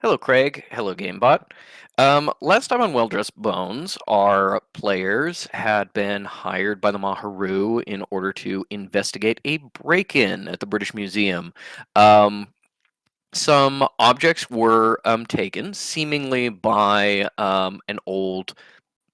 Hello, Craig. Hello, GameBot. Last time on Well Dressed Bones, our players had been hired by the Maharu in order to investigate a break-in at the British Museum. Um, some objects were taken, seemingly by an old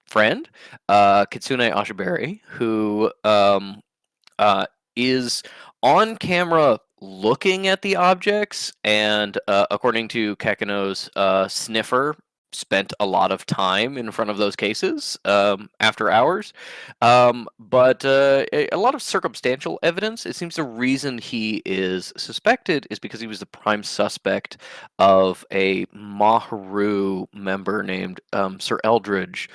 friend, Kitsune Ashibari, who uh, is on camera looking at the objects, and according to Kekino's sniffer, spent a lot of time in front of those cases after hours. But a lot of circumstantial evidence. It seems the reason he is suspected is because he was the prime suspect of a Maharu member named Sir Eldridge,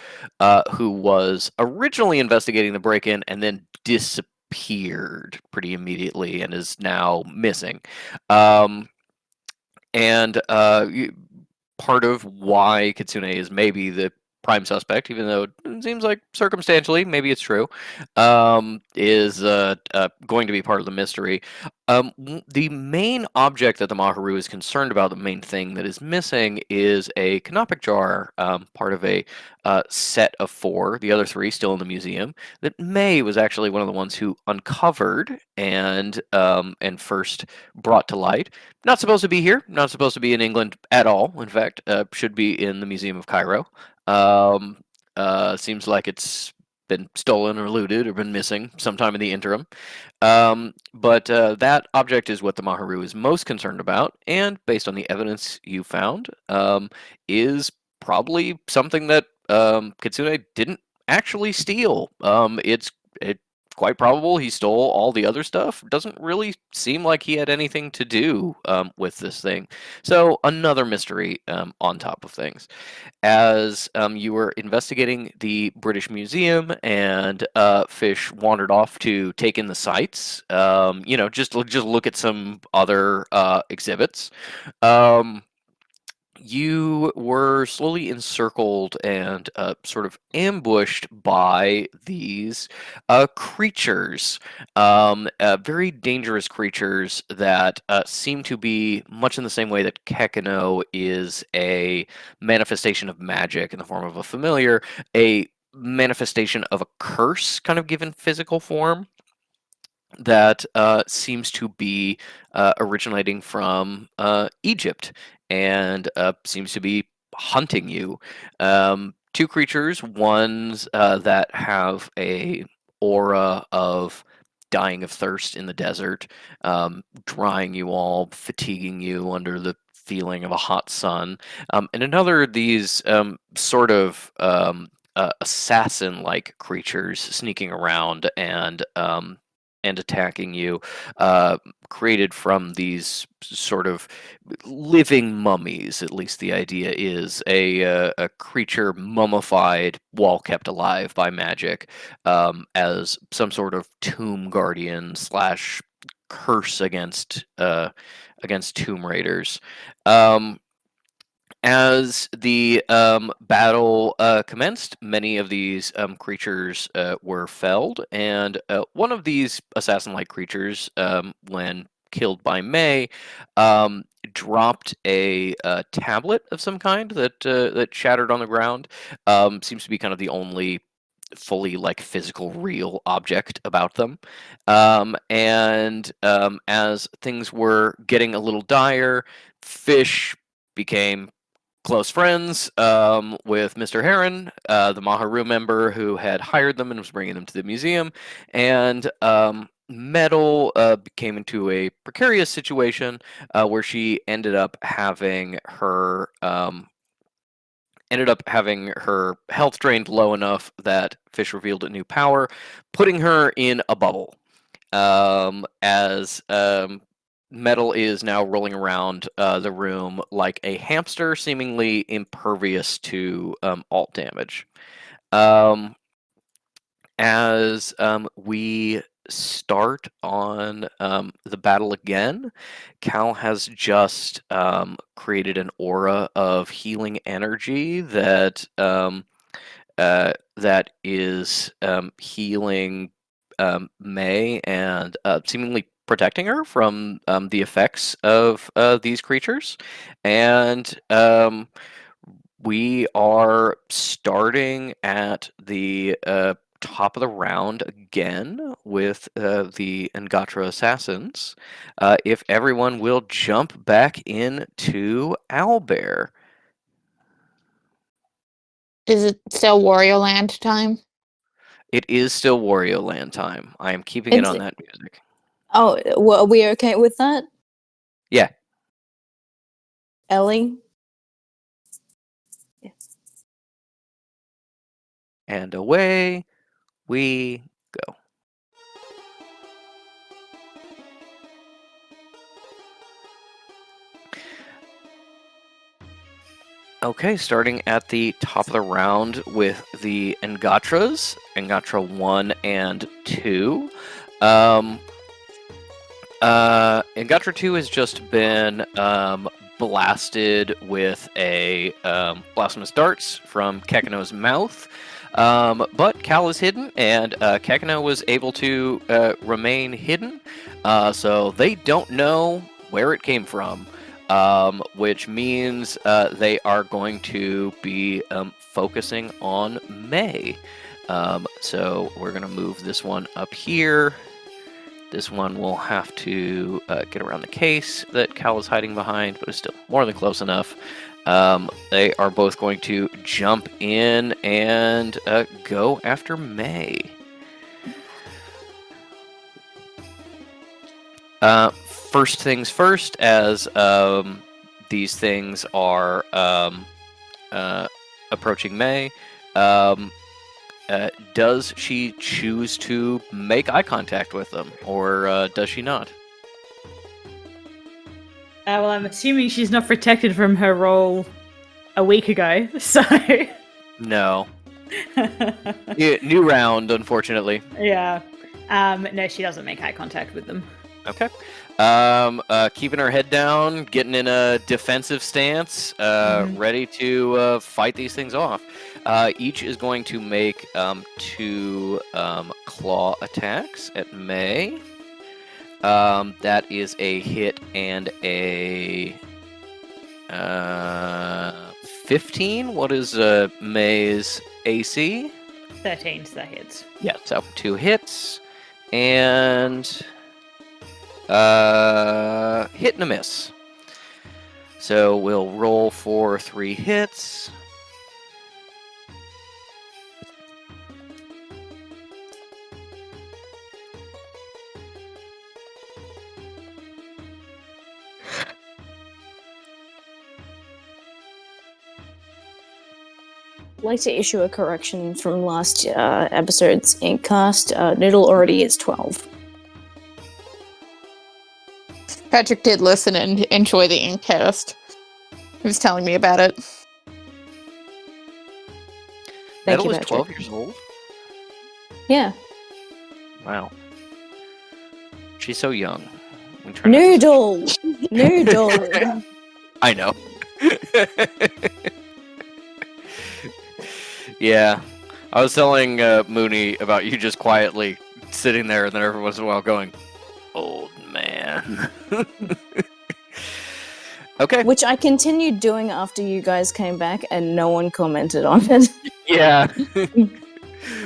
who was originally investigating the break-in and then disappeared pretty immediately and is now missing. Um, and part of why Kitsune is maybe the prime suspect, even though it seems like circumstantially maybe it's true, is going to be part of the mystery. The main object that the Maharu is concerned about, the main thing that is missing, is a canopic jar, part of a set of four, the other three still in the museum, that May was actually one of the ones who uncovered and first brought to light. Not supposed to be here. Not supposed to be in England at all. In fact, should be in the Museum of Cairo. Um, Seems like it's been stolen or looted or been missing sometime in the interim. But that object is what the Maharu is most concerned about, and based on the evidence you found, is probably something that Kitsune didn't actually steal. It's quite probable he stole all the other stuff. Doesn't really seem like he had anything to do with this thing. So another mystery on top of things. As you were investigating the British Museum, and Fish wandered off to take in the sights, just look at some other exhibits. Um, you were slowly encircled and sort of ambushed by these creatures, very dangerous creatures that seem to be much in the same way that Kekino is a manifestation of magic in the form of a familiar, a manifestation of a curse kind of given physical form that seems to be originating from Egypt and seems to be hunting you. Two creatures, ones that have a aura of dying of thirst in the desert, drying you all, fatiguing you under the feeling of a hot sun, and another these sort of assassin-like creatures sneaking around and attacking you, uh, created from these sort of living mummies. At least the idea is a creature mummified while kept alive by magic, as some sort of tomb guardian slash curse against tomb raiders. Um, as the battle commenced, many of these creatures were felled, and one of these assassin-like creatures, when killed by May, dropped a tablet of some kind that shattered on the ground. Seems to be kind of the only fully like physical real object about them. And as things were getting a little dire, Fish became close friends with Mr. Heron, the Maharu member who had hired them and was bringing them to the museum. And Metal came into a precarious situation where she ended up having her health drained low enough that Fish revealed a new power, putting her in a bubble. As Metal is now rolling around the room like a hamster, seemingly impervious to alt damage. Um, as we start on the battle again, Cal has just created an aura of healing energy that is healing May and seemingly protecting her from the effects of these creatures, and we are starting at the top of the round again with the Ngatra assassins. If everyone will jump back into Owlbear. Is it still Wario Land time? It is still Wario Land time. I am keeping it on that music. Oh, well, are we okay with that? Yeah. Ellie? And away we go. Okay, starting at the top of the round with the Ngatras, Ngatra 1 and 2. Ngatra 2 has just been blasted with a Blasphemous Darts from Kekino's mouth. But Cal is hidden, and Kekino was able to remain hidden, so they don't know where it came from. Which means they are going to be focusing on May. So we're going to move this one up here. This one will have to get around the case that Cal is hiding behind, but is still more than close enough. They are both going to jump in and go after May. First things first, as these things are approaching May, does she choose to make eye contact with them, or does she not? Well, I'm assuming she's not protected from her roll a week ago, so... No. New round, unfortunately. Yeah. No, she doesn't make eye contact with them. Okay. Keeping her head down, getting in a defensive stance, ready to fight these things off. Each is going to make 2 claw attacks at May. That is a hit and a 15. What is May's AC? 13, so that hits. Yeah, so 2 hits and hit and a miss. So we'll roll for 3 hits. I'd like to issue a correction from last episode's Inkcast. Noodle already is 12. Patrick did listen and enjoy the Inkcast. He was telling me about it. Nettle is 12 years old? Yeah. Wow. She's so young. Noodle! Noodle! I know. Yeah. I was telling Mooney about you just quietly sitting there and then every once in a while going, old man. Okay. Which I continued doing after you guys came back and no one commented on it. Yeah.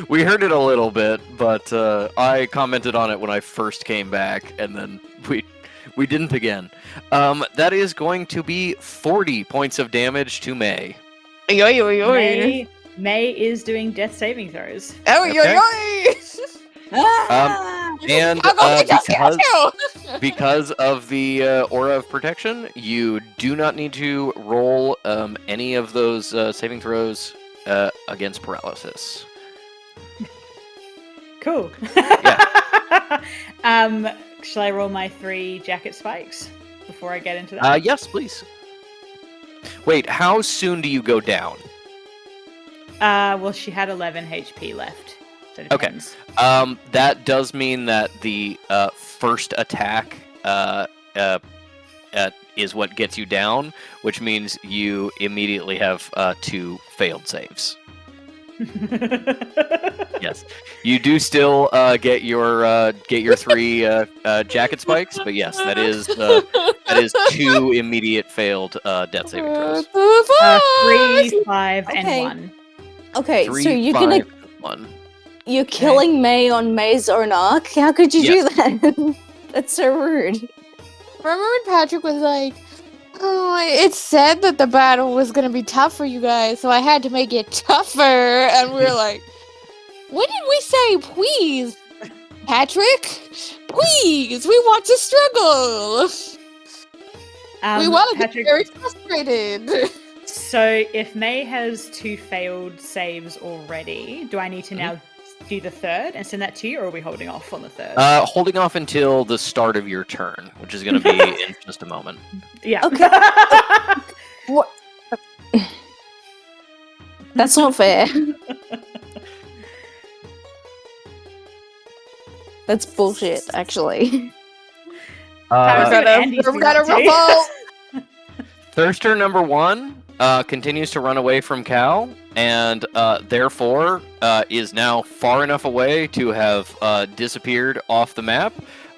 We heard it a little bit, but I commented on it when I first came back, and then we didn't again. That is going to be 40 points of damage to May. May is doing death saving throws. And because of the aura of protection, you do not need to roll any of those saving throws against paralysis. Cool. Yeah. Shall I roll my 3 jacket spikes before I get into that? Yes, please. Wait, how soon do you go down? Well, she had 11 HP left. So it Okay. depends. That does mean that the first attack is what gets you down, which means you immediately have 2 failed saves. Yes, you do still get your 3 jacket spikes, but yes, that is 2 immediate failed death saving throws. What the 3, 5, Okay. and 1. Okay, 3, so you're 5, gonna and 1. you're killing May on May's own arc? How could you Yes. do that? That's so rude. Remember when Patrick was like, "Oh, it said that the battle was gonna be tough for you guys, so I had to make it tougher." And we were like, "When did we say please, Patrick? Please, we want to struggle. We want to get Patrick, very frustrated." so if May has 2 failed saves already, do I need to now do the 3rd and send that to you, or are we holding off on the 3rd? Holding off until the start of your turn, which is going to be in just a moment. Yeah. Okay. What? That's not fair. That's bullshit, actually. Paris, Uh, what Andy's We've been got a up to. revolt. Thirster number 1 continues to run away from Cal, and therefore is now far enough away to have disappeared off the map.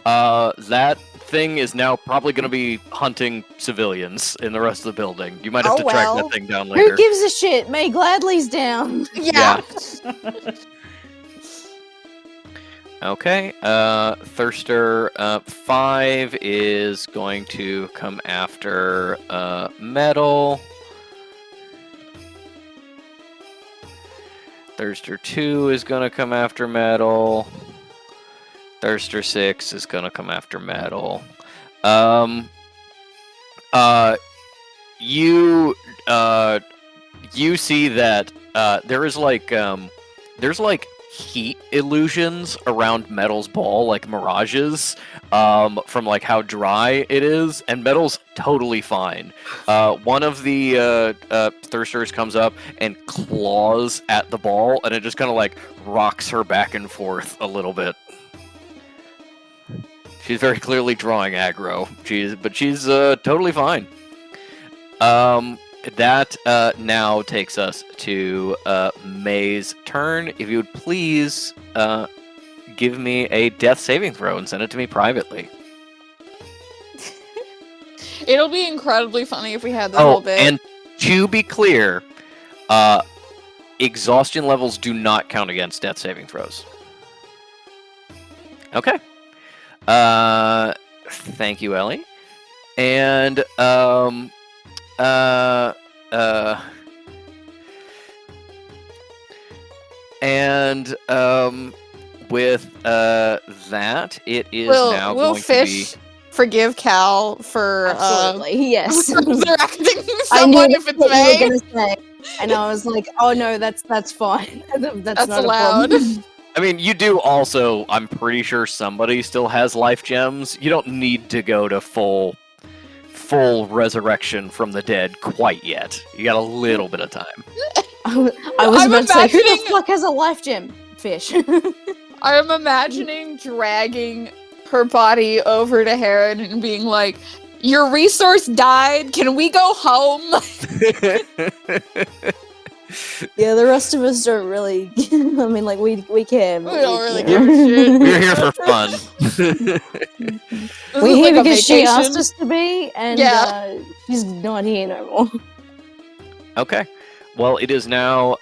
That thing is now probably going to be hunting civilians in the rest of the building. You might have Oh, to track well. that thing down later. Who gives a shit? May Gladly's down. Yeah. Okay, Thirster 5 is going to come after Metal. Thirster 2 is going to come after Metal. Thirster 6 is going to come after Metal. You see that there's like heat illusions around Metal's ball, like mirages, from like how dry it is, and Metal's totally fine. One of the Thirsters comes up and claws at the ball, and it just kind of like rocks her back and forth a little bit. She's very clearly drawing aggro. She's totally fine. That now takes us to May's turn. If you would please give me a death saving throw and send it to me privately. It'll be incredibly funny if we had the whole bit. And to be clear, exhaustion levels do not count against death saving throws. Okay. Thank you, Ellie. And with that, it is now will going Fish forgive Cal for Absolutely, yes. resurrecting I knew someone that's if it's what you May? were gonna say, and I was like, "Oh no, that's fine. That's not allowed. a problem." I mean, you do also, I'm pretty sure somebody still has life gems. You don't need to go to full resurrection from the dead quite yet. You got a little bit of time. I was I'm about to say, who the imagining- fuck has a life gem? Fish. I'm imagining dragging her body over to Heron and being like, "Your resource died. Can we go home?" Yeah, the rest of us don't really. I mean, like we care. But We don't really you know. give a shit. We're here for fun. This We're is here like a because she asked vacation. us to be, and Yeah. she's not here no more. Okay. Well, it is now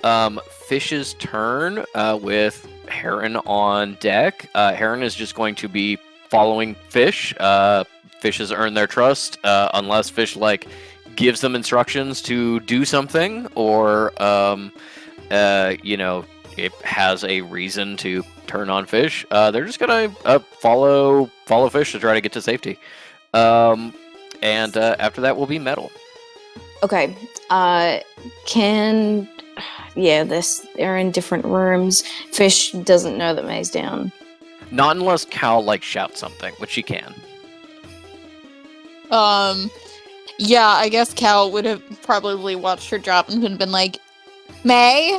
Fish's turn with Heron on deck. Heron is just going to be following Fish. Fish has earned their trust, unless Fish gives them instructions to do something, or it has a reason to turn on Fish. They're just gonna follow Fish to try to get to safety. And after that will be Metal. Okay. They're in different rooms. Fish doesn't know that May's down. Not unless Cal shouts something, which she can. Yeah, I guess Cal would have probably watched her drop and been like, May?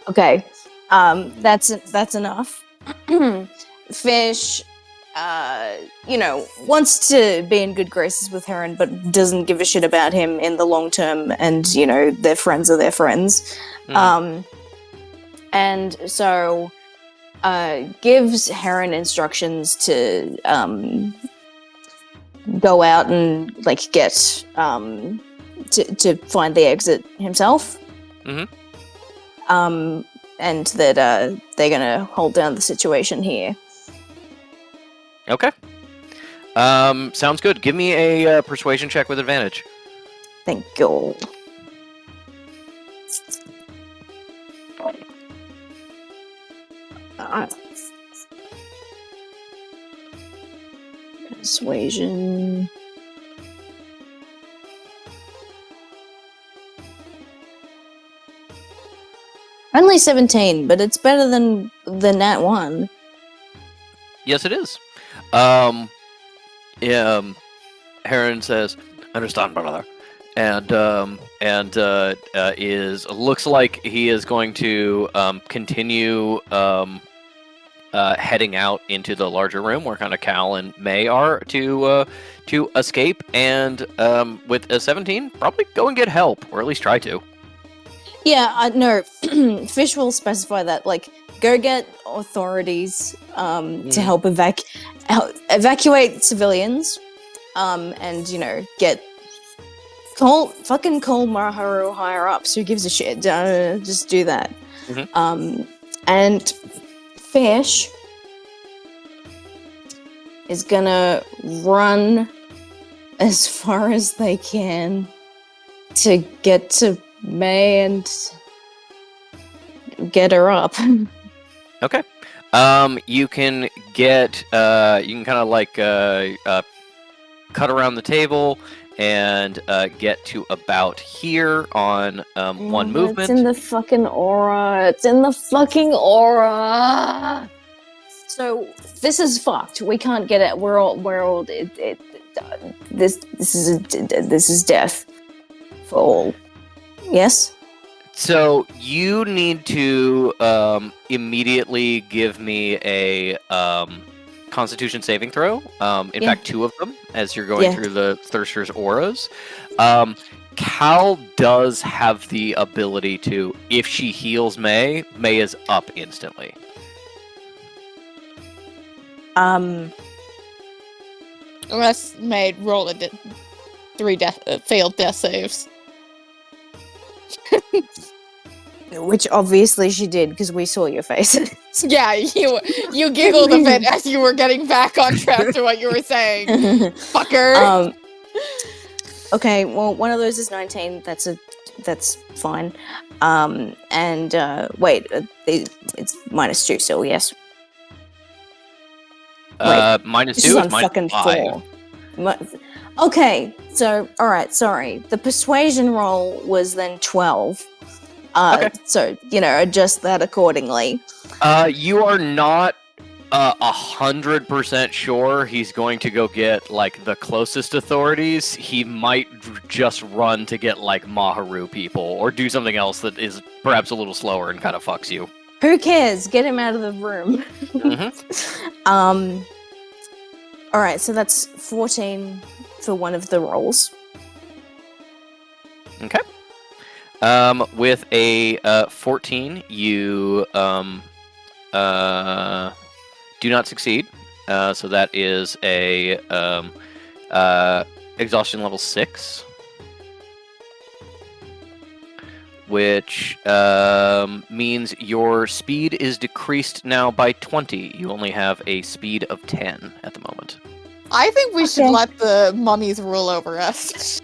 Okay. That's enough. Fish wants to be in good graces with Heron, but doesn't give a shit about him in the long term, and, their friends are their friends. Mhm. And so gives Heron instructions to go out and, get, to find the exit himself. Mhm. And that they're gonna hold down the situation here. Okay. Sounds good. Give me a persuasion check with advantage. Thank you. Persuasion. Only 17, but it's better than the nat 1. Yes, it is. Heron says, "Understand, brother," and looks like he is going to continue heading out into the larger room where kind of Cal and May are to escape, and with a 17, probably go and get help, or at least try to. Yeah, no. Fish will specify that, go get authorities to help evacuate civilians, and get call Maharu higher ups. Who gives a shit? Just do that. And Fish is gonna run as far as they can to get to May and get her up. Okay. You can get you can kind of cut around the table and get to about here on one movement. It's in the fucking aura. It's in the fucking aura. So this is fucked. We can't get it. We're all. This is death for all. Yes. So you need to immediately give me a Constitution saving throw. In fact, 2 of them as you're going through the Thirster's auras. Cal does have the ability to, if she heals May is up instantly. Unless May roll 3 failed death saves. Which obviously she did, because we saw your face. Yeah, you giggled a bit as you were getting back on track to what you were saying, fucker. Okay, well, one of those is 19. That's fine. And wait, it's -2 still. Yes. -2 This is on minus fucking 5. 4. Okay, so all right. Sorry, the persuasion roll was then 12. Okay. So adjust that accordingly. You are not 100% sure he's going to go get the closest authorities. He might just run to get Maharu people or do something else that is perhaps a little slower and kind of fucks you. Who cares? Get him out of the room. All right, so that's 14 for one of the rolls. Okay. With a 14, you do not succeed. So that is a exhaustion level 6, which means your speed is decreased now by 20. You only have a speed of 10 at the moment. I think we should let the mummies rule over us.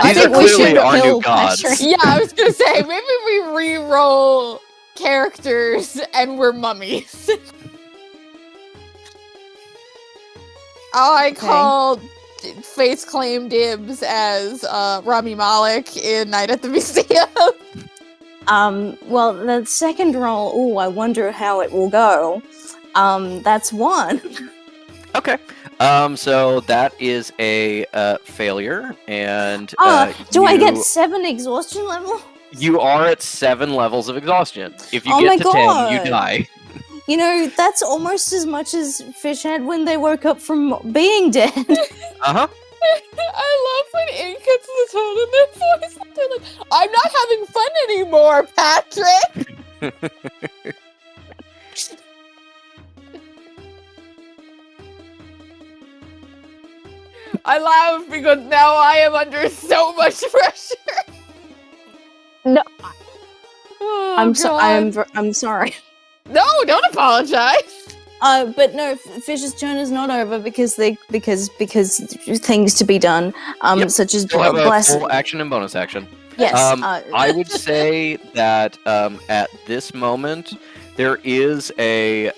These are clearly our new gods. Yeah, I was gonna say, maybe we re-roll characters and we're mummies. I called face claim dibs as Rami Malek in Night at the Museum. Well, the second roll, I wonder how it will go. That's 1. Okay. So that is a failure, and do I get 7 exhaustion level? You are at 7 levels of exhaustion. If you Oh get my to God. 10, you die. You know, that's almost as much as fish had when they woke up from being dead. Uh-huh. I love when Ink gets the tone in their voice. They're like, I'm not having fun anymore, Patrick. I laugh because now I am under so much pressure. No. Oh, I'm God. I'm sorry. No, don't apologize. But no, Fish's turn is not over because things to be done. Yep. Such as You'll have a bless. full action and bonus action. Yes. I would say that at this moment, there is a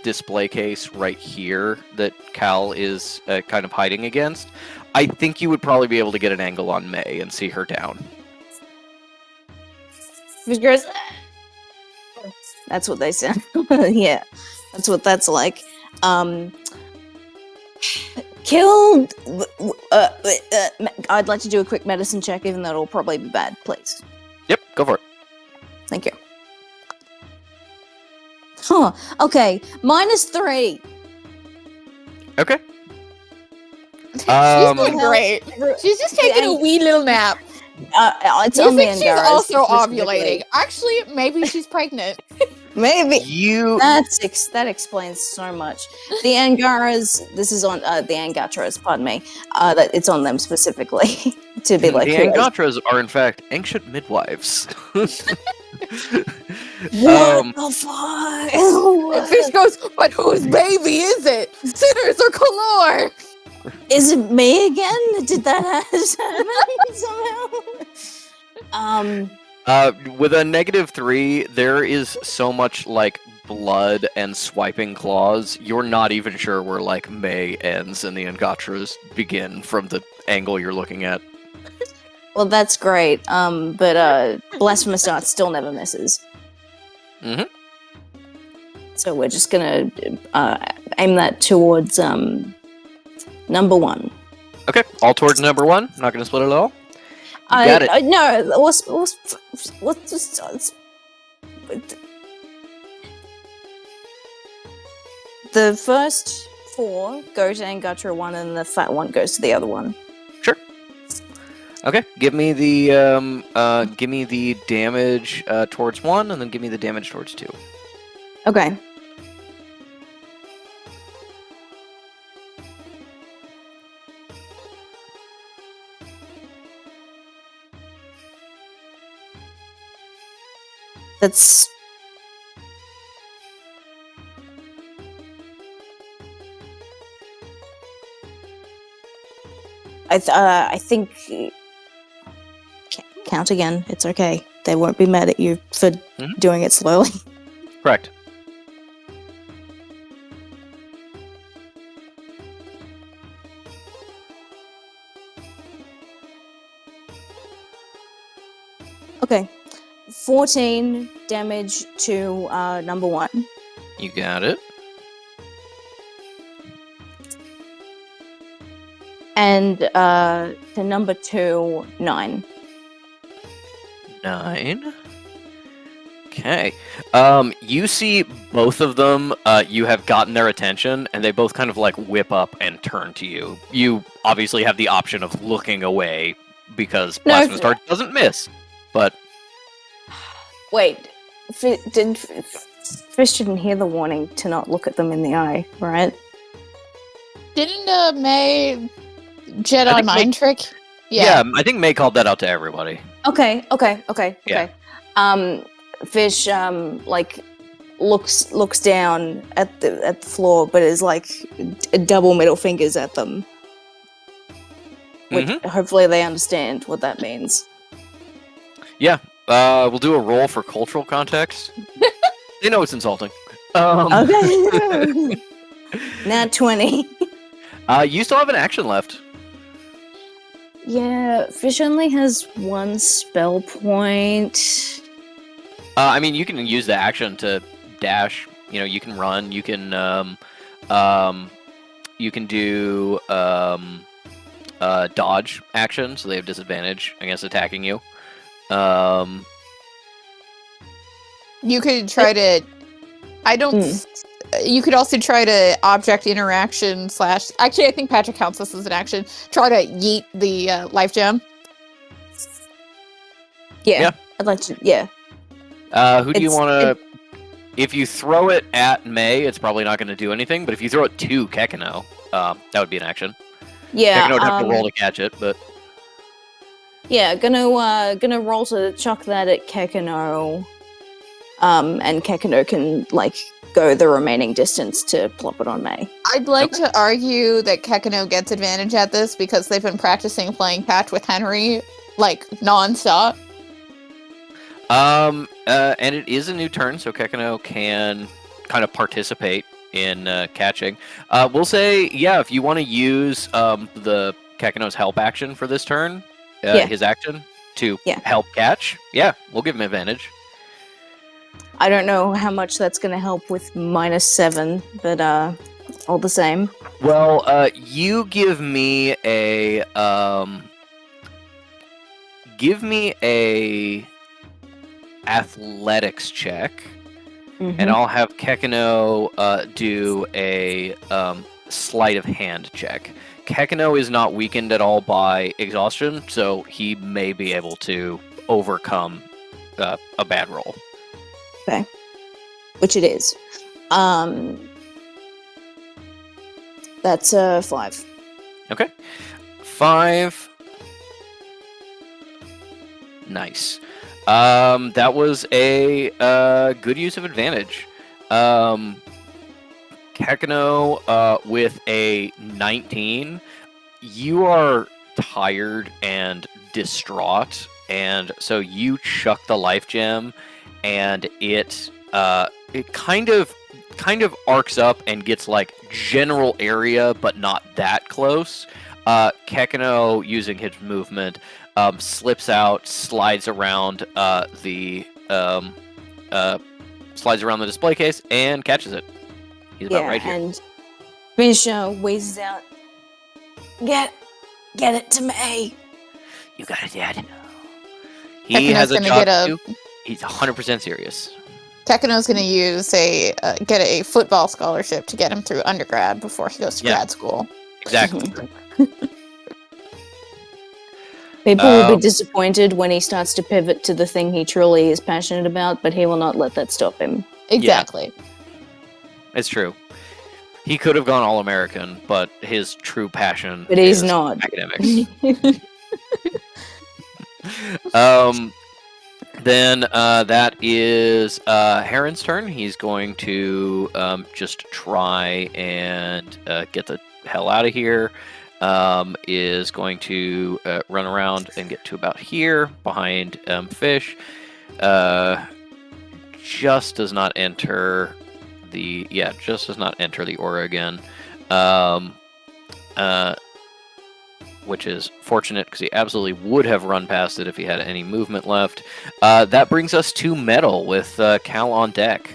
display case right here that Cal is kind of hiding against. I think you would probably be able to get an angle on May and see her down. Fish goes. That's what they said. Yeah, that's what that's like. Killed. I'd like to do a quick medicine check, even though it'll probably be bad. Please. Yep, go for it. Thank you. Huh. Okay. -3. Okay. She's doing great. R- She's just taking a wee little nap. It's You on the think she's Angaras, also specifically. ovulating? Actually, maybe she's pregnant. Maybe. You That explains so much. The Angaras, this is on the Angatras, pardon me. That it's on them specifically to be like the who is- Angatras are in fact ancient midwives. What the fuck? And Fish goes, but whose baby is it? Sinners or Kalor? Is it me again? Did that happen somehow? With a -3, there is so much like blood and swiping claws. You're not even sure where like May ends and the Angatras begin from the angle you're looking at. Well, that's great. But Blasphemous Dart still never misses. Mhm. So we're just gonna aim that towards number 1. Okay, all towards number 1. Not gonna split it at all. You got it. No, what's the first 4 go to Angatra 1, and the fat one goes to the other one. Sure. Okay, give me the damage towards 1, and then give me the damage towards 2. Okay. That's I think count again. It's okay. They won't be mad at you for doing it slowly. Correct. Okay. 14 damage to number 1. You got it. And to number 2, 9. 9. Okay. You see both of them, you have gotten their attention, and they both kind of like whip up and turn to you. You obviously have the option of looking away because Blasphemous Dart doesn't miss, but... Wait, Fish didn't hear the warning to not look at them in the eye, right? Didn't May I Jedi think mind trick? Yeah, I think May called that out to everybody. Okay. Yeah. Fish like looks down at the floor, but is like double middle fingers at them. Which hopefully they understand what that means. Yeah. We'll do a roll for cultural context. They know it's insulting. Okay. Nat 20. You still have an action left. Yeah, Fish only has 1 spell point. I mean, you can use the action to dash. You know, you can run. You can do dodge action, so they have disadvantage against attacking you. You could try to. I don't. You could also try to object interaction / Actually, I think Patrick counts this as an action. Try to yeet the life gem. Yeah. I'd like to. Yeah. Who do you want to? If you throw it at May, it's probably not going to do anything. But if you throw it to Kekino, that would be an action. Yeah. Kekino would have to roll to catch it, but yeah, gonna roll to chuck that at Kekino. And Kekino can go the remaining distance to plop it on May. I'd like to argue that Kekino gets advantage at this because they've been practicing playing patch with Henry nonstop. And it is a new turn, so Kekino can kind of participate in catching. We'll say, if you want to use the Kekino's help action for this turn, his action to help catch, we'll give him advantage. I don't know how much that's going to help with -7, but all the same. Well, you give me a athletics check, and I'll have Kekino do a sleight of hand check. Kekino is not weakened at all by exhaustion, so he may be able to overcome a bad roll. Okay. Which it is. That's 5. Okay. 5. Nice. That was a good use of advantage. Kekino, with a 19, you are tired and distraught, and so you chuck the life gem, and it kind of arcs up and gets general area, but not that close. Kekino, using his movement, slips out, slides around the display case, and catches it. He's about right here. And Misha wheezes out. Get it to me. You got it, Dad. He has a job to do. He's 100% serious. Kekino's going to use get a football scholarship to get him through undergrad before he goes to grad school. Exactly. People will be disappointed when he starts to pivot to the thing he truly is passionate about, but he will not let that stop him. Exactly. Yeah. It's true. He could have gone All-American, but his true passion is not academics. Then that is Heron's turn. He's going to just try and get the hell out of here. Is going to run around and get to about here behind Fish. Just does not enter the aura again. Which is fortunate because he absolutely would have run past it if he had any movement left. That brings us to Metal with Cal on deck.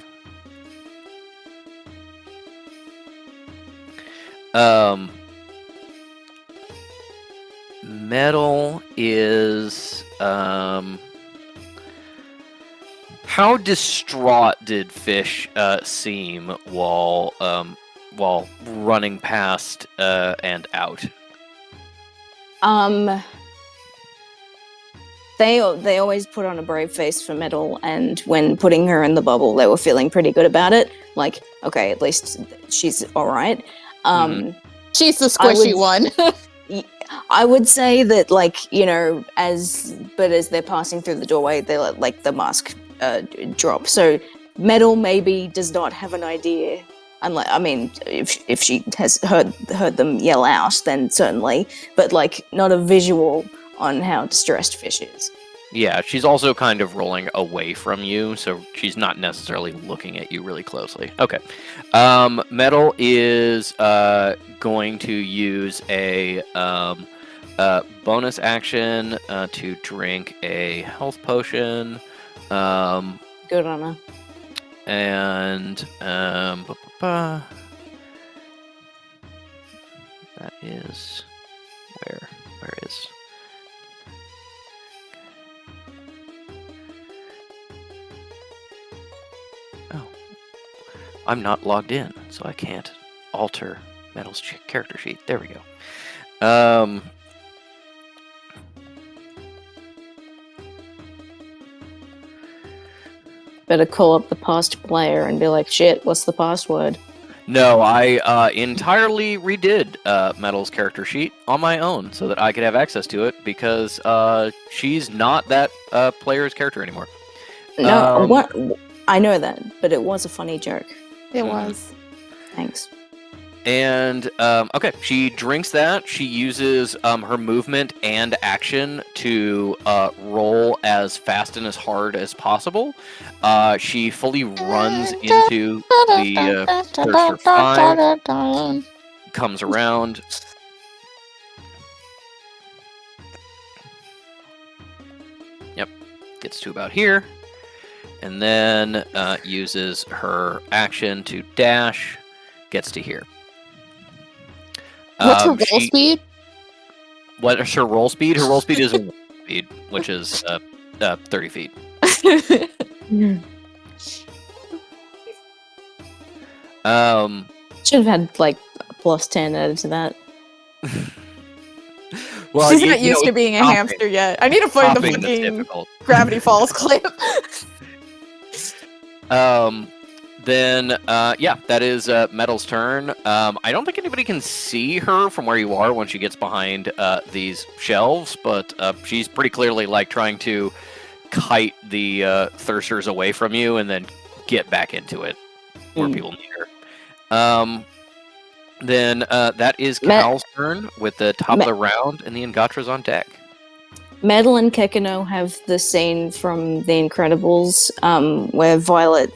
Metal is... how distraught did Fish seem while running past and out? They always put on a brave face for Metal, and when putting her in the bubble, they were feeling pretty good about it. Okay, at least she's all right. She's the squishy one. I would say that, as they're passing through the doorway, they let the mask drop. So Metal maybe does not have an idea. If she has heard them yell out, then certainly, but not a visual on how distressed Fish is. Yeah, she's also kind of rolling away from you, so she's not necessarily looking at you really closely. Okay. Metal is going to use a bonus action to drink a health potion. Good on her. And that is where is I'm not logged in, so I can't alter Metal's character sheet. There we go. Better call up the past player and be like, shit, what's the password? No, I entirely redid Metal's character sheet on my own so that I could have access to it because she's not that player's character anymore. No, what? I know that, but it was a funny joke. It was. Thanks. And okay, she drinks that. She uses her movement and action to roll as fast and as hard as possible. She fully runs into the Thirster 5, comes around. Yep, gets to about here. And then uses her action to dash, gets to here. What's her roll speed? What is her roll speed? Her roll speed is a speed, which is 30 feet. Should have had like a +10 added to that. Well, She's not used to being a hopping. hamster yet. I need to find the Hopping that's fucking difficult. Gravity Falls clip. Then yeah, that is Metal's turn. I don't think anybody can see her from where you are when she gets behind these shelves, but she's pretty clearly like trying to kite the Thirsters away from you and then get back into it where people need her. Then that is Cal's turn with the top of the round, and the Ngatra's on deck. Metal and Kekino have the scene from The Incredibles where Violet,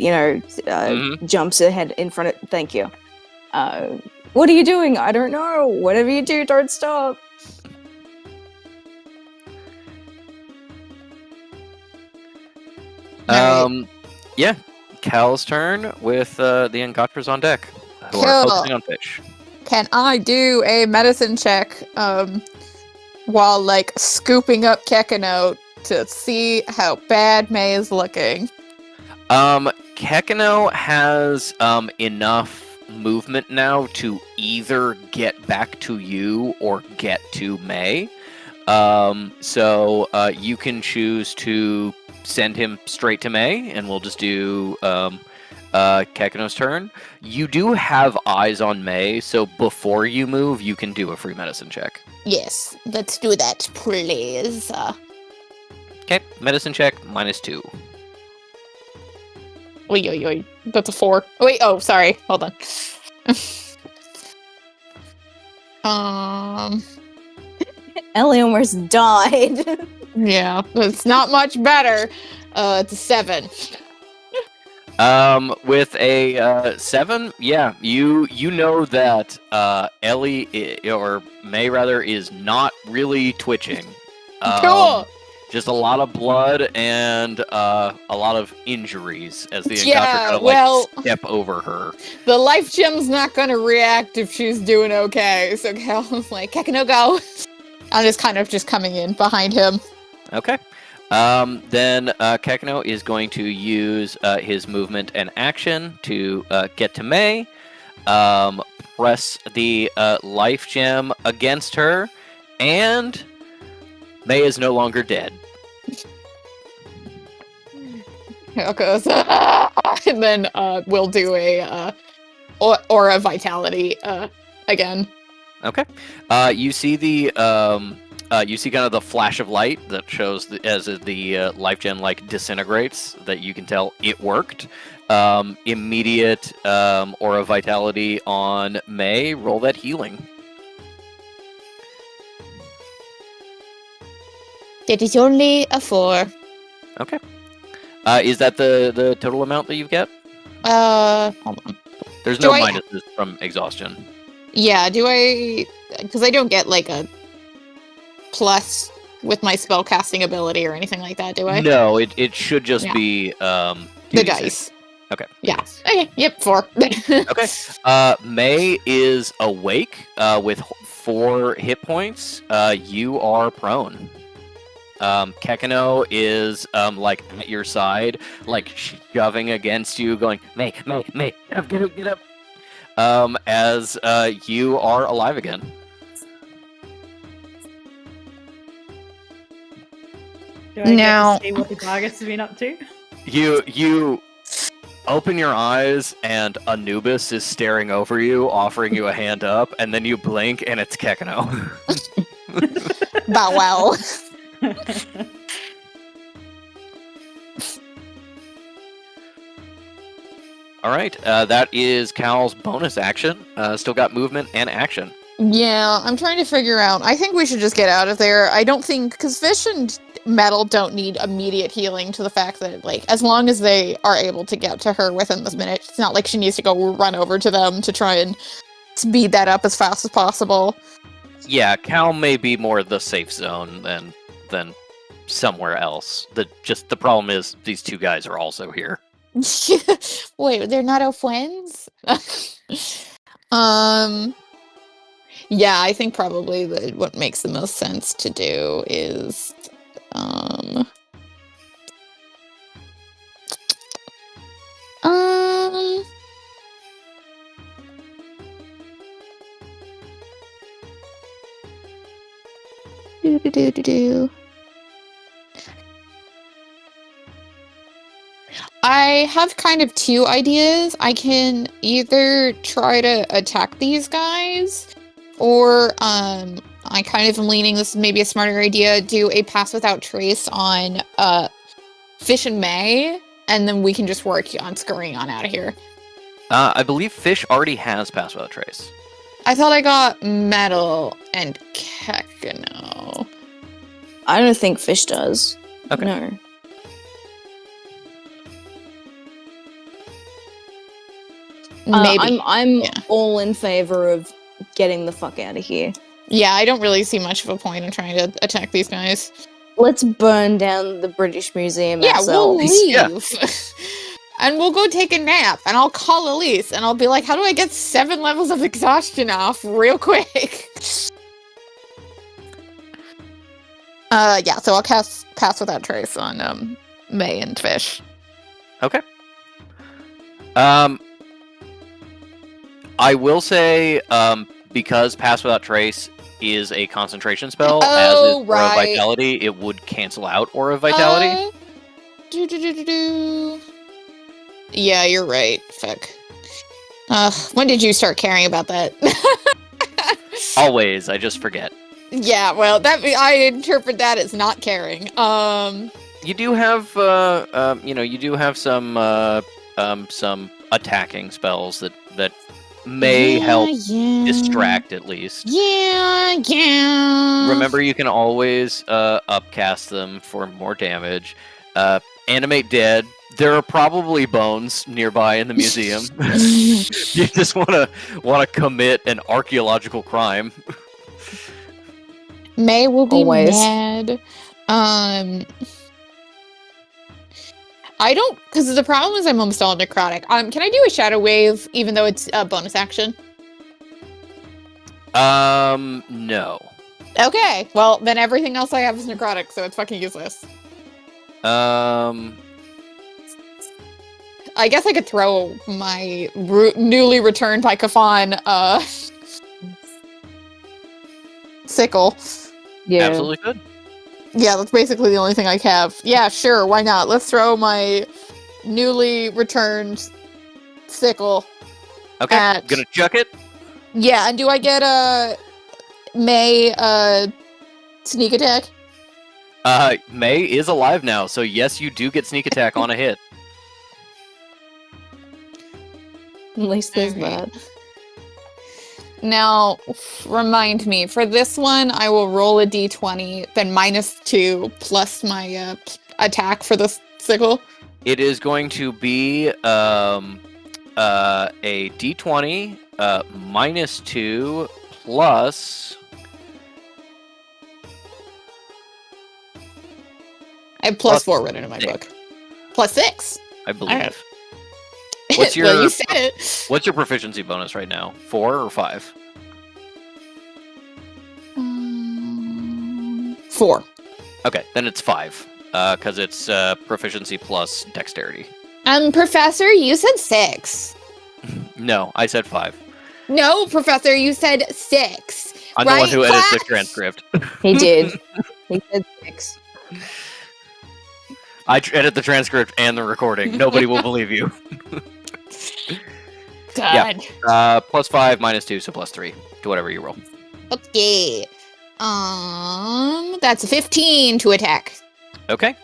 jumps ahead in front of. Thank you. What are you doing? I don't know. Whatever you do, don't stop. Yeah, Cal's turn with the Ngatra's on deck, who are Cool. focusing on fish. Can I do a medicine check while like scooping up Kekino to see how bad May is looking? Kekino has enough movement now to either get back to you or get to May. So you can choose to send him straight to May, and we'll just do Kekino's turn. You do have eyes on May, so before you move, you can do a free medicine check. Yes, let's do that, please. Okay, medicine check -2. Oi, that's a 4. Oh, wait, sorry, hold on. Ellie almost died. Yeah, it's not much better. It's a 7. With a 7, yeah, you know that Ellie or May rather is not really twitching. Cool. Just a lot of blood and a lot of injuries as the Ngatra kind of step over her. The life gem's not gonna react if she's doing okay. So Cal's like, Kekino, go. I'm just kind of coming in behind him. Okay. Then Kekino is going to use his movement and action to get to May. Press the life gem against her, and May is no longer dead. Okay, and then we'll do a aura vitality again. Okay. You see the you see kind of the flash of light that shows as the life gen disintegrates, that you can tell it worked. Immediate aura vitality on May. Roll that healing. It is only a 4. Okay. Is that the total amount that you get? Hold on. There's Do no I- minuses from exhaustion. Yeah, do I? Because I don't get like a plus with my spell casting ability or anything like that, do I? No, it should just Yeah. be The 2d6. dice. Okay. Yeah. Okay. Yep. 4. Okay. May is awake with 4 hit points. You are prone. Kekino is like at your side, like shoving against you, going, May, get up, get up. As you are alive again. Do I Now- get to see what the Gargus has been up to? You open your eyes and Anubis is staring over you, offering you a hand up, and then you blink and it's Kekino. Bow wow. All right, that is Cal's bonus action. Still got movement and action. Yeah, I'm trying to figure out. I think we should just get out of there. I don't think because fish and metal don't need immediate healing to the fact that, like, as long as they are able to get to her within this minute, it's not like she needs to go run over to them to try and speed that up as fast as possible. Yeah, Cal may be more the safe zone than somewhere else. The problem is these two guys are also here. Wait, they're not our friends? Yeah, I think probably what makes the most sense to do is um do. I have kind of two ideas. I can either try to attack these guys, or I kind of am leaning this is maybe a smarter idea, do a pass without trace on Fish and May, and then we can just work on scurrying on out of here. I believe Fish already has Pass Without Trace. I thought I got Metal and Kekino. I don't think Fish does. Okay. No. Maybe. I'm yeah. all in favor of getting the fuck out of here. Yeah, I don't really see much of a point in trying to attack these guys. Let's burn down the British Museum Yeah, we'll ourselves. leave. Yeah. And we'll go take a nap, and I'll call Elise, and I'll be like, how do I get 7 levels of exhaustion off real quick? Yeah, so I'll cast Pass Without Trace on May and Fish. Okay. I will say, because Pass Without Trace is a concentration spell, as is Aura right. Vitality, it would cancel out Aura Vitality. Yeah, you're right. Fuck. When did you start caring about that? Always, I just forget. Yeah, well, I interpret that as not caring. You do have, you do have some attacking spells that may help distract at least. Yeah. Remember, you can always upcast them for more damage. Animate Dead. There are probably bones nearby in the museum. You just want to commit an archaeological crime. May will be Always. mad. I don't, because the problem is I'm almost all necrotic. Can I do a shadow wave even though it's a bonus action? No. Okay, well then everything else I have is necrotic, so it's fucking useless. I guess I could throw my newly returned by Kafan sickle. Yeah. Absolutely good. Yeah, that's basically the only thing I have. Yeah, sure, why not? Let's throw my newly returned sickle. Okay, At- gonna chuck it. Yeah, and do I get a May sneak attack? May is alive now, so yes, you do get sneak attack on a hit. At least there's Alright. that. Now, remind me, for this one, I will roll a d20, then -2 plus my attack for the sickle. It is going to be a d20 -2 plus. I have Plus +4 written in my six. book. +6. I believe. Alright. What's your well, you said it. What's your proficiency bonus right now? 4 or 5? 4. Okay, then it's 5. Because it's proficiency plus dexterity. Professor, you said 6. No, I said 5. No, Professor, you said 6. I'm the one Right, who edits the class? transcript. He did. He said 6. I edit the transcript and the recording. Nobody will believe you. God. Plus 5, minus 2, so plus 3 to whatever you roll. Okay. That's a 15 to attack. Okay.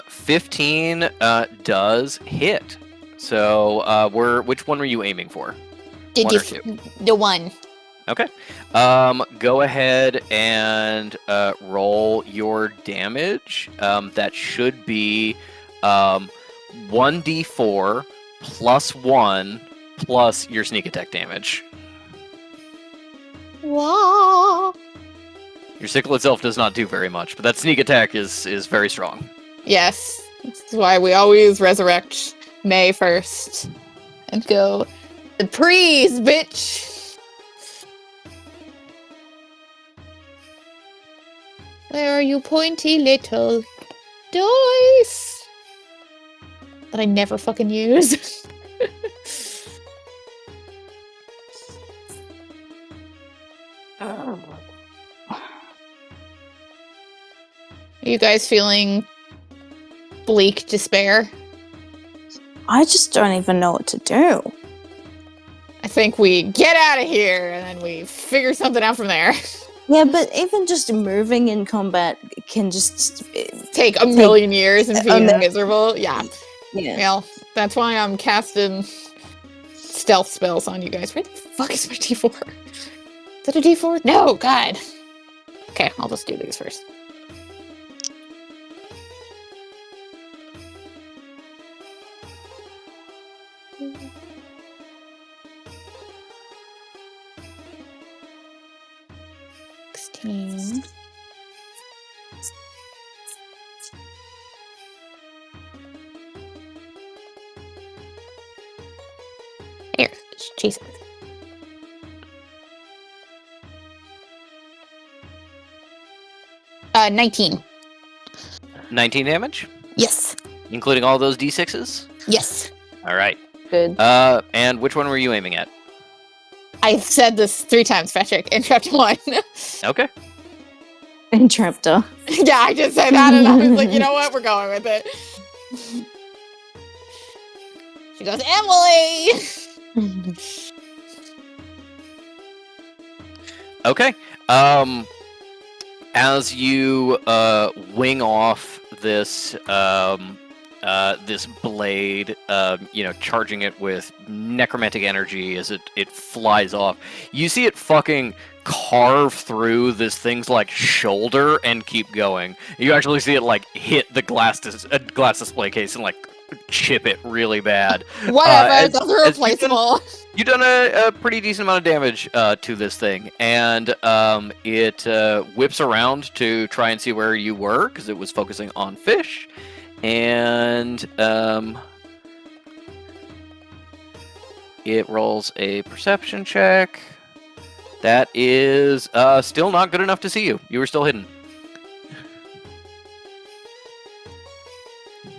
15 does hit. So which one were you aiming for? Did One you or two? the one? Okay. Go ahead and roll your damage. That should be 1d4 plus 1 plus your sneak attack damage. Whoa. Your sickle itself does not do very much, but that sneak attack is very strong. Yes. This is why we always resurrect May first. And go, the priest, bitch! Where are you, pointy little dice? That I never fucking use. Are you guys feeling bleak despair? I just don't even know what to do. I think we get out of here and then we figure something out from there. Yeah, but even just moving in combat can just Take a million years and a being million- miserable. Yeah. yeah. Well, that's why I'm casting stealth spells on you guys. Where the fuck is my D4? Is that a D4? No, God. Okay, I'll just do these first. Here, Jesus. Uh, 19. 19 damage, Yes. including all those d6s. Yes. All right. Good. And which one were you aiming at? I've said this 3 times, Patrick, in chapter 1. Okay. Interrupter. Yeah, I just said that, and I was like, you know what? We're going with it. She goes, Emily! Okay. As you wing off this this blade, charging it with necromantic energy as it flies off, you see it fucking carve through this thing's like shoulder and keep going. You actually see it like hit the glass display case and like chip it really bad. Whatever, as- those are as you replaceable. You've done a pretty decent amount of damage to this thing, and it whips around to try and see where you were, because it was focusing on fish, and it rolls a perception check. That is still not good enough to see you. You were still hidden.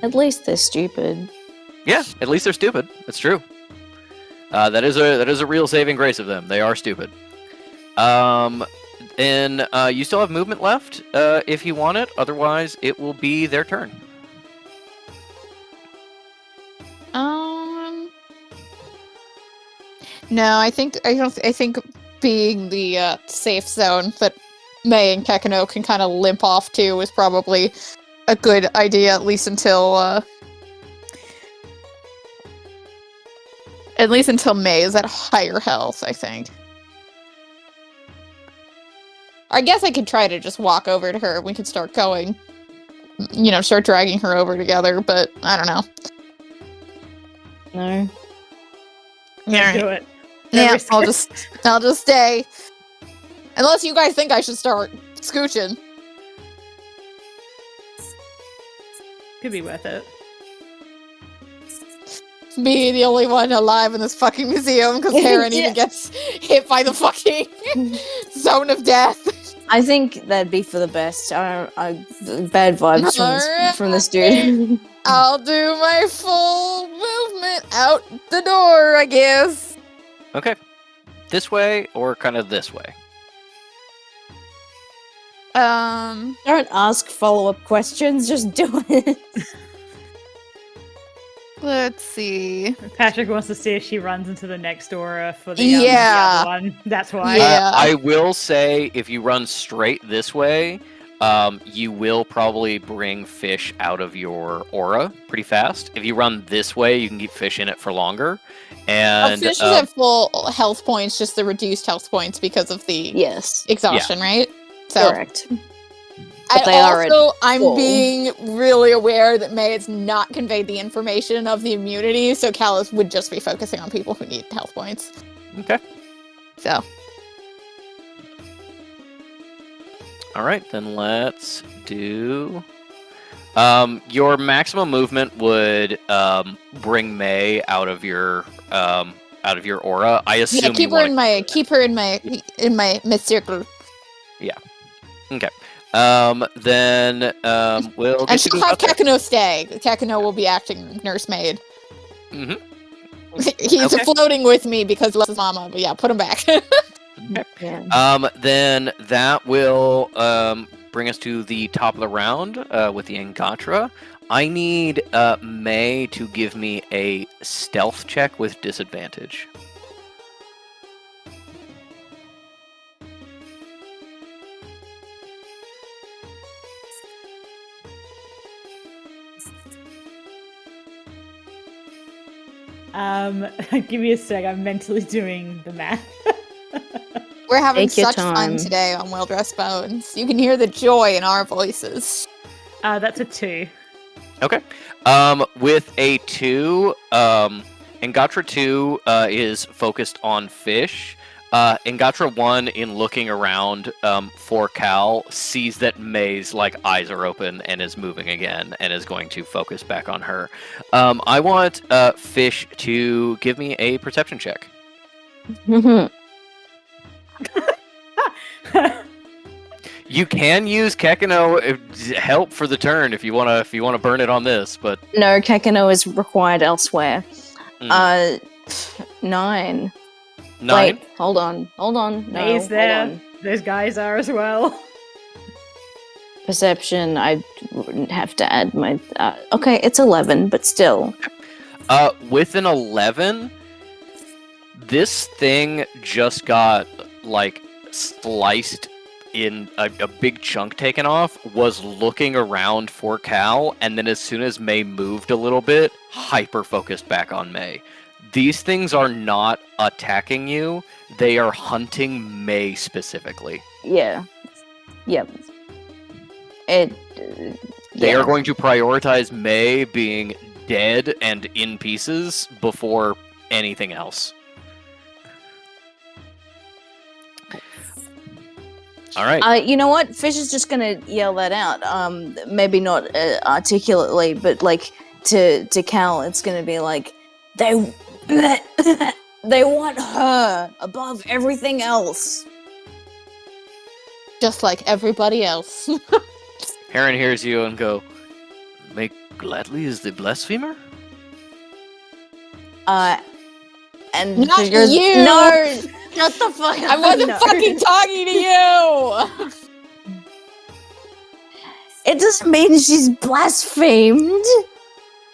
At least they're stupid. Yeah, at least they're stupid. That's true. That is a real saving grace of them. They are stupid. And you still have movement left if you want it. Otherwise, it will be their turn. No, I think being the safe zone that May and Kekano can kind of limp off to is probably a good idea, at least until May is at higher health, I think. I guess I could try to just walk over to her. We could start going, start dragging her over together, but I don't know. No. Yeah, Do it. No yeah, risk. I'll just stay. Unless you guys think I should start scooching. Could be worth it. Me, the only one alive in this fucking museum, because Heron even gets hit by the fucking zone of death. I think that'd be for the best. Bad vibes from this dude. I'll do my full movement out the door, I guess. Okay. This way or kind of this way? Don't ask follow-up questions, just do it. Let's see. Patrick wants to see if she runs into the next aura for the, Yeah. the other one. That's why. Yeah. I will say if you run straight this way, you will probably bring fish out of your aura pretty fast. If you run this way, you can keep fish in it for longer. And Fish is at full health points, just the reduced health points because of the Yes, exhaustion, right? So correct. But they are at I'm full. being really aware that May has not conveyed the information of the immunity, so Callus would just be focusing on people who need health points. Okay. So All right, then let's do. Your maximum movement would bring May out of your aura. I assume. yeah, keep you her wanna... in my mid circle. Okay. Then we'll And get she'll you have out there. Kakano stay. Kakano will be acting nursemaid. Mhm. He's Okay. floating with me because he loves his mama, but yeah, put him back. Yeah. Then that will bring us to the top of the round with the Angatra. I need May to give me a stealth check with disadvantage. Give me a sec. I'm mentally doing the math. We're having Take your such fun time. today on Well Dressed Bones. You can hear the joy in our voices. That's a 2. Okay. With a 2, Angatra 2 is focused on fish. Angatra 1, in looking around for Cal, sees that May's eyes are open and is moving again and is going to focus back on her. I want Fish to give me a perception check. You can use Kekino help for the turn if you wanna burn it on this, but No, Kakano is required elsewhere. Mm. 9. 9. Wait, hold on. No, May's hold there. on. Those guys are as well. Perception, I wouldn't have to add my... okay, it's 11, but still. With an 11, this thing just got sliced in a big chunk taken off, was looking around for Cal, and then as soon as May moved a little bit, hyper focused back on May. These things are not attacking you, they are hunting May specifically. Yeah. Yep. It... They are going to prioritize May being dead and in pieces before anything else. All right. You know what? Fish is just gonna yell that out. Maybe not articulately, but to Cal, it's gonna be they want her above everything else. Just like everybody else. Heron hears you and go, "Make gladly is the blasphemer?" And Not Fish goes, you! No! Shut the fuck up! I wasn't No. fucking talking to you! It doesn't mean she's blasphemed.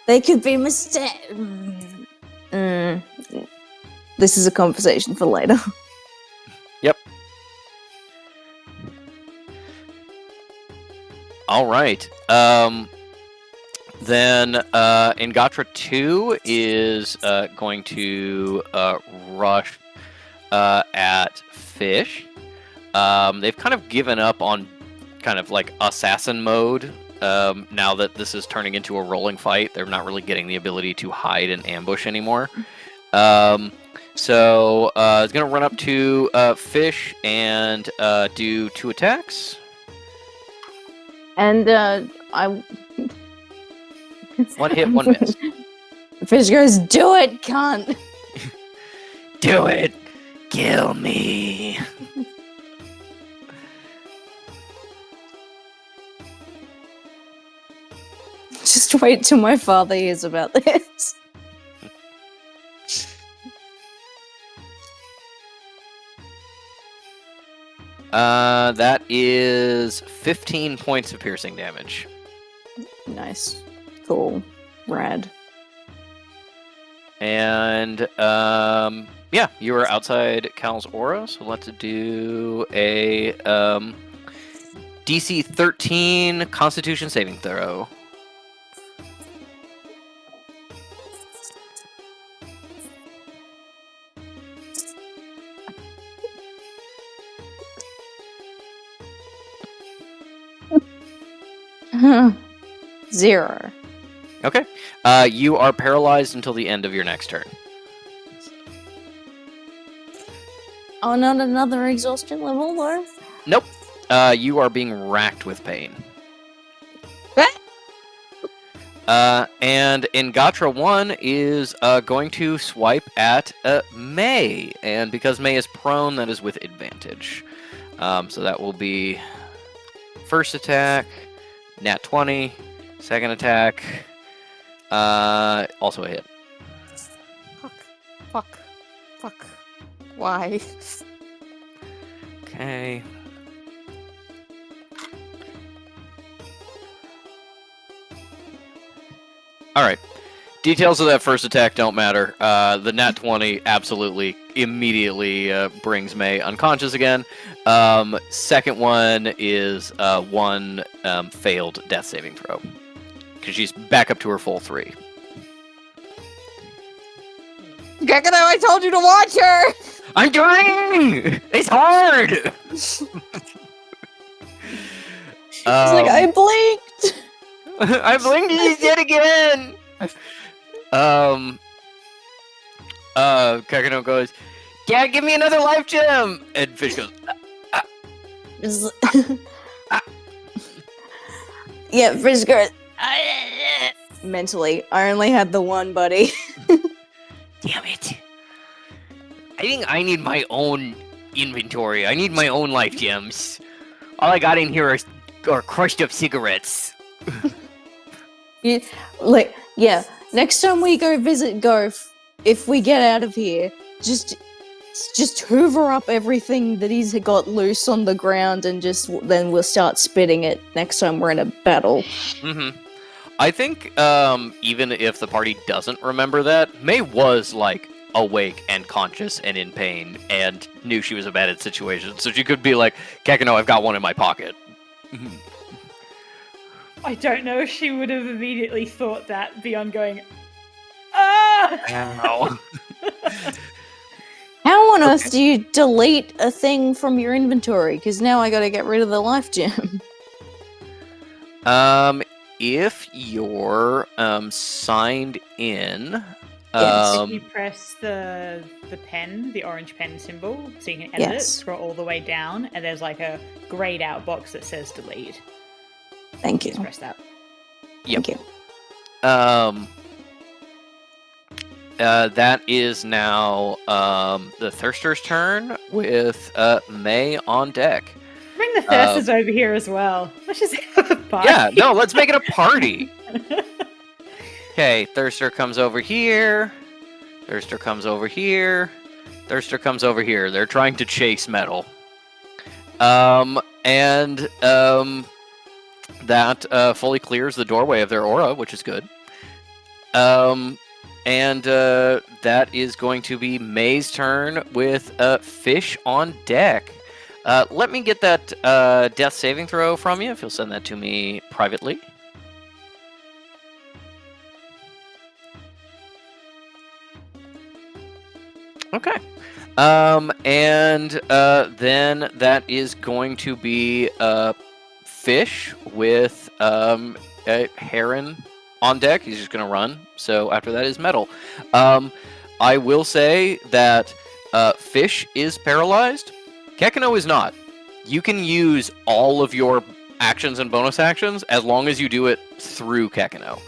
They could be mistaken. This is a conversation for later. Yep. All right. Then Angatra 2 is going to rush at Fish. They've kind of given up on kind of assassin mode. Now that this is turning into a rolling fight, they're not really getting the ability to hide and ambush anymore. So it's going to run up to Fish and do 2 attacks. And I... One hit, one miss. Fish goes, do it, cunt! Do it! Kill me! Just wait till my father hears about this. That is 15 points of piercing damage. Nice. Cool. Rad. And yeah, you are outside Cal's aura, so let's do a DC 13 Constitution saving throw. Zero. Okay. You are paralyzed until the end of your next turn. Oh, not another exhaustion level, though? Nope. You are being racked with pain. What? And Ingatra 1 is going to swipe at May. And because May is prone, that is with advantage. So that will be first attack, nat 20, second attack, also a hit. Fuck. Why? Okay. Alright. Details of that first attack don't matter. The nat 20 absolutely immediately brings May unconscious again. Second one is one failed death saving throw. Because she's back up to her full 3. Gekino, I told you to watch her! I'm trying! It's hard! It's like, I blinked! I blinked and he's dead again! Kakano goes, Dad, give me another life gem! And Fish goes, Yeah, Fish goes, mentally, I only had the one, buddy. damn it. I think I need my own inventory. I need my own life gems. All I got in here are crushed up cigarettes. Yeah, next time we go visit Gof, if we get out of here, just hoover up everything that he's got loose on the ground and then we'll start spitting it next time we're in a battle. Mm-hmm. I think even if the party doesn't remember that, May was like awake and conscious and in pain and knew she was a bad situation. So she could be like, Kakano, I've got one in my pocket. I don't know if she would have immediately thought that beyond going, ah! Ow. How on earth do you delete a thing from your inventory? Because now I gotta get rid of the life gem. If you're signed in, Yes. If you press the pen, the orange pen symbol, so you can edit it, Yes. scroll all the way down, and there's like a grayed out box that says delete. Thank you. Just press that. Yep. Thank you. That is now the Thirster's turn with May on deck. Bring the Thirsters over here as well. Let's just have a party. Yeah, no, let's make it a party. Okay, Thirster comes over here. Thirster comes over here. Thirster comes over here. They're trying to chase Metal. That fully clears the doorway of their aura, which is good. That is going to be May's turn with Fish on deck. Let me get that death saving throw from you, if you'll send that to me privately. Okay. Then that is going to be Fish with a Heron on deck. He's just going to run. So after that is Metal. I will say that Fish is paralyzed. Kekino is not. You can use all of your actions and bonus actions as long as you do it through Kekino.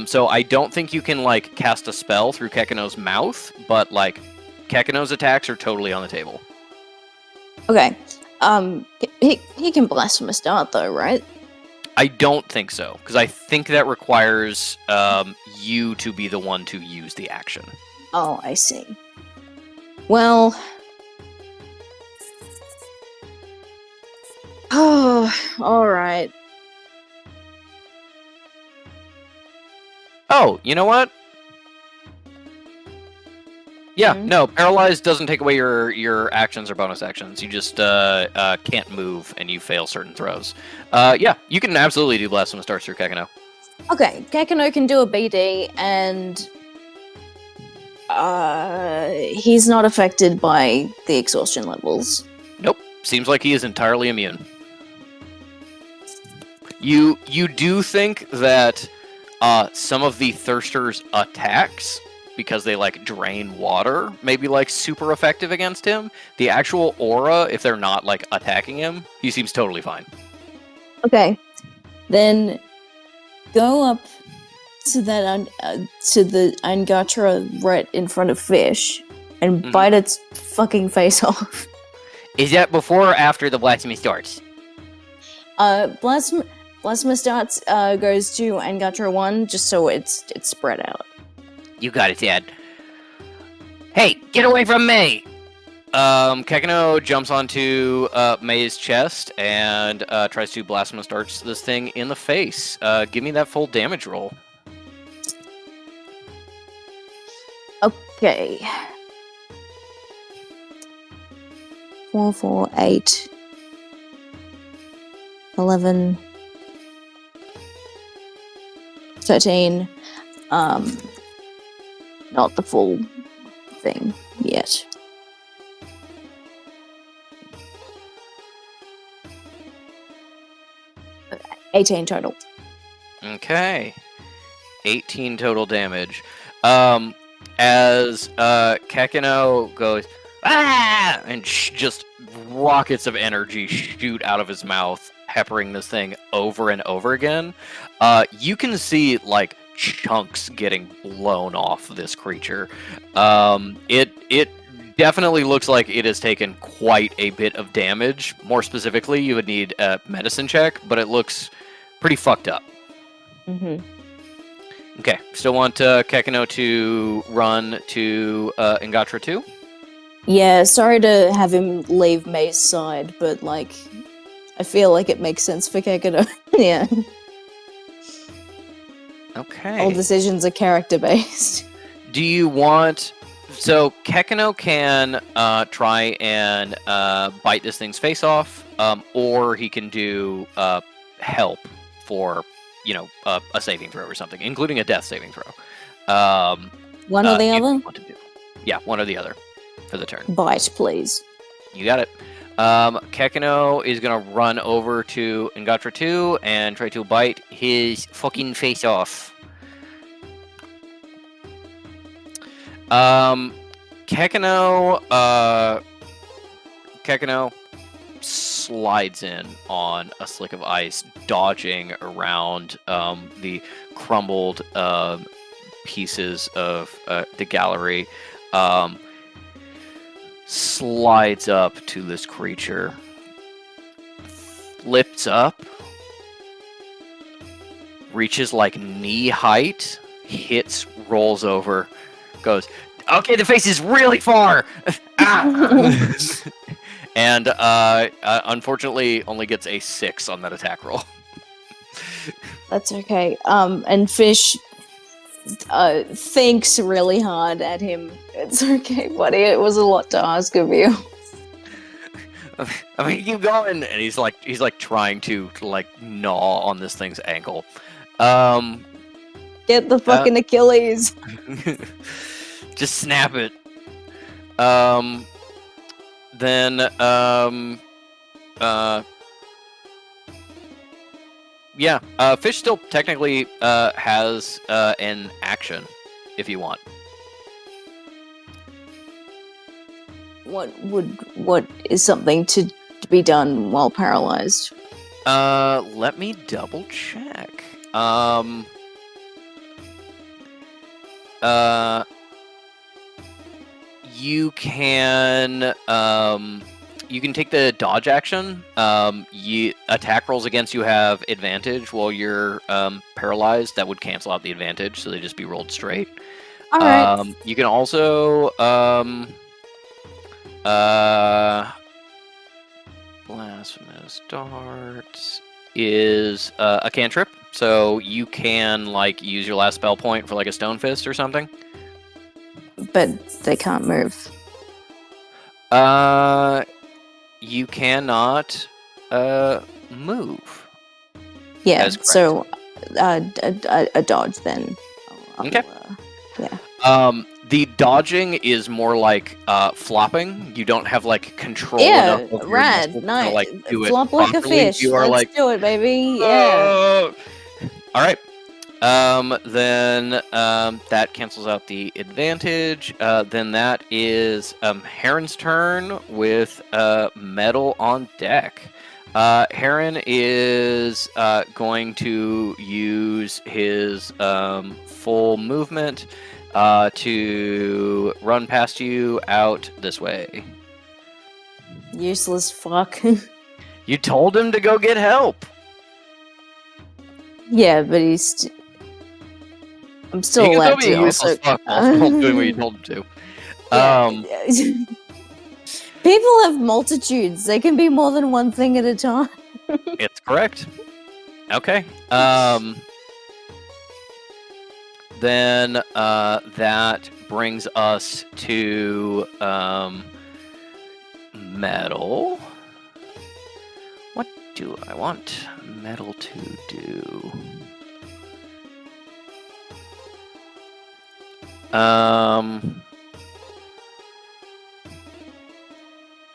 So I don't think you can like cast a spell through Kekino's mouth, but like Kekino's attacks are totally on the table. Okay. He can blast from a start though, right? I don't think so, because I think that requires you to be the one to use the action. Oh, I see. Well. Oh, alright. Oh, you know what? Yeah, Hmm? no, paralyzed doesn't take away your actions or bonus actions. You just can't move and you fail certain throws. Yeah, you can absolutely do Blasphemous Darts through Kekano. Okay, Gekino can do a BD, and he's not affected by the exhaustion levels. Nope, seems like he is entirely immune. You do think that some of the Thirster's attacks, because they like drain water, may be like super effective against him. The actual aura, if they're not like attacking him, he seems totally fine. Okay, then go up to that to the Angatra right in front of Fish and Mhm. bite its fucking face off. Is that before or after the Blasphemous Darts? Blasphemous Darts goes to Angatra 1 just so it's spread out. You got it, Dad. Hey, get away from May! Kekano jumps onto May's chest and tries to Blasphemous Darts this thing in the face. Give me that full damage roll. Okay. 4, 4, 8, 11, 13. Not the full thing yet. Okay, 18 total. Okay. 18 total damage. As Kekano goes, ah! And just rockets of energy shoot out of his mouth, peppering this thing over and over again. You can see, like, chunks getting blown off this creature. It definitely looks like it has taken quite a bit of damage. More specifically, you would need a medicine check, but it looks pretty fucked up. Mm-hmm. Okay, still want Kekano to run to Ngatra 2? Yeah, sorry to have him leave May's side, but like, I feel like it makes sense for Kekano. Yeah, Okay. all decisions are character based. Do you want... So, Kekano can try and bite this thing's face off, or he can do help for, you know, a saving throw or something, including a death saving throw. One or the if you other? want to do. Yeah, one or the other for the turn. Bite, please. You got it. Kekano is going to run over to Ngatra 2 and try to bite his fucking face off. Kekano slides in on a slick of ice, dodging around the crumbled pieces of the gallery. Slides up to this creature, flips up, reaches like knee height, hits, rolls over, goes, okay, the face is really far! Ah! And unfortunately only gets a 6 on that attack roll. That's okay. And Fish thinks really hard at him. It's okay, buddy. It was a lot to ask of you. I mean, keep going, and he's like trying to like gnaw on this thing's ankle. Get the fucking Achilles. Just snap it. Then yeah, Fish still technically has an action if you want. What is something to be done while paralyzed? Let me double check. You can you can take the dodge action. Attack rolls against you have advantage while you're paralyzed. That would cancel out the advantage, so they just be rolled straight. All right. You can also blasphemous darts is a cantrip, so you can like use your last spell point for like a stone fist or something. But they can't move. You cannot move. Yeah. That is correct. So a dodge then. Okay. Yeah. The dodging is more like flopping. You don't have like control Yeah. enough of your Rad. muscles to, Nice. like do it Flop like a properly. fish. You are Let's like, do it, baby. Yeah. all right. Then that cancels out the advantage. Then that is Heron's turn with metal on deck. Heron is going to use his full movement to run past you out this way. Useless fuck. You told him to go get help. Yeah, but he's. I'm still He can allowed still be to a useless also. fuck while still doing what you told him to. Yeah. People have multitudes. They can be more than one thing at a time. It's correct. Okay. Then that brings us to metal. What do I want metal to do?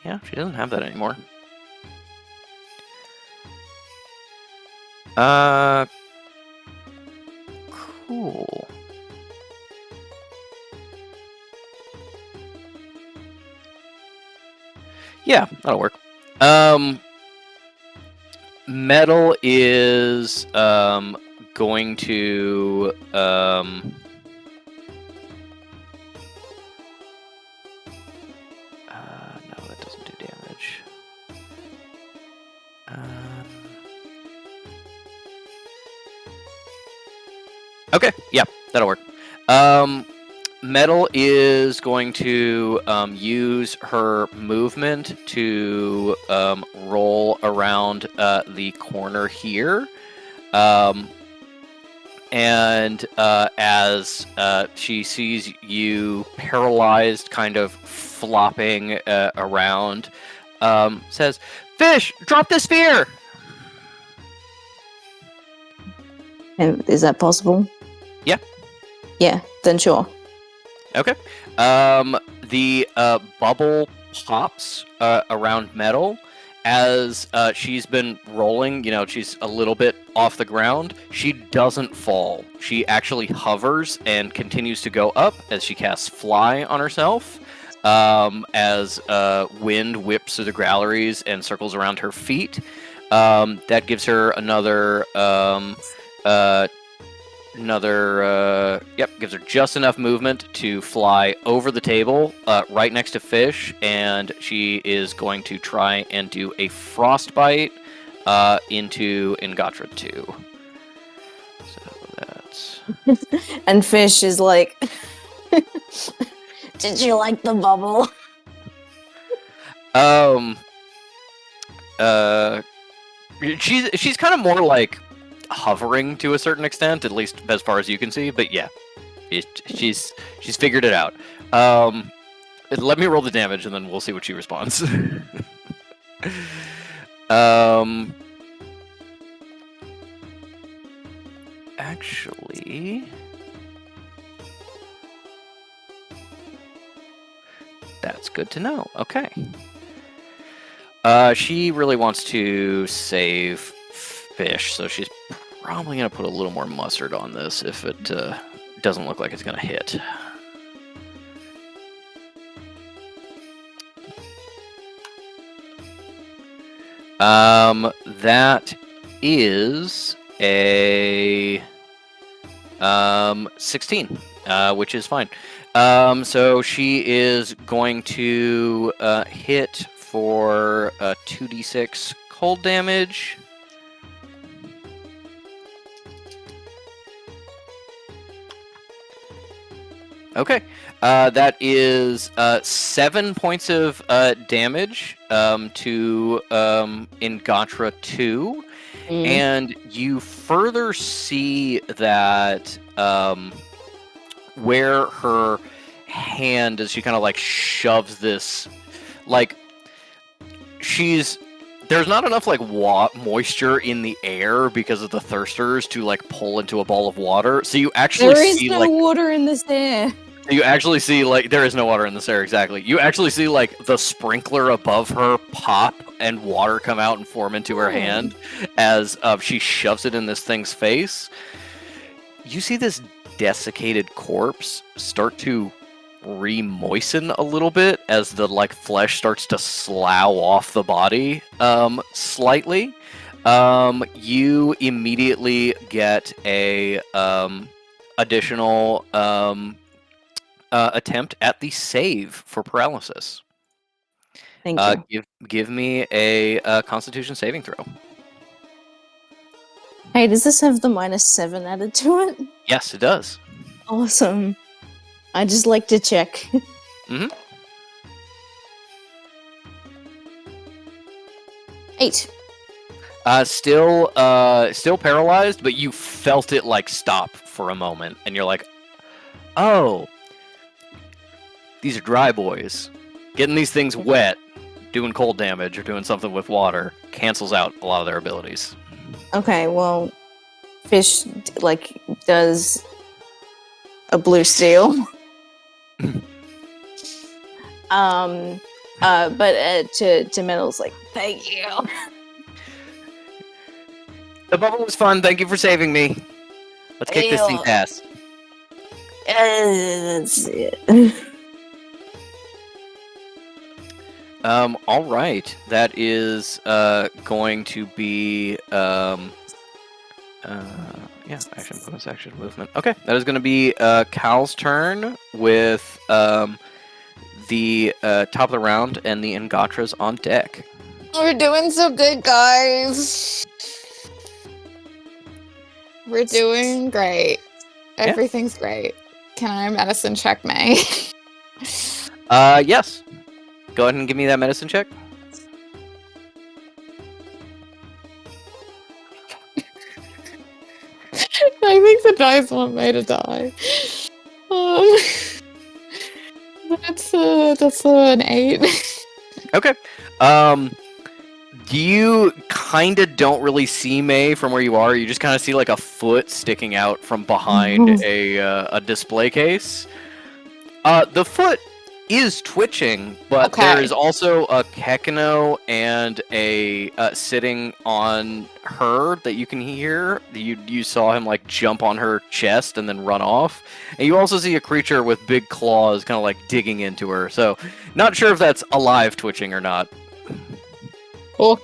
Yeah, she doesn't have that anymore. Cool. Yeah, that'll work. Metal is going to no, that doesn't do damage. Okay, yeah, that'll work. Metal is going to use her movement to roll around the corner here. And as she sees you paralyzed, kind of flopping around, says, "Fish, drop the sphere!" Is that possible? Yeah. Yeah, then sure. Okay. The bubble pops around Metal as she's been rolling. You know, she's a little bit off the ground. She doesn't fall. She actually hovers and continues to go up as she casts Fly on herself. As wind whips through the galleries and circles around her feet. That gives her another gives her just enough movement to fly over the table right next to Fish, and she is going to try and do a frostbite into Ingatra 2. So that's... And Fish is like, did you like the bubble? She's kind of more like hovering to a certain extent, at least as far as you can see, but yeah, she's figured it out. Let me roll the damage and then we'll see what she responds. Actually, that's good to know. Okay. She really wants to save Fish, so she's probably going to put a little more mustard on this if it doesn't look like it's going to hit. That is a 16, which is fine. So she is going to hit for 2d6 cold damage. Okay, that is 7 points of damage to Ingatra 2. And you further see that where her hand, as she kind of like shoves this, like there's not enough like moisture in the air because of the thirsters to like pull into a ball of water. So you actually There is see no like water in this air. you actually see like there is no water in this air, exactly. You actually see like the sprinkler above her pop and water come out and form into her hand as she shoves it in this thing's face. You see this desiccated corpse start to re-moisten a little bit as the like flesh starts to slough off the body slightly. You immediately get a additional attempt at the save for paralysis. Thank you. Give me a Constitution saving throw. Hey, does this have the -7 added to it? Yes, it does. Awesome. I just like to check. Mhm. 8. Still paralyzed, but you felt it like stop for a moment, and you're like, "Oh, these are dry boys. Getting these things wet, doing cold damage or doing something with water cancels out a lot of their abilities." Okay, well, fish like does a blue steel. But to Metal's like, thank you. The bubble was fun. Thank you for saving me. Let's kick this thing Ew. past. That's it. All right. That is going to be yeah, action, bonus action, movement. Okay, that is going to be Cal's turn with the top of the round and the Ingatras on deck. We're doing so good, guys. We're doing great. Yeah. Everything's great. Can I medicine check May? Yes. Go ahead and give me that medicine check. I think the dice want May to die. That's an 8. Okay. You kind of don't really see May from where you are. You just kind of see like a foot sticking out from behind a display case. The foot is twitching, but there Okay. is also a Kekino and a sitting on her that you can hear. You saw him like jump on her chest and then run off. And you also see a creature with big claws kind of like digging into her. So not sure if that's alive twitching or not. Cool.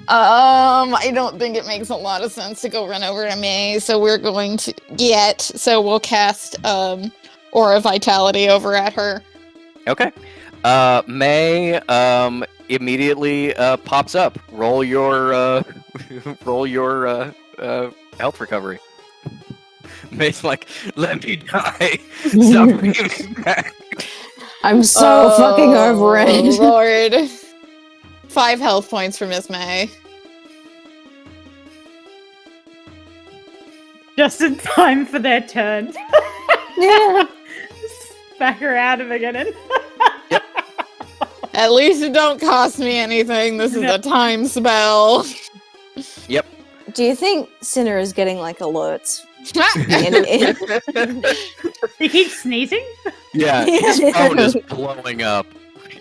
I don't think it makes a lot of sense to go run over to May, so we're going to we'll cast Aura Vitality over at her. Okay. May immediately pops up. Roll your health recovery. May's like, let me die. Stop bringing me back. I'm so fucking over it. Lord. 5 health points for Miss May. Just in time for their turn. Yeah. Back her out of again. At least it don't cost me anything. This is No. a time spell. Yep. Do you think Sinner is getting like alerts? He keeps sneezing. Yeah, his phone is blowing up.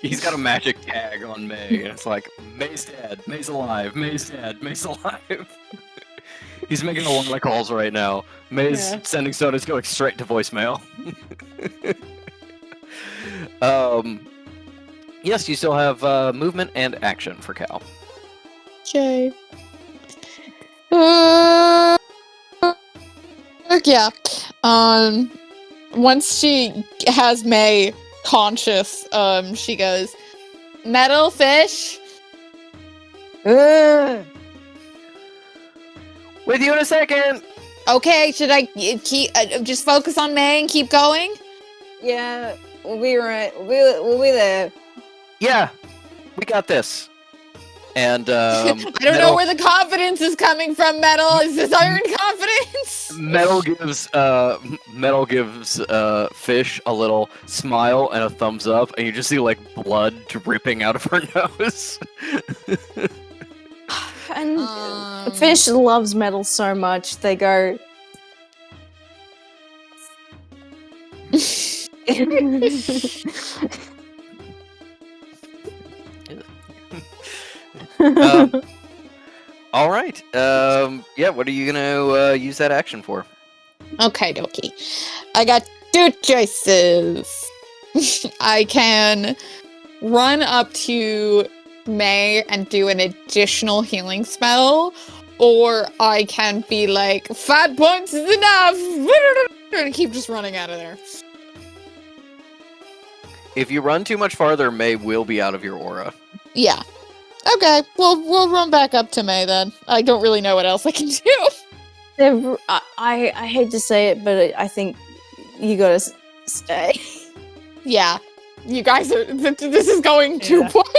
He's got a magic tag on May, and it's like, May's dead, May's alive, May's dead, May's alive. He's making a lot of calls right now. May's Yeah. sending sodas going straight to voicemail. Yes, you still have movement and action for Cal. Okay. Yeah. Once she has May conscious, she goes, Metal fish. Ugh. With you in a second. Okay, should I keep just focus on May and keep going? Yeah, we'll be right. We'll be there. Yeah, we got this. And I don't know where the confidence is coming from, Metal. Is this iron confidence? Metal gives Fish a little smile and a thumbs up, and you just see like blood dripping out of her nose. And Fish loves metal so much, they go. All right. Yeah. What are you gonna use that action for? Okay, dokie. I got two choices. I can run up to May and do an additional healing spell, or I can be like, 5 points is enough, and keep just running out of there. If you run too much farther, May will be out of your aura. Yeah. Okay, we'll run back up to May then. I don't really know what else I can do. I hate to say it, but I think you gotta stay. Yeah. You guys are. This is going too Yeah. poorly.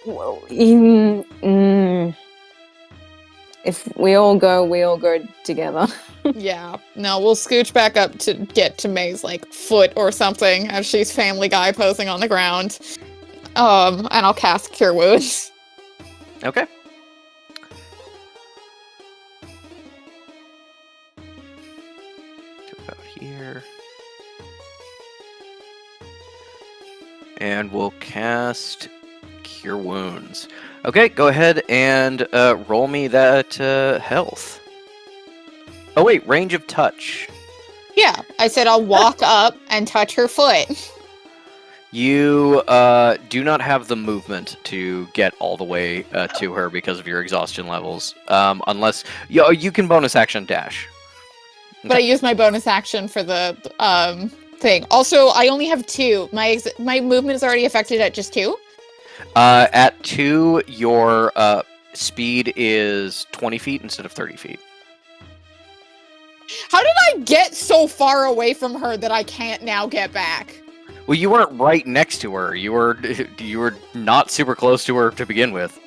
Well, if we all go together. Yeah. No, we'll scooch back up to get to May's like foot or something as she's Family Guy posing on the ground. And I'll cast Cure Wounds. Okay. To about here. And we'll cast Cure Wounds. Okay, go ahead and roll me that health. Oh wait, range of touch. Yeah, I said I'll walk up and touch her foot. You do not have the movement to get all the way to her because of your exhaustion levels. Unless you can bonus action dash. But I used my bonus action for the thing. Also, I only have 2. My movement is already affected at just 2. At 2, your speed is 20 feet instead of 30 feet. How did I get so far away from her that I can't now get back? Well, you weren't right next to her. You were not super close to her to begin with.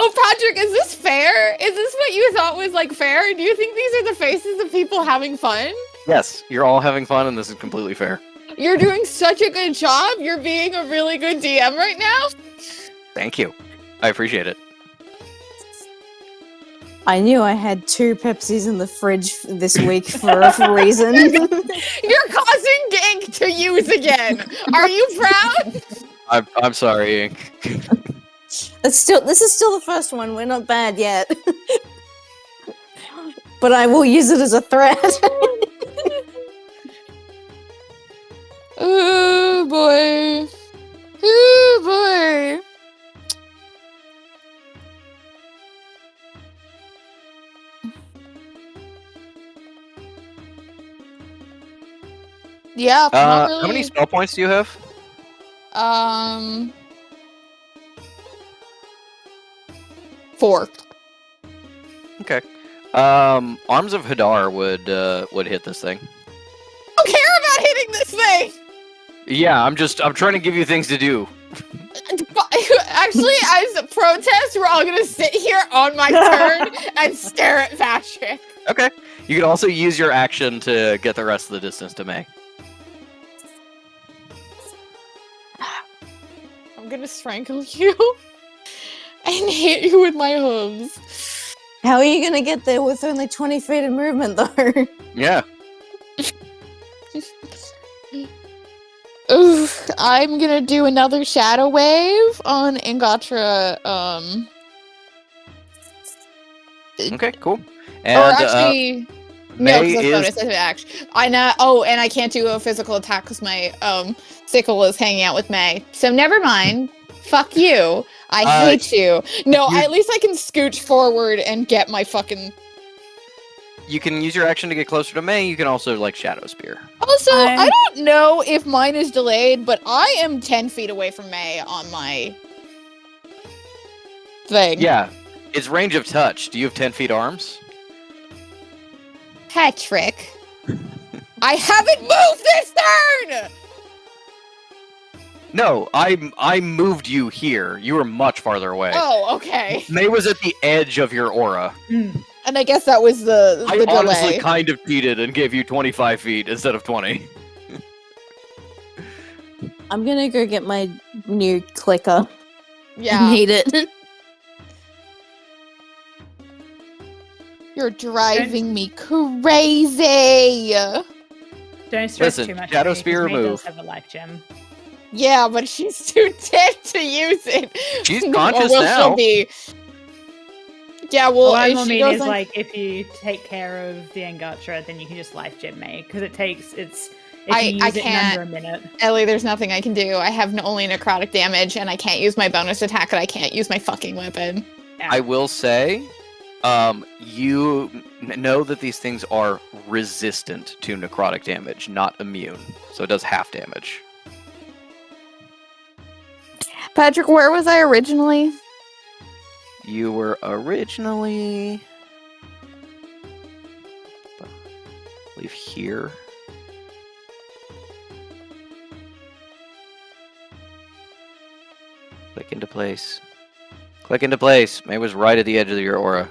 Oh, Patrick, is this fair? Is this what you thought was like fair? Do you think these are the faces of people having fun? Yes, you're all having fun, and this is completely fair. You're doing such a good job. You're being a really good DM right now. Thank you. I appreciate it. I knew I had 2 Pepsis in the fridge this week for a reason. You're causing Gink to use again. Are you proud? I'm sorry, Ink. This is still the first one. We're not bad yet. But I will use it as a threat. Oh boy. Oh boy. Yeah, not really. How many spell points do you have? 4. Okay. Arms of Hadar would hit this thing. I don't care about hitting this thing. Yeah, I'm trying to give you things to do. Actually, as a protest, we're all gonna sit here on my turn and stare at Patrick. Okay. You can also use your action to get the rest of the distance to May. I'm gonna strangle you and hit you with my hooves. How are you gonna get there with only 20 feet of movement, though? Yeah. Ooh, I'm gonna do another shadow wave on Ingatra. Okay, cool. Or And actually, no, May because that's is bonus action. I know. Oh, and I can't do a physical attack because my sickle is hanging out with May. So never mind. Fuck you. I hate you. No, you- at least I can scooch forward and get my fucking. you can use your action to get closer to May. You can also like Shadow Spear. Also, I'm- I don't know if mine is delayed, but I am 10 feet away from May on my thing. Yeah, it's range of touch. Do you have 10 feet arms? Patrick. I haven't moved this turn! No, I moved you here. You were much farther away. Oh, okay. May was at the edge of your aura. Mm. And I guess that was the I delay. honestly kind of cheated and gave you 25 feet instead of 20. I'm gonna go get my new clicker. I Yeah, need it. you're driving me crazy. Don't stress Listen, too much. Shadow May, 'cause Spear May does move. have a life gem. Yeah, but she's too dead to use it. She's Or conscious will now. she be? Yeah, well, What I if more she mean is doesn't- like if you take care of the Angatra, then you can just life gem May because it takes if I you use it in can't. under a minute. Ellie, there's nothing I can do. I have only necrotic damage, and I can't use my bonus attack, and I can't use my fucking weapon. I will say, you know that these things are resistant to necrotic damage, not immune. So it does half damage. Patrick, where was I originally? You were originally, I believe, here. Click into place. Click into place. May was right at the edge of your aura.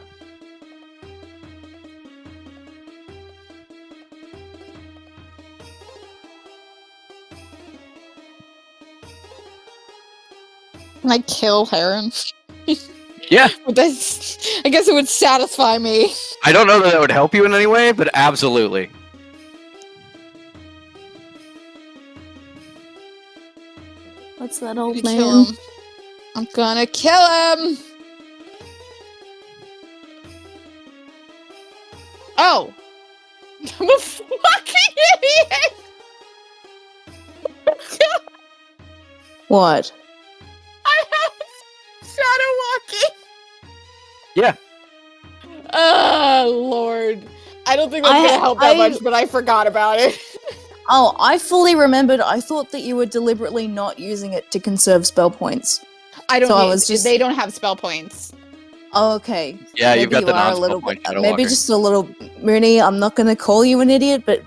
Can I kill Heron? Yeah. That's, I guess it would satisfy me. I don't know that that would help you in any way, but absolutely. What's that old I'm gonna man? kill him. I'm gonna kill him. Oh, I'm a fucking idiot. What? I have shadow walking. Yeah. Oh Lord, I don't think that's gonna help that much, but I forgot about it. Oh, I fully remembered. I thought that you were deliberately not using it to conserve spell points. I don't. So I need- was just- They don't have spell points. Oh, okay. Yeah, you've got Maybe the you are a non-spell little point bit. Shadow Maybe Walker. just a little. Mooney, I'm not gonna call you an idiot, but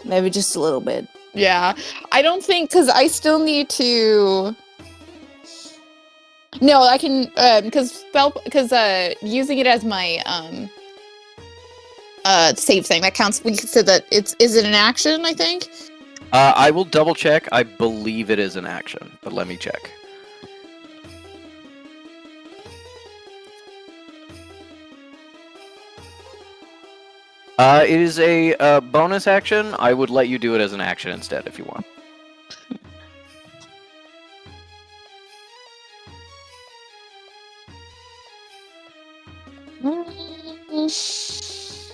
maybe just a little bit. Yeah, I don't think because I still need to. No, I can because using it as my save thing that counts. We said that is it an action? I think. I will double check. I believe it is an action, but let me check. It is a bonus action. I would let you do it as an action instead if you want.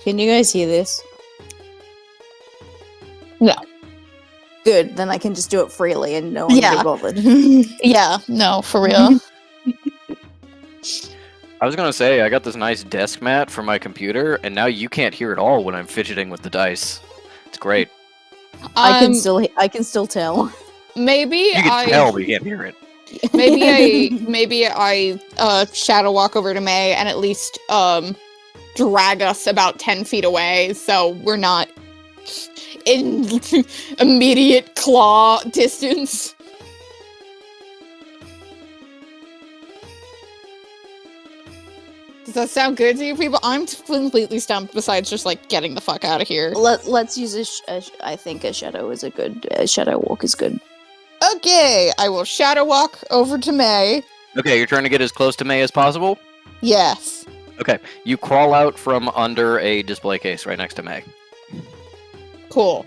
Can you guys hear this? No. Good. Then I can just do it freely and no one will Yeah. be bothered. Yeah, no, for real. I was gonna say I got this nice desk mat for my computer, and now you can't hear it all when I'm fidgeting with the dice. It's great. I can still tell. Maybe You can tell, but you can't hear it. maybe I shadow walk over to May and at least drag us about 10 feet away so we're not in immediate claw distance. Does that sound good to you people? I'm completely stumped besides just like getting the fuck out of here. Let's use I think a shadow is a good shadow walk is good. Okay, I will shadow walk over to May. Okay, you're trying to get as close to May as possible? Yes. Okay, you crawl out from under a display case right next to May. Cool.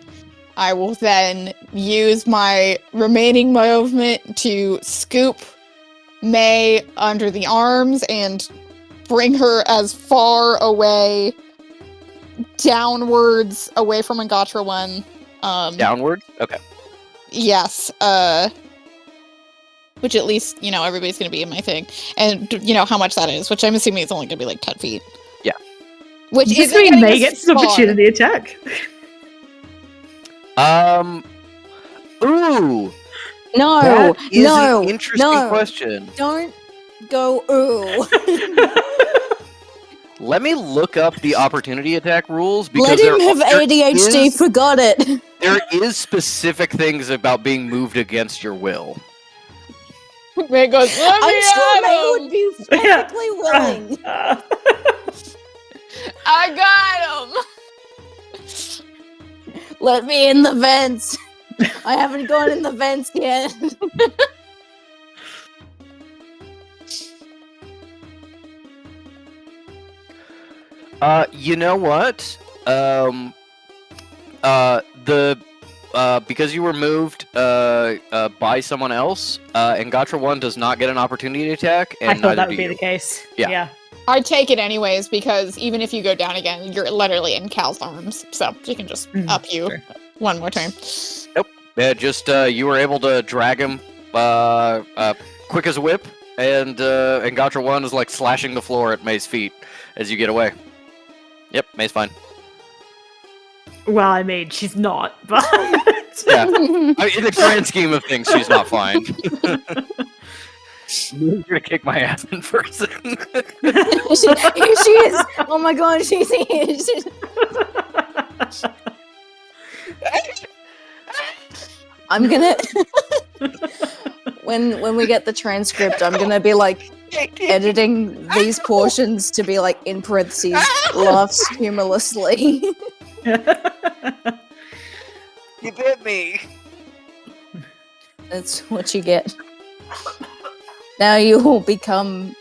I will then use my remaining movement to scoop May under the arms and bring her as far away downwards away from Angatra 1. Downward? Okay. Yes. Which at least, you know, everybody's going to be in my thing. And, you know, how much that is, which I'm assuming is only going to be like 10 feet. Yeah. Which This isn't mean getting May us gets an far. opportunity attack. Ooh, No, that is no, an interesting no. question. Don't go ooh. Let me look up the opportunity attack rules Let because him have ADHD, is, forgot it. there is specific things about being moved against your will. May goes, let me I'm sure at May him! would be Yeah. perfectly willing. I got him! Let me in the vents. I haven't gone in the vents yet. You know what? Because you were moved by someone else, Engatra 1 does not get an opportunity attack, I and thought neither that do would be you. the case. Yeah. Yeah. I'd take it anyways, because even if you go down again, you're literally in Cal's arms. So she can just up you Sure. one more turn. Yeah, just you were able to drag him quick as a whip, and Engatra 1 is like slashing the floor at May's feet as you get away. Yep, May's fine. Well, I mean, she's not, but Yeah. I mean, in the grand scheme of things, she's not fine. You're gonna kick my ass in person. Here she is. Oh my god, she's here. I'm gonna when we get the transcript, I'm gonna be like editing these portions to be like in parentheses, laughs humorlessly. You bit me. That's what you get. Now you will become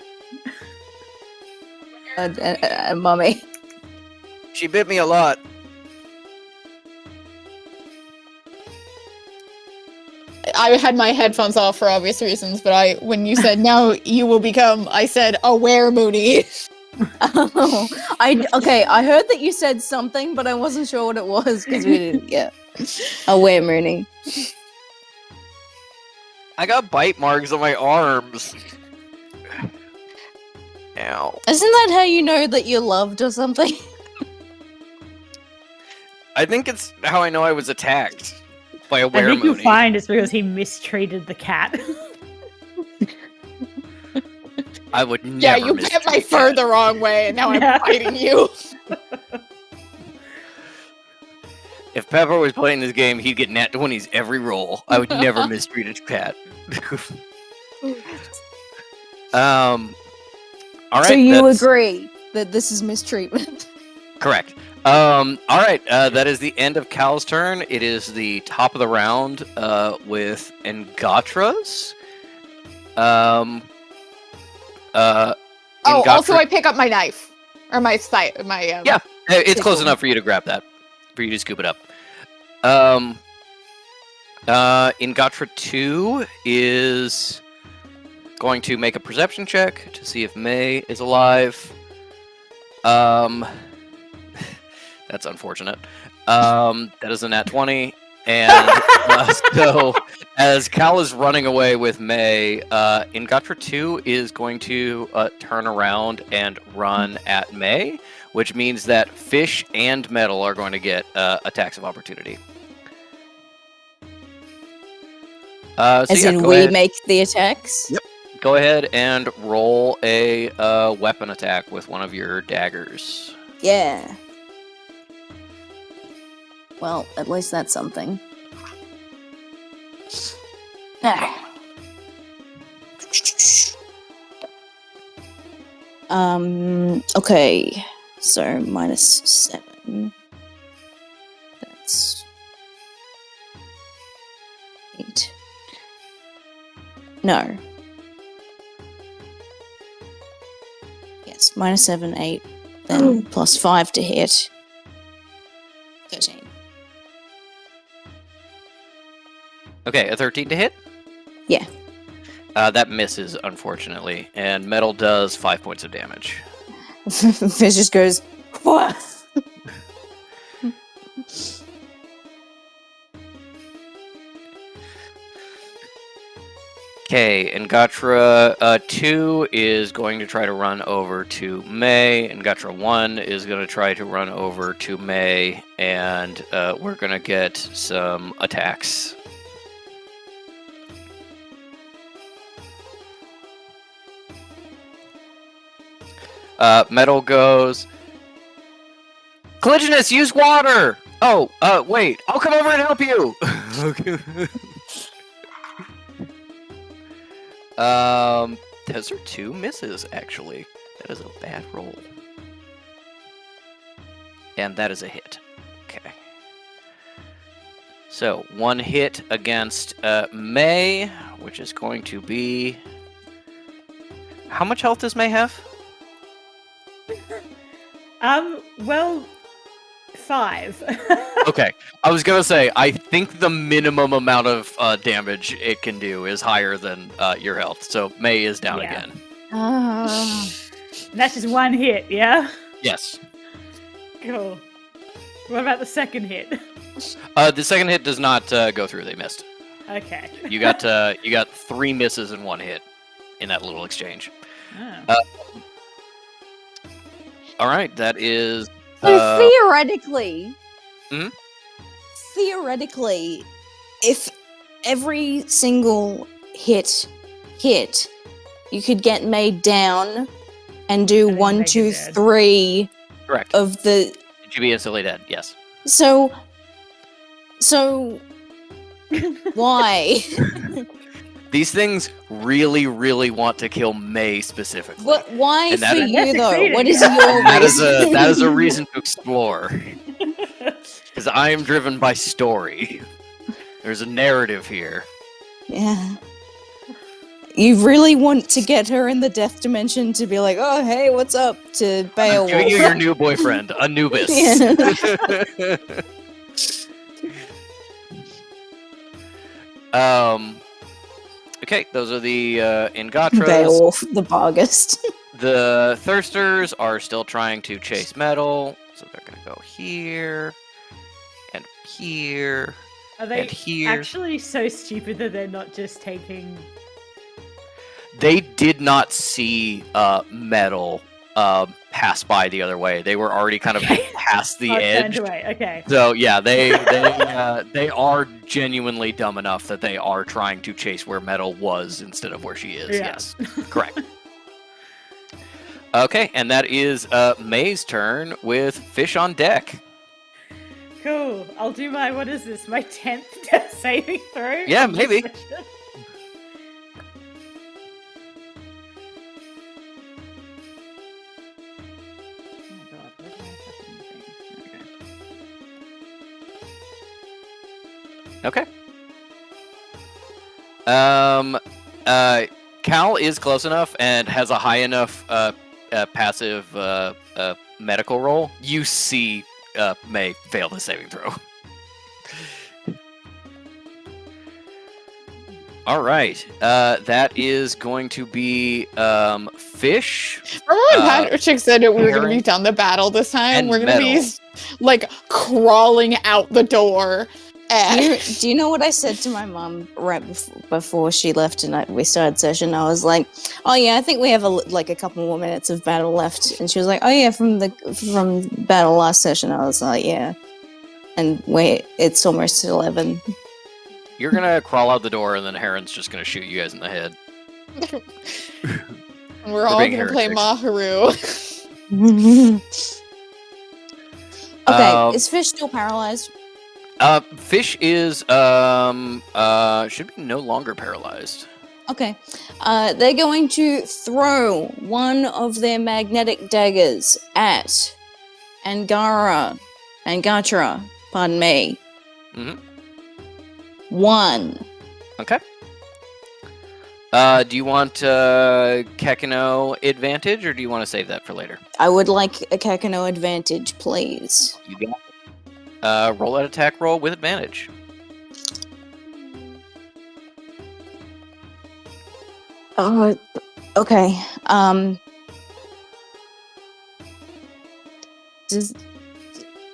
a mummy. She bit me a lot. I had my headphones off for obvious reasons, but when you said now you will become, I said aware Mooney. Oh, I heard that you said something, but I wasn't sure what it was because we didn't get aware Mooney. I got bite marks on my arms. Ow. Isn't that how you know that you're loved or something? I think it's how I know I was attacked by a I think werewolf. you'll find it's because he mistreated the cat. I would never. Yeah, you bent my fur the wrong way, and now Yeah. I'm fighting you. If Pepper was playing this game, he'd get nat 20s every roll. I would never mistreat a cat. All right. So you that's agree that this is mistreatment? correct. All right. That is the end of Cal's turn. It is the top of the round with Engatra's. Also I pick up my knife. Or my scythe, my Yeah. It's close Cool. enough for you to grab that, for you to scoop it up. Engatra 2 is going to make a perception check to see if May is alive. That's unfortunate. That is a nat 20. And so, as Cal is running away with May, Engatra 2 is going to turn around and run at May, which means that Fish and Metal are going to get attacks of opportunity. As in, we make the attacks? Yep. Go ahead and roll a weapon attack with one of your daggers. Yeah. Well, at least that's something. Ah. Okay. So, -7. That's 8. No. Yes, -7, 8. Then +5 to hit. 13. Okay, a 13 to hit? Yeah. That misses, unfortunately, and Metal does 5 points of damage. Fish just goes, what? Okay, and Gatra 2 is going to try to run over to May, and Gatra 1 is going to try to run over to May, and we're going to get some attacks. Metal goes, Collisionist, use water! Oh, wait, I'll come over and help you! Those are 2 misses, actually. That is a bad roll. And that is a hit. Okay. So, 1 hit against May, which is going to be... How much health does May have? Well, 5. Okay. I was gonna say, I think the minimum amount of damage it can do is higher than your health. So, May is down Yeah. again. That's just 1 hit, yeah? Yes. Cool. What about the second hit? The second hit does not go through. They missed. Okay. You got 3 misses and 1 hit in that little exchange. Oh. All right, that is. So theoretically, Mhm. theoretically, if every single hit, you could get May down and do And then 1, make it 2, dead. 3 Correct. of the. Should be instantly dead. Yes. So why? These things really, really want to kill May specifically. What? Why And that for is- you though? That's What is exciting. your That is reason? that is a reason to explore. Because I am driven by story. There's a narrative here. Yeah. You really want to get her in the death dimension to be like, oh hey, what's up to I'm Beowulf? giving you your new boyfriend, Anubis. Okay, those are the Ingatras. Beowulf, the Bargist. The Thirsters are still trying to chase Metal, so they're gonna go here, and here, Are they and here. actually so stupid that they're not just taking... They did not see Metal pass by the other way. They were already kind of past the Oh, turned edge. away. Okay. So yeah, they are genuinely dumb enough that they are trying to chase where Metal was instead of where she is. Yeah. Yes, correct. Okay, and that is May's turn with Fish on deck. Cool. I'll do my, what is this, my 10th death saving throw? Yeah, on this maybe. session? Oh god, where's my fucking thing? Okay. Okay. Cal is close enough and has a high enough passive medical roll. You see May fail the saving throw. All right. That is going to be Fish. Remember when Patrick said that we were going to Aaron be done the battle this time? and We're going to be Metal. like crawling out the door. And Do you know what I said to my mum right before she left tonight? We started session. I was like, "Oh yeah, I think we have a couple more minutes of battle left." And she was like, "Oh yeah, from battle last session." I was like, "Yeah." And wait, it's almost 11. You're gonna crawl out the door, and then Heron's just gonna shoot you guys in the head. we're all being going to play heretics. Maharu. Okay, is Fish still paralyzed? Fish is should be no longer paralyzed. Okay. They're going to throw one of their magnetic daggers at Angatra, pardon me. Mhm. 1. Okay. Do you want Kekino advantage, or do you want to save that for later? I would like a Kakano advantage, please. You got it. Roll that attack roll with advantage. Oh, okay.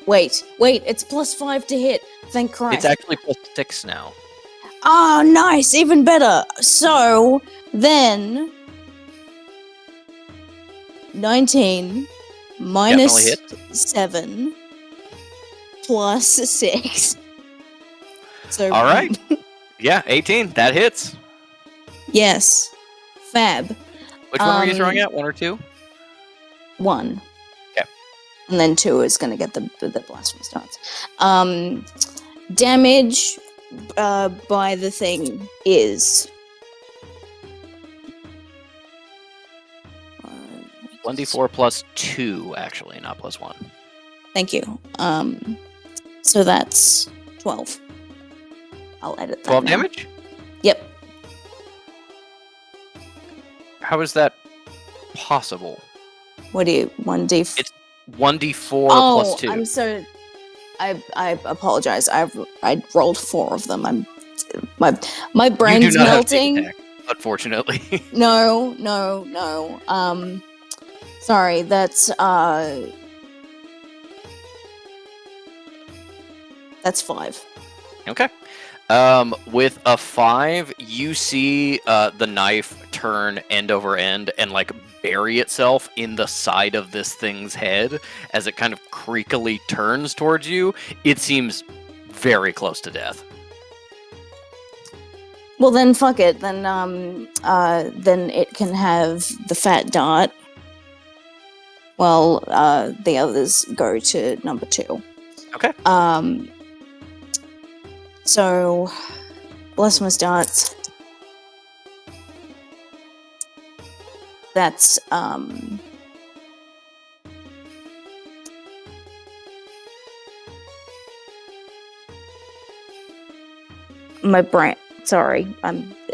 Wait, it's +5 to hit. Thank Christ. It's actually +6 now. Oh, nice, even better. So then 19 minus Definitely 7 plus 6. So All right. Yeah, 18. That hits. yes. Fab. Which one were you throwing Um, at? 1 or 2? 1. Okay. And then 2 is gonna get the blasphemous darts. Damage by the thing is 1d4 plus 2, actually, not plus 1. thank you. So that's 12. I'll edit that 12 now. damage? Yep. How is that possible? What do you 1d? It's 1d4 plus 2. I'm so. I apologize. I rolled 4 of them. My You brain's do not have sneak melting. attack, unfortunately. No. Sorry. That's 5. Okay. With a 5, you see the knife turn end over end and like bury itself in the side of this thing's head as it kind of creakily turns towards you. It seems very close to death. Well then, fuck it. Then it can have the fat dart. While the others go to number 2. Okay. So, blasphemous darts. That's my brain. Sorry,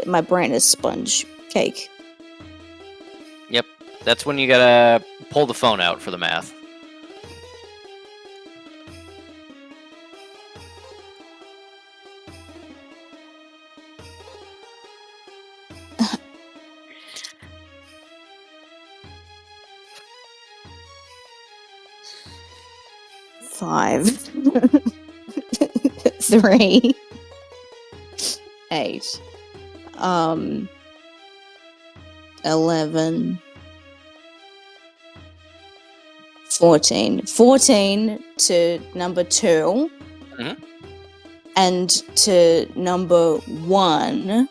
my brain is sponge cake. Yep. That's when you gotta pull the phone out for the math. Five, 3, 8, 11, 14. 14 to number 2. Mhm. And to number 1.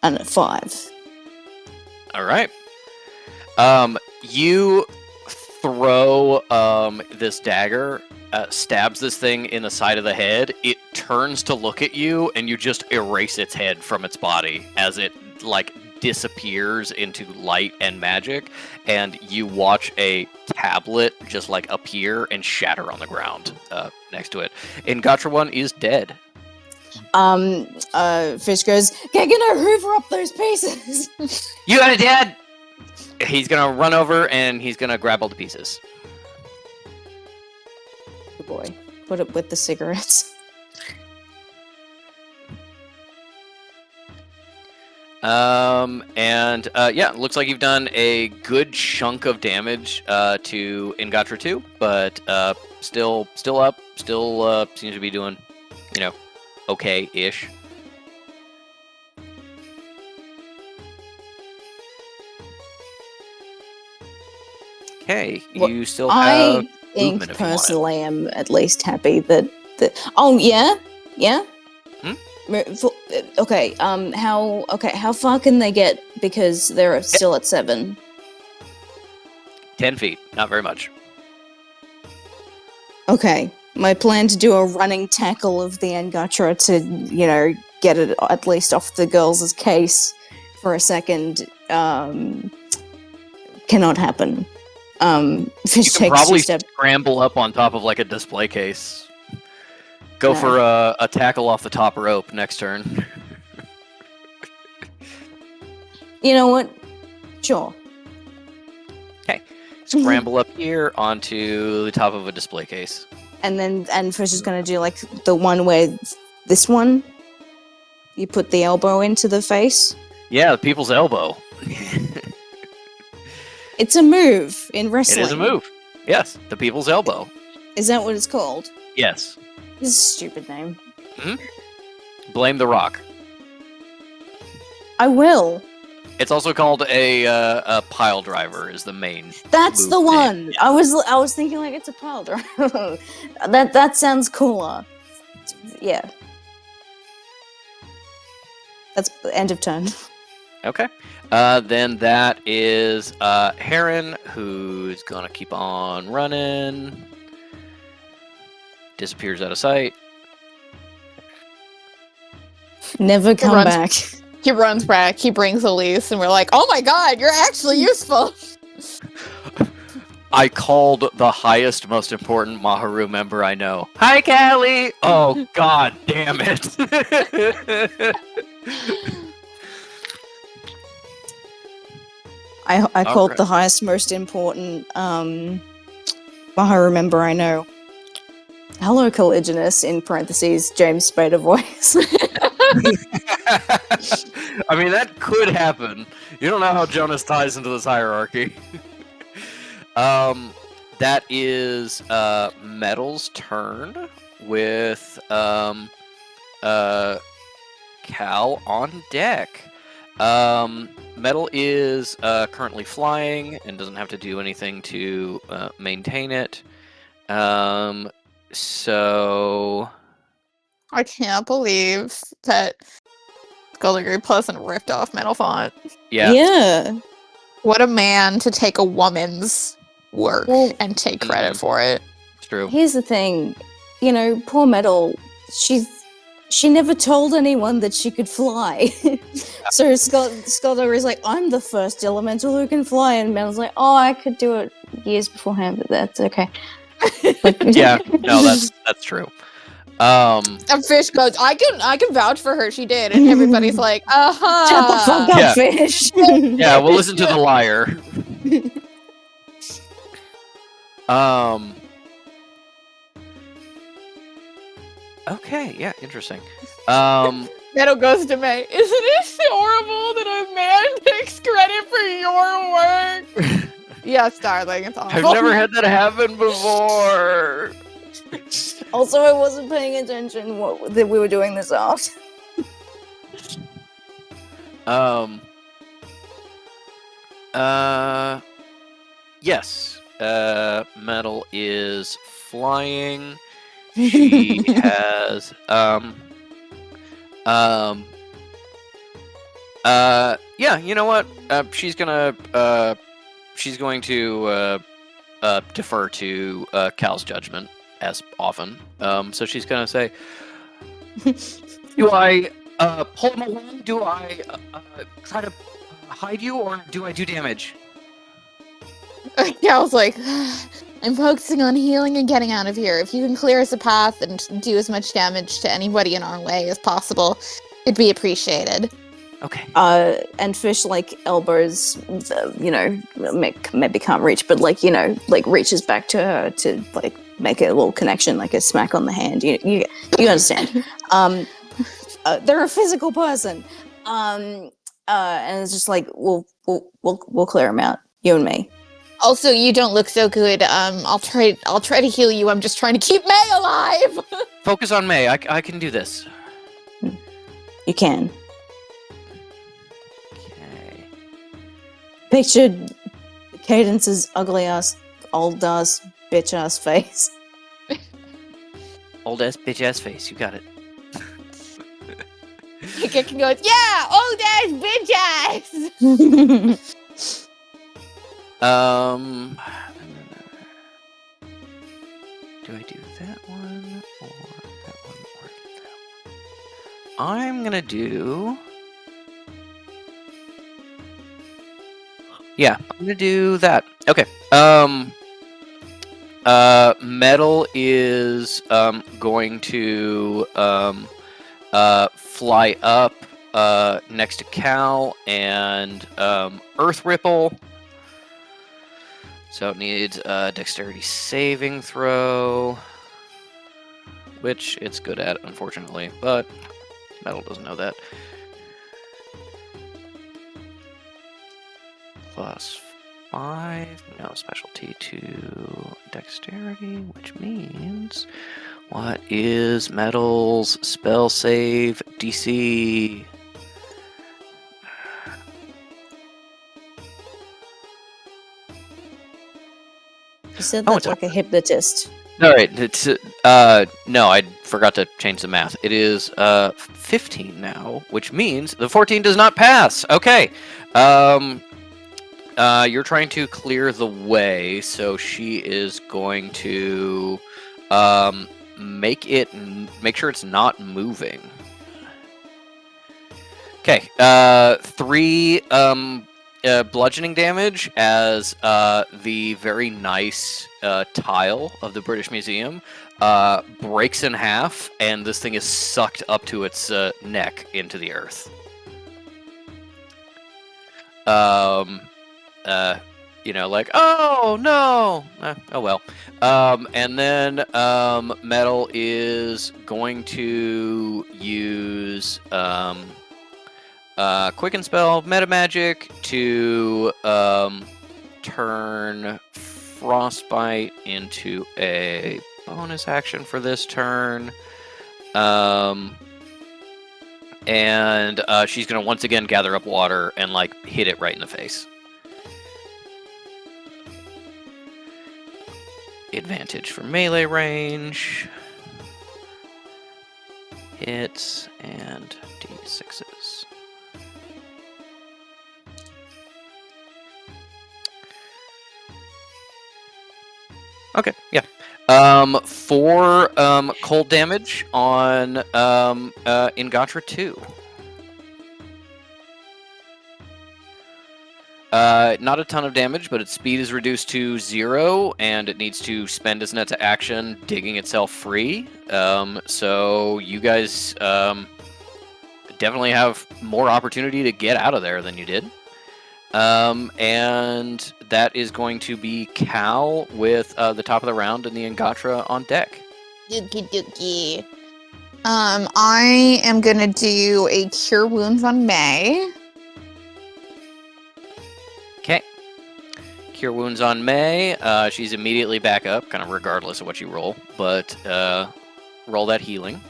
And at 5. All right. You throw this dagger, stabs this thing in the side of the head. It turns to look at you, and you just erase its head from its body as it like disappears into light and magic. And you watch a tablet just like appear and shatter on the ground next to it. And Gotcha One is dead. Fish goes, "Get gonna hoover up those pieces." You got it, Dad. He's gonna run over and he's gonna grab all the pieces. Good boy. Put it with the cigarettes. Yeah, looks like you've done a good chunk of damage to Ingatra 2, but still up, still seems to be doing, okay-ish. Okay, Well, you still have I think movement if you want it. personally am at least happy that oh yeah. Hmm? Okay, how far can they get because they're still at 7? 10 feet, not very much. Okay. My plan to do a running tackle of the Angatra to, get it at least off the girls' case for a second cannot happen. Fish You takes could probably 2 steps. scramble up on top of like a display case. Go No. for a tackle off the top rope next turn. You know what? Sure. Scramble up here onto the top of a display case. And Fish is gonna do like the one where this one you put the elbow into the face. Yeah, the people's elbow. It's a move in wrestling. It is a move. Yes, the people's elbow. Is that what it's called? Yes. This is a stupid name. Blame the rock. I will. It's also called a pile driver. Is the main. That's the Move one. name. I was thinking like it's a pile driver. that sounds cooler. Yeah. That's the end of turn. Okay. Then that is Heron, who's gonna keep on running. Disappears out of sight. Never come runs- back. He runs back, he brings Elise, and we're like, oh my god, you're actually useful! I called the highest, most important Maharu member I know. Hi, Callie! Oh, god damn it. I called Alright. the highest, most important Maharu member I know. Hello, Caligulus, in parentheses, James Spader voice. I mean, that could happen. You don't know how Jonas ties into this hierarchy. That is Metal's turn with Cal on deck. Metal is currently flying and doesn't have to do anything to maintain it. So I can't believe that Skullduggery Pleasant ripped off Metal Font. Yeah. What a man to take a woman's work Well, and take credit for it. it's true. here's the thing. You know, poor Metal, she never told anyone that she could fly. So Skullduggery is like, I'm the first elemental who can fly, and Metal's like, oh, I could do it years beforehand, but that's okay. Yeah, no, that's true. And Fish goes, I can vouch for her, she did. And everybody's like, uh-huh. Shut the fuck up, Yeah. Fish. Yeah, we'll listen to the liar. Okay, yeah, interesting. Metal goes to May. Isn't it horrible that a man takes credit for your work? Yes, darling, it's awful. I've never had that happen before. Also, I wasn't paying attention that we were doing this after. Yes. Metal is flying. She has yeah, you know what? She's going to defer to Cal's judgment as often. So she's gonna say, do I pull him away? Do I try to hide you, or do I do damage? Yeah, I was like, I'm focusing on healing and getting out of here. If you can clear us a path and do as much damage to anybody in our way as possible, it'd be appreciated. Okay. And Fish, like, elbows, you know, maybe can't reach, but, like, you know, like, reaches back to her to, like, make a little connection, like a smack on the hand. You understand. They're a physical person. And it's just like, we'll clear them out, you and me. Also, you don't look so good. I'll try to heal you. I'm just trying to keep May alive. Focus on May. I can do this. You can. Okay. Picture Cadence's ugly ass, old ass, bitch ass face. Old ass bitch ass face. You got it. Kick goes, yeah, old ass bitch ass. Do I do that one or that one or that one? I'm gonna do. Yeah, I'm gonna do that. Okay. Metal is going to fly up next to Cal and Earth Ripple. So it needs a dexterity saving throw, which it's good at, unfortunately, but Metal doesn't know that. 5. No specialty to dexterity, which means what is Metal's spell save DC? You said Oh, that it's like a hypnotist. All right, it's no, I forgot to change the math. It is 15 now, which means the 14 does not pass. Okay. You're trying to clear the way, so she is going to make sure it's not moving. Okay. 3 bludgeoning damage as the very nice tile of the British Museum breaks in half, and this thing is sucked up to its neck into the earth. Like, oh no, oh well. And then Metal is going to use Quicken Spell Meta Magic to turn Frostbite into a bonus action for this turn. And she's going to once again gather up water and like hit it right in the face. Advantage for melee range. Hits and d6s. Okay, yeah. 4 cold damage on Ingatra 2. Not a ton of damage, but its speed is reduced to 0, and it needs to spend its next action digging itself free. So you guys definitely have more opportunity to get out of there than you did. And that is going to be Cal with the top of the round and the Ingatra on deck. Dookie dookie. I am gonna do a Cure Wounds on May. Okay. Cure Wounds on May. She's immediately back up, kind of regardless of what you roll, but roll that healing.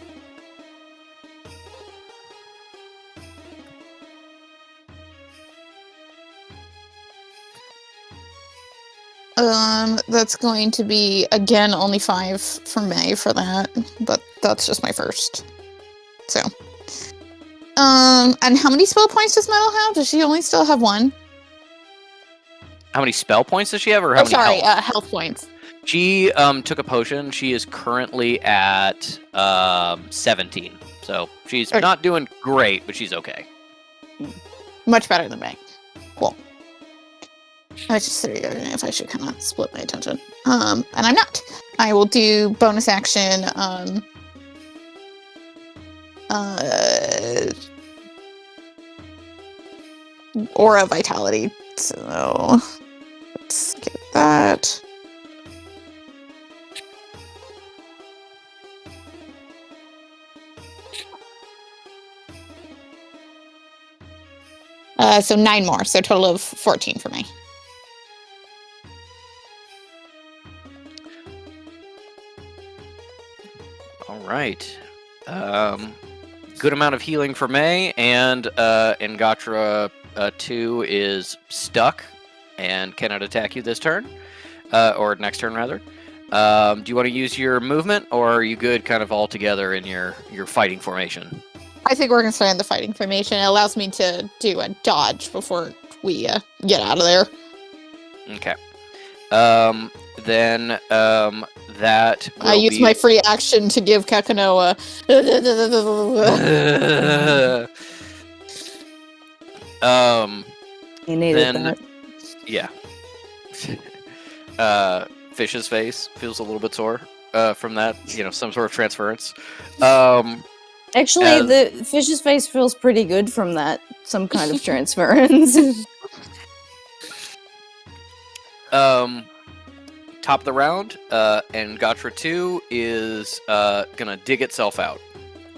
That's going to be, again, only 5 for May for that, but that's just my first. So. And how many spell points does Metal have? Does she only still have 1? How many spell points does she have, or how many health? Health points. She took a potion. She is currently at 17. So she's not doing great, but she's okay. Much better than May. Cool. I was just sitting if I should kind of split my attention. And I'm not. I will do bonus action. Aura Vitality. So let's get that. So 9 more. So a total of 14 for me. All right. Good amount of healing for May, and Ingatra 2 is stuck and cannot attack you this turn, or next turn rather. Do you want to use your movement, or are you good kind of all together in your fighting formation? I think we're going to stay in the fighting formation. It allows me to do a dodge before we get out of there. Okay. Then that will I use my free action to give Kakanoa. You needed then, that. Yeah. Fish's face feels a little bit sore from that, some sort of transference. Actually, the fish's face feels pretty good from that. Some kind of transference. Top of the round, and Ingatra 2 is gonna dig itself out.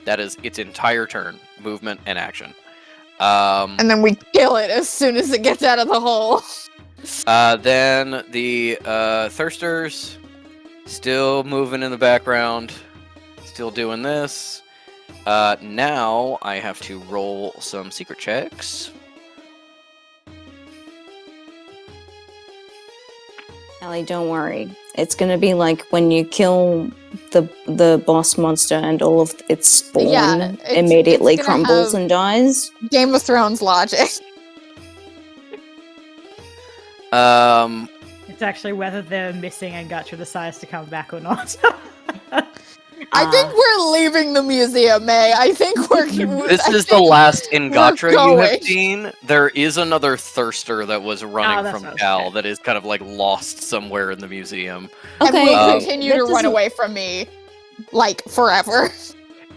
That is its entire turn, movement and action. And then we kill it as soon as it gets out of the hole. Then the Thirsters still moving in the background, still doing this. Now I have to roll some secret checks. Ellie, don't worry. It's gonna be like when you kill the boss monster and all of its spawn Yeah, it's immediately gonna crumbles have- and dies. Game of Thrones logic. It's actually whether the missing Angatra decides to come back or not. I think we're leaving the museum, May. I think we're. This I is the think last Ingatra you going. have seen. There is another Thirster that was running that's from what I was Cal saying. that is kind of like lost somewhere in the museum. And Okay, will continue that to run doesn't- away from me, like forever.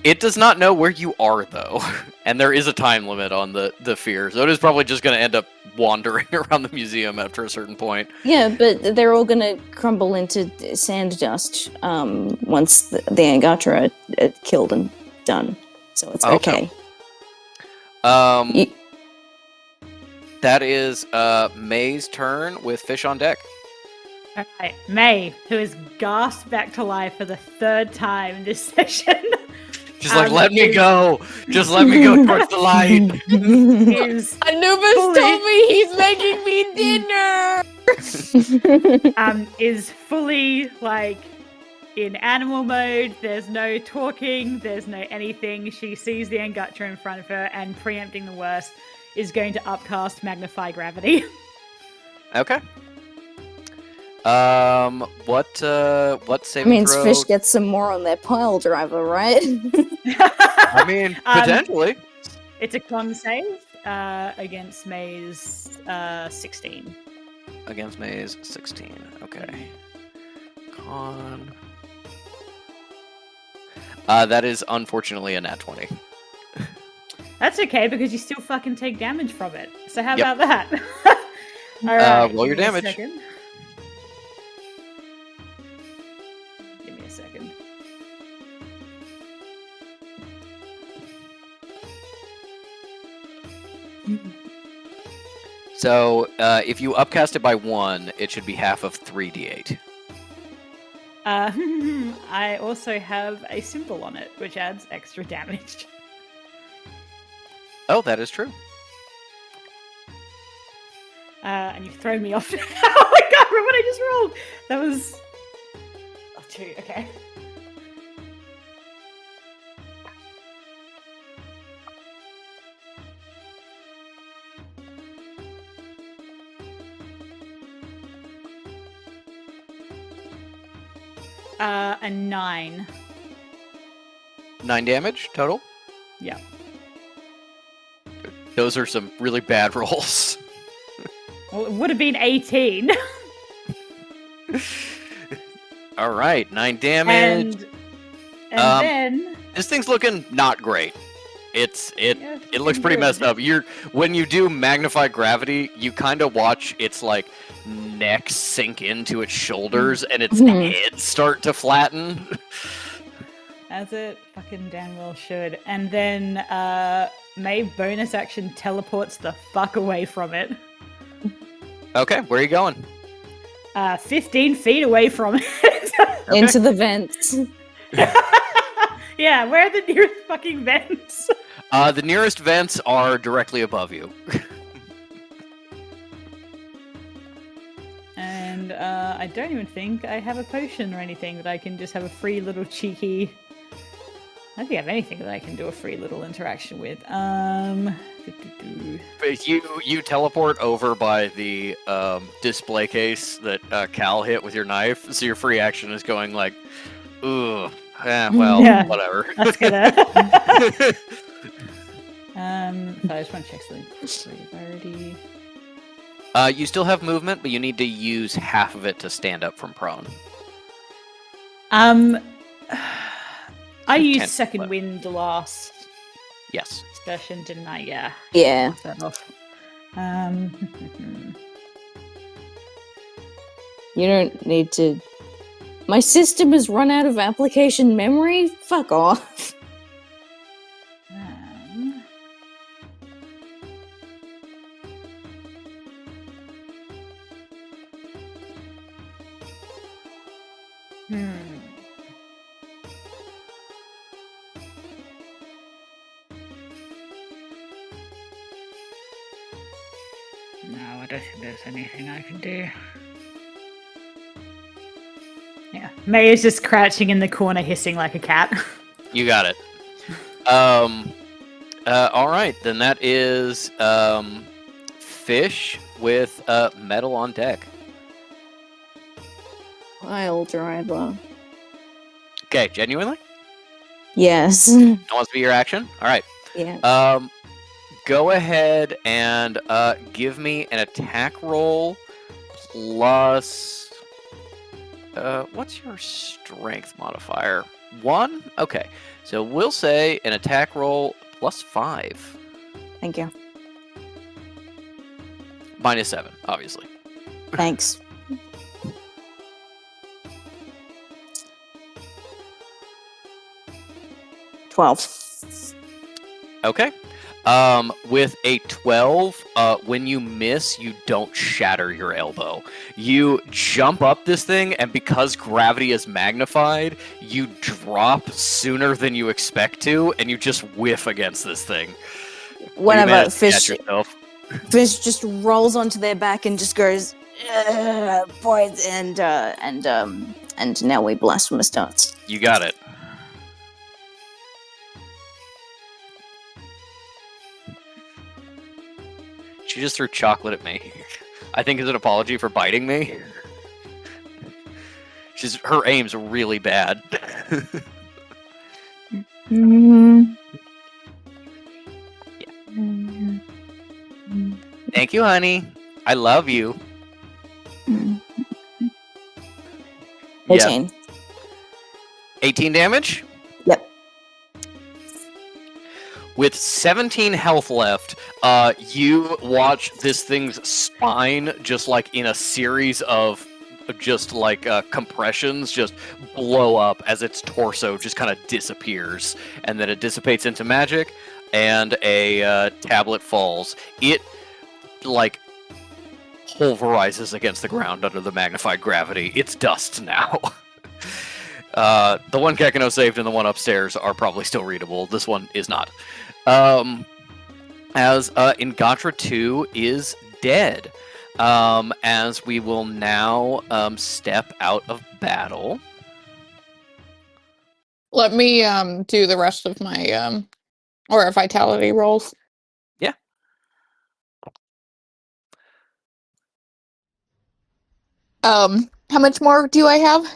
It does not know where you are, though, and there is a time limit on the fear, so it is probably just going to end up wandering around the museum after a certain point. Yeah, but they're all gonna crumble into sand dust once the Angatra are killed and done. So it's Okay. okay. Ye- That is May's turn with Fish on deck. Alright, May, who is gasped back to life for the third time in this session, She's like, Um, let me is- go! Just let me go towards the light! is Anubis Fully- told me he's making me dinner. is fully like in animal mode. There's no talking, there's no anything. She sees the Angatra in front of her and preempting the worst is going to upcast Magnify Gravity. Okay. What That saving means throw? fish get some more on their pile driver, right? I mean, potentially. It's a con save against May's 16. Against May's 16. Okay. Con. That is unfortunately a nat 20. That's okay because you still fucking take damage from it. So how Yep. about that? Alright. roll your give me a damage. second. Give me a second. So, if you upcast it by 1, it should be half of 3d8. I also have a symbol on it, which adds extra damage. Oh, that is true. And you've thrown me off now. I can't remember what I just rolled. That was. Oh, 2, okay. A 9. 9 damage total. Yeah. Those are some really bad rolls. Well, it would have been 18. All right, 9 damage. And Um, then. This thing's looking not great. It Yeah, looks pretty good. messed up. When you do magnify gravity, you kind of watch its like neck sink into its shoulders and its Mhm. head start to flatten. As it fucking damn well should. And then May bonus action teleports the fuck away from it. Okay, where are you going? 15 feet away from it. Into the vents. Yeah, where are the nearest fucking vents? The nearest vents are directly above you. And I don't even think I have a potion or anything that I can just have a free little cheeky. I don't think I have anything that I can do a free little interaction with. But you teleport over by the display case that Cal hit with your knife, so your free action is going like, ooh, well, Yeah. whatever. That's gonna. So I just want to check something quickly. I've already. You still have movement, but you need to use half of it to stand up from prone. I Ten used second left. wind last Yes. session, didn't I? Yeah. Yeah. Cross that off. You don't need to. My system has run out of application memory? Fuck off. Hmm. No, I don't think there's anything I can do. Yeah. May is just crouching in the corner, hissing like a cat. You got it. All right, then that is Fish with Metal on deck. Pile driver. Okay, genuinely? Yes. That wants to be your action? All right. Yeah. Go ahead and give me an attack roll plus. What's your strength modifier? 1? Okay. So we'll say an attack roll plus 5. Thank you. Minus 7, obviously. Thanks. Okay. With a 12, when you miss, you don't shatter your elbow. You jump up this thing, and because gravity is magnified, you drop sooner than you expect to, and you just whiff against this thing. Whenever Fish just rolls onto their back and just goes, boys, and now we blasphemy starts. You got it. She just threw chocolate at me. I think it's an apology for biting me. Her aim's really bad. Thank you, honey. I love you. 18. 18 damage? Yep. With 17 health left, you watch this thing's spine just like in a series of just like compressions just blow up as its torso just kind of disappears, and then it dissipates into magic, and a tablet falls. It like pulverizes against the ground under the magnified gravity. It's dust now. The one Kekino saved and the one upstairs are probably still readable. This one is not. As Ingatra 2 is dead. As we will now step out of battle. Let me do the rest of my or vitality rolls. Yeah. How much more do I have?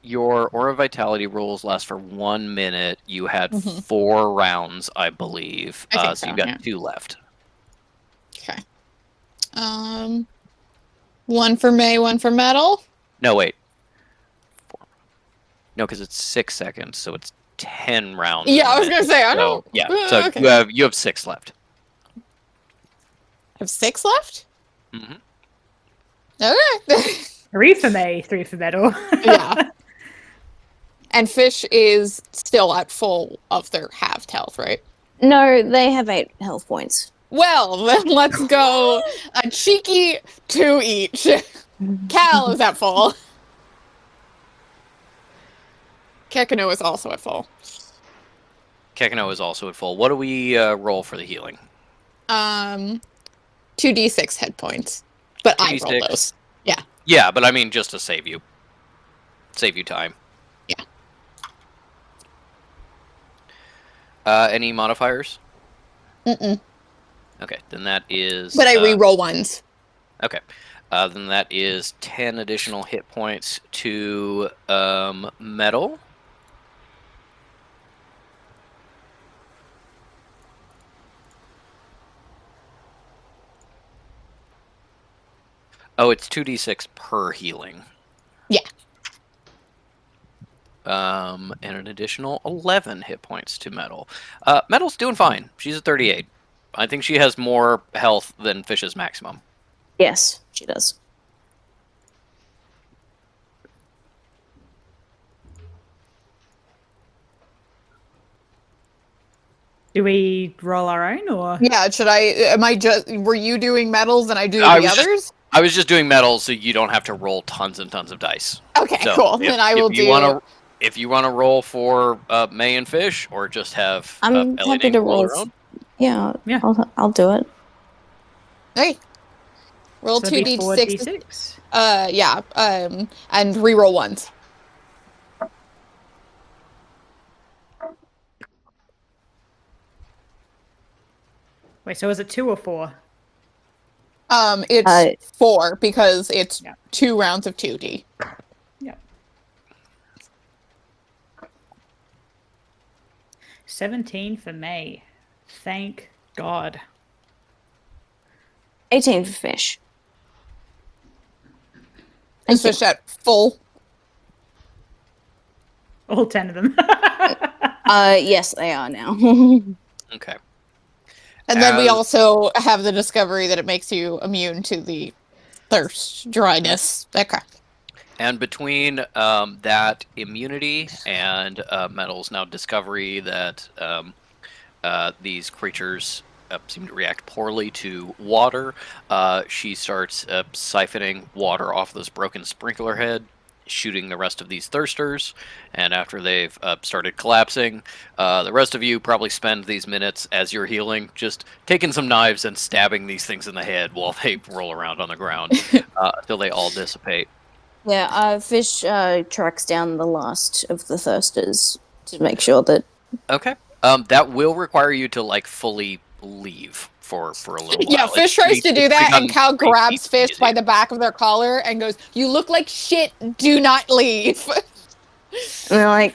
Your Aura Vitality rules last for 1 minute. You had Mhm. 4 rounds, I believe. I think So so, you've got yeah. 2 left. Okay. One for May, one for Metal. No, wait. 4. No, because it's 6 seconds, so it's 10 rounds. Yeah, I in a was gonna minute. say I So, don't. yeah, so Okay. you have 6 left. I have 6 left. Mm-hmm. Okay. 3 for May, 3 for Metal. Yeah. And Fish is still at full of their halved health, right? No, they have 8 health points. Well, then let's go a cheeky 2 each. Cal is at full. Kekino is also at full. Kekino is also at full. What do we roll for the healing? 2d6 hit points. But I roll 2d6. those. Yeah, but I mean just to save you. Save you time. Yeah. Any modifiers? Mm-mm. Okay, then that is... But I re-roll ones. Okay. Then that is 10 additional hit points to Metal. Oh, it's 2d6 per healing. Yeah. And an additional 11 hit points to Metal. Metal's doing fine. She's at 38. I think she has more health than Fish's maximum. Yes, she does. Do we roll our own, or? Yeah, should I? Am I just? Were you doing Metals and I do I the was just- others? I was just doing metal so you don't have to roll tons and tons of dice. Okay, So, cool. Then I will do. If you want to roll for May and Fish, or just have I'm Ellie happy Ding to roll roll. her own. Yeah, Yeah. I'll do it. Hey, roll So two it'd be d6. 4d6. Yeah. And reroll ones. Wait, so is it 2 or 4? It's 4 because it's Yeah. 2 rounds of 2d. Yep. 17 for May. Thank God. 18 for Fish. Is Fish at full? All 10 of them. Yes, they are now. Okay. And then we As- also have the discovery that it makes you immune to the thirst, dryness. Okay. And between that immunity and Metal's now discovery that these creatures seem to react poorly to water, she starts siphoning water off this broken sprinkler head, shooting the rest of these thirsters. And after they've started collapsing, the rest of you probably spend these minutes as you're healing just taking some knives and stabbing these things in the head while they roll around on the ground until they all dissipate. Yeah, Fish tracks down the last of the thirsters to make sure that. Okay. That will require you to like fully leave for a little while. Yeah, Fish tries to do that, and Cal grabs Fish by the back of their collar and goes, "You look like shit. Do not leave." And they're like,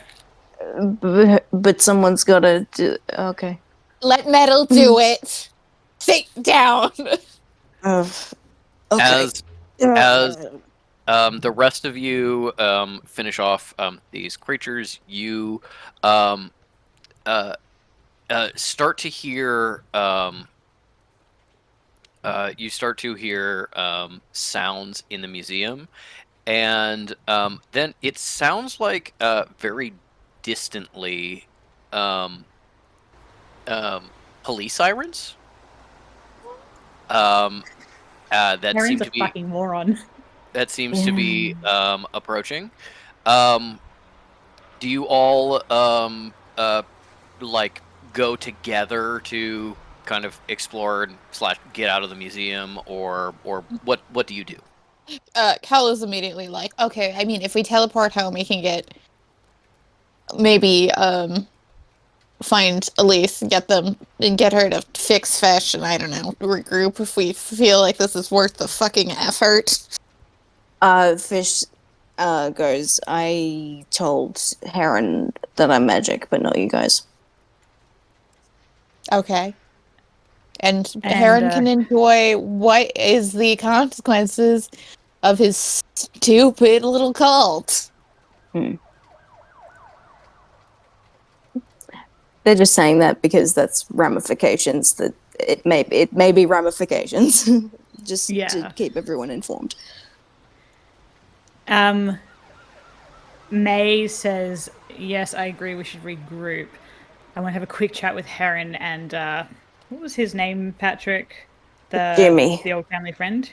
but someone's got to do. Okay. Let Metal do it. Sit down. Okay. As the rest of you finish off these creatures, you start to hear sounds in the museum, and then it sounds like very distantly police sirens. That Aaron's seem a to be fucking moron. that seems to be approaching. Do you all like go together to kind of explore / get out of the museum, or what do you do? Cal is immediately like, "Okay, I mean, if we teleport home, we can get maybe find Elise and get her to fix Fish, and I don't know, regroup if we feel like this is worth the fucking effort." Fish goes, I told Heron that I'm magic, but not you guys. Okay. And Heron can enjoy what is the consequences of his stupid little cult. They're just saying that because that's ramifications that it may be ramifications. Just to keep everyone informed. May says, yes, I agree, we should regroup. I want to have a quick chat with Heron and, what was his name, Patrick? Jimmy. The old family friend?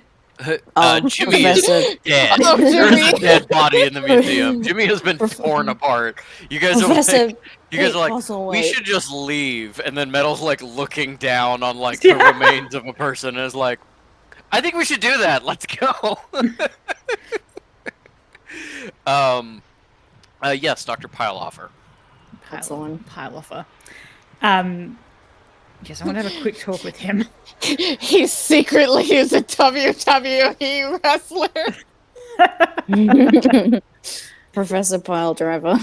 Jimmy is dead. Oh, There's Jimmy. a dead body in the museum. Jimmy has been torn apart. You guys are like, we should just leave. And then Metal's like looking down on like the remains of a person and is like, I think we should do that. Let's go. Yes, Dr. Pileoffer. That's the one. Pileoffer. Yes, I want to have a quick talk with him. He secretly is a WWE wrestler. Professor Pile Driver.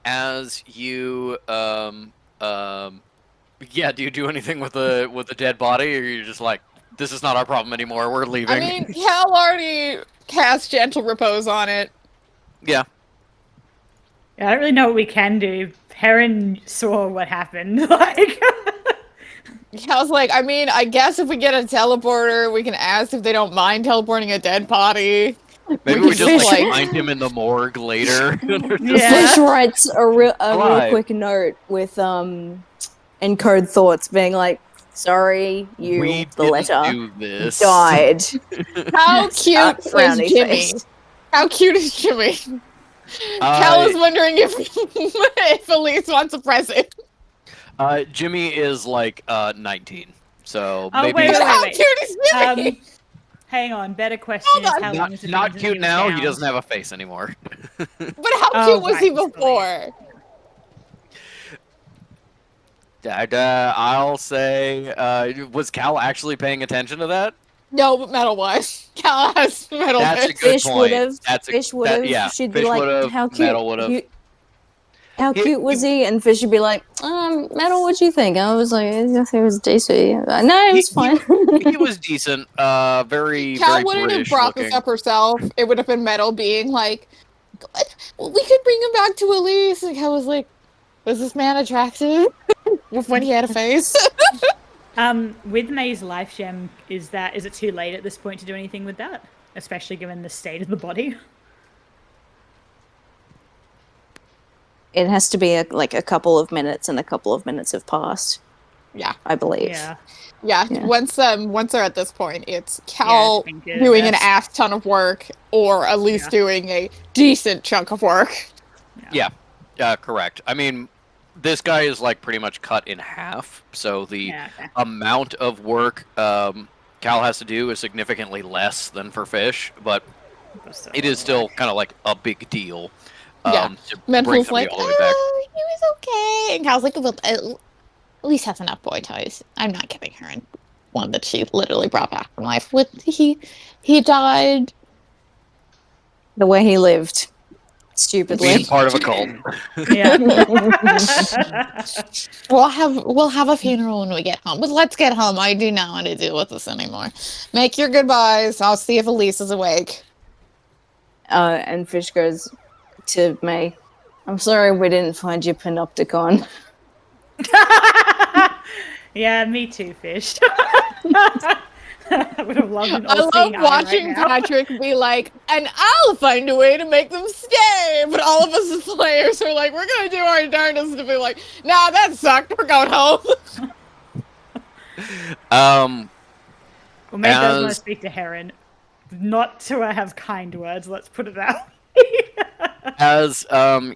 As you do you do anything with the dead body, or you're just like, this is not our problem anymore, we're leaving? I mean, Cal already cast Gentle Repose on it. Yeah. I don't really know what we can do. Heron saw what happened. Like, Cal's like, I mean, I guess if we get a teleporter, we can ask if they don't mind teleporting a dead body. Maybe we just like find him in the morgue later. Fish writes a real quick note with encode thoughts, being like, Sorry, you, we the didn't letter, do this. died. How cute is Frowny Jimmy? face. How cute is Jimmy? Cal is wondering if if Elise wants a present. Jimmy is like 19, so Oh, maybe wait. How cute is Jimmy? Hang on. Better question Hold is on. how long has it not been since cute was now. He down? doesn't have a face anymore. But how Oh, cute was he right, before? I'll say, was Cal actually paying attention to that? No, but Metal was. Cal has Metal. That's a Fish. good Fish point. would've. That's a, Fish would've. yeah. She'd be Fish like, would've, "How cute? Metal would've. How cute was he?" And Fish would be like, Metal, what'd you think?" I was like, "I think it was decent." No, it was fine. He was decent. Very, Cal very wouldn't have British brought looking. this up herself. It would have been Metal being like, "We could bring him back to Elise." And Cal was like, "Was this man attractive?" When he had a face. With May's life gem, is it too late at this point to do anything with that? Especially given the state of the body? It has to be like a couple of minutes, and a couple of minutes have passed. Yeah, I believe. Yeah. yeah. Yeah. Once they're at this point, it's Cal it's been good, doing an that's- ass ton of work, or at least doing a decent chunk of work. Yeah, correct. I mean, this guy is like pretty much cut in half, so the Yeah, okay. amount of work Cal has to do is significantly less than for Fish, but it is still kind of like a big deal. Yeah. To Mental's bring somebody like, all the way back. he was okay. And Cal's like, well, at least has enough boy toys. I'm not giving her one that she literally brought back from life. He died. The way he lived, stupidly. Being part of a cult. Yeah. We'll have a funeral when we get home. But let's get home. I do not want to deal with this anymore. Make your goodbyes. I'll see if Elise is awake. And Fish goes to May, "I'm sorry we didn't find your panopticon." Yeah, me too, Fish. I would have loved an I love all-seeing eye watching right now. Patrick be like, and I'll find a way to make them stay. But all of us as players are like, we're going to do our darndest to be like, nah, that sucked. We're going home. Um, Well, May does want to as- speak to Heron. Not to have kind words, let's put it that way. As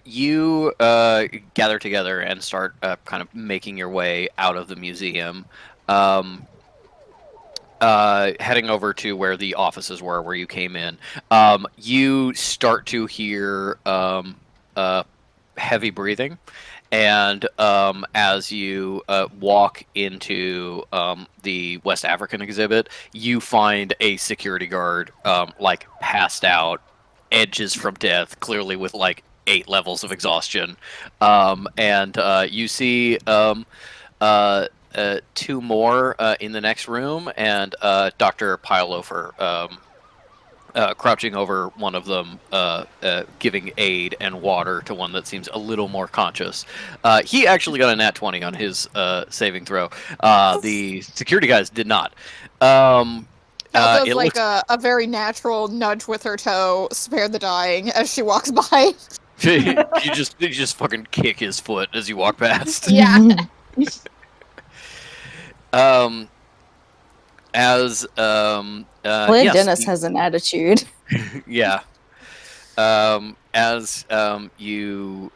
you gather together and start kind of making your way out of the museum, heading over to where the offices were, where you came in, you start to hear heavy breathing. And as you walk into the West African exhibit, you find a security guard like passed out, edges from death, clearly with like 8 levels of exhaustion. And you see 2 more in the next room, and Dr. Pileofer crouching over one of them, giving aid and water to one that seems a little more conscious. He actually got a nat 20 on his saving throw. The security guys did not. Cal does it like looks- a very natural nudge with her toe, spare the dying, as she walks by. you just fucking kick his foot as you walk past. Yeah. Claire Yes, Dennis has an attitude. yeah. As you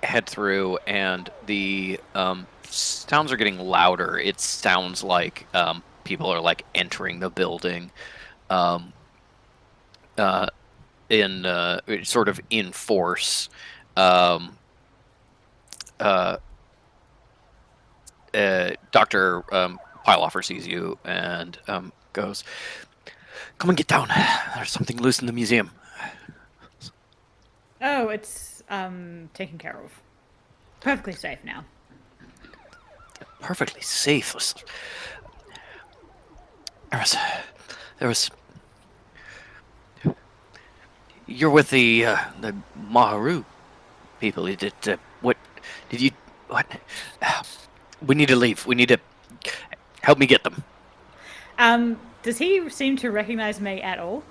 head through, and the sounds are getting louder. It sounds like people are like entering the building, in sort of in force. Dr. Pileoffer sees you and goes, "Come and get down. There's something loose in the museum." Oh, it's taken care of. Perfectly safe now. Perfectly safe. There was. You're with the Maharu people. What did you? What? We need to leave. We need to help me get them. Does he seem to recognize May at all?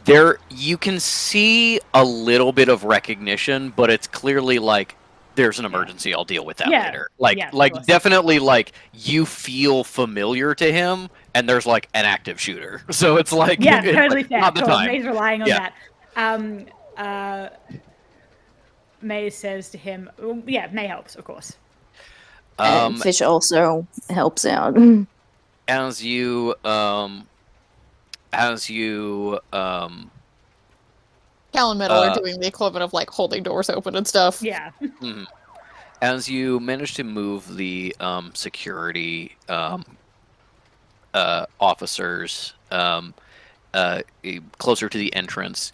There, you can see a little bit of recognition, but it's clearly like there's an emergency, I'll deal with that Yeah. later. Like, Yeah, of like course. definitely, like you feel familiar to him, and there's like an active shooter, so it's like Yeah, it's totally like, fair. not the Cool. time. May's relying on Yeah. that. May says to him, yeah, May helps, of course. And Fish also helps out. As you Cal and Metal are doing the equivalent of like holding doors open and stuff. Yeah. as you manage to move the security officers closer to the entrance,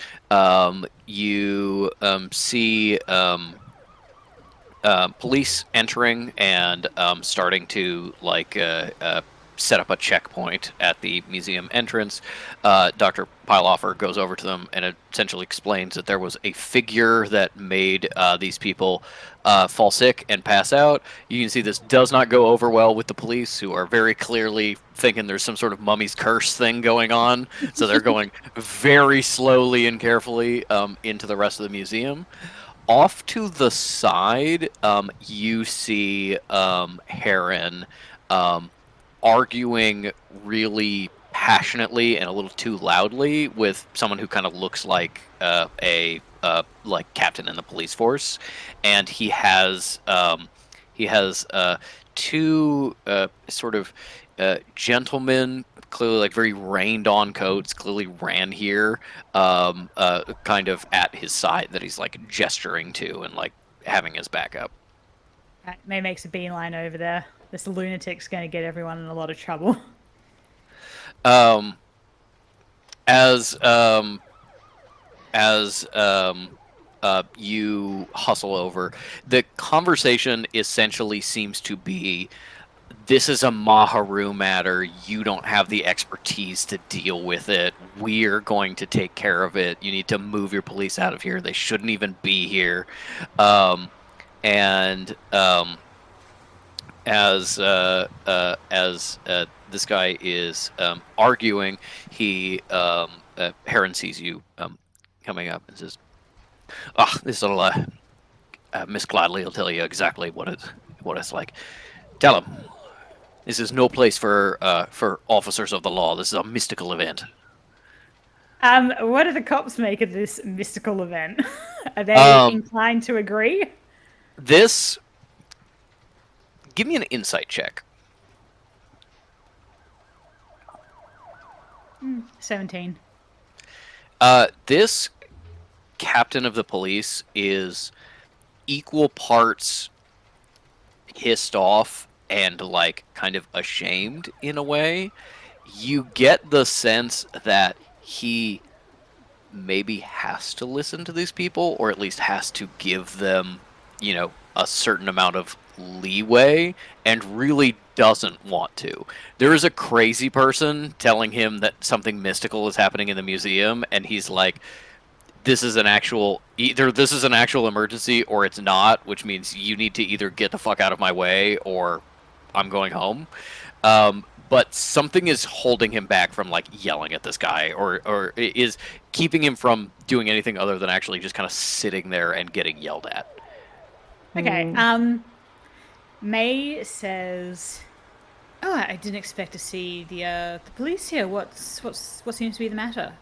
you see police entering and starting to like set up a checkpoint at the museum entrance. Dr. Pyleoffer goes over to them and essentially explains that there was a figure that made these people fall sick and pass out. You can see this does not go over well with the police, who are very clearly thinking there's some sort of mummy's curse thing going on. So they're going very slowly and carefully into the rest of the museum. Off to the side, you see Heron arguing really passionately and a little too loudly with someone who kind of looks like a captain in the police force, and he has two sort of gentlemen, clearly like very rained on coats, clearly ran here, kind of at his side that he's like gesturing to and like having his back up. May makes a beeline over there. This lunatic's going to get everyone in a lot of trouble. As you hustle over, the conversation essentially seems to be, this is a Maharu matter. You don't have the expertise to deal with it. We're going to take care of it. You need to move your police out of here. They shouldn't even be here. As this guy is arguing, Heron sees you coming up and says, this'll Miss Gladly will tell you exactly what it's like. Tell him this is no place for officers of the law. This is a mystical event. What do the cops make of this mystical event? Are they inclined to agree? Give me an insight check. 17. This captain of the police is equal parts pissed off and like kind of ashamed in a way. You get the sense that he maybe has to listen to these people, or at least has to give them, a certain amount of leeway, and really doesn't want to. There is a crazy person telling him that something mystical is happening in the museum, and he's like, either this is an actual emergency or it's not, which means you need to either get the fuck out of my way or I'm going home. But something is holding him back from like yelling at this guy, or is keeping him from doing anything other than actually just kind of sitting there and getting yelled at. Okay. May says, "Oh, I didn't expect to see the police here. What seems to be the matter?"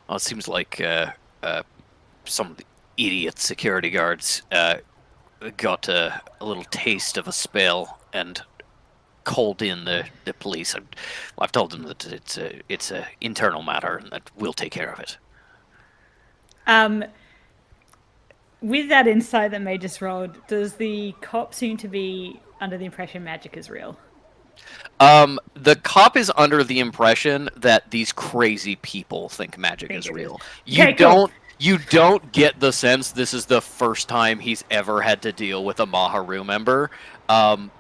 Well, it seems like some of the idiot security guards got a little taste of a spell and called in the police. I've told them that it's a internal matter and that we'll take care of it. With that insight that May just rolled, does the cop seem to be under the impression magic is real? The cop is under the impression that these crazy people think magic is real. You don't get the sense this is the first time he's ever had to deal with a Maharu member.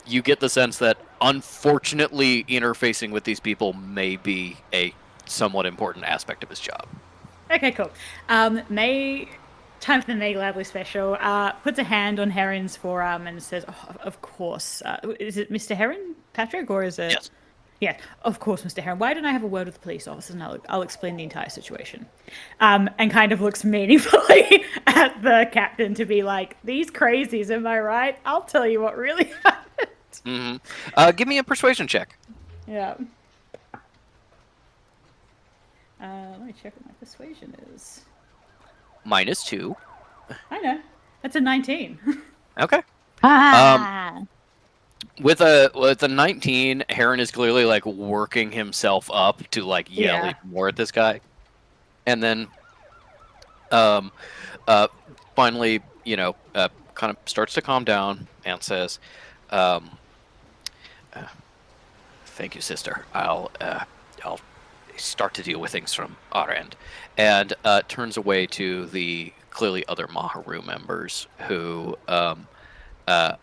You get the sense that, unfortunately, interfacing with these people may be a somewhat important aspect of his job. Okay, cool. Time for the May Gladly special. Puts a hand on Heron's forearm and says, "Oh, of course." Is it Mr. Heron, Patrick, or is it? Yes. Yeah, of course, Mr. Heron. Why don't I have a word with the police officer and I'll explain the entire situation? And kind of looks meaningfully at the captain to be like, these crazies, am I right? I'll tell you what really happened. Give me a persuasion check. Yeah. Let me check what my persuasion is. -2. I know. That's a 19. Okay. Ah. With a 19, Heron is clearly like working himself up to like yell Yeah. even more at this guy, and then finally, kind of starts to calm down and says, "Thank you, sister. I'll start to deal with things from our end," and turns away to the clearly other Maharu members who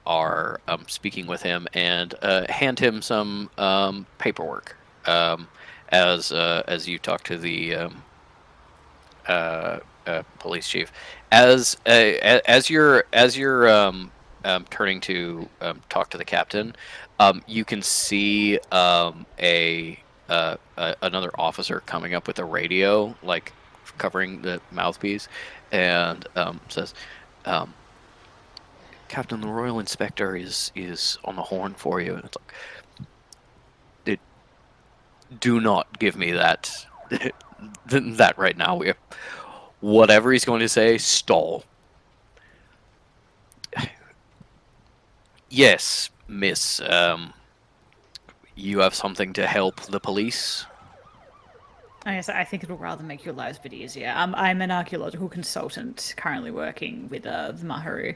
are speaking with him and hand him some paperwork as you talk to the police chief. As you're turning to talk to the captain, you can see another officer coming up with a radio, like covering the mouthpiece, and says, "Captain, the Royal Inspector is on the horn for you." And it's like, do not give me that that right now. Whatever he's going to say, stall. Yes, miss. You have something to help the police? I think it'll rather make your lives a bit easier. I'm an archaeological consultant currently working with the Maharu.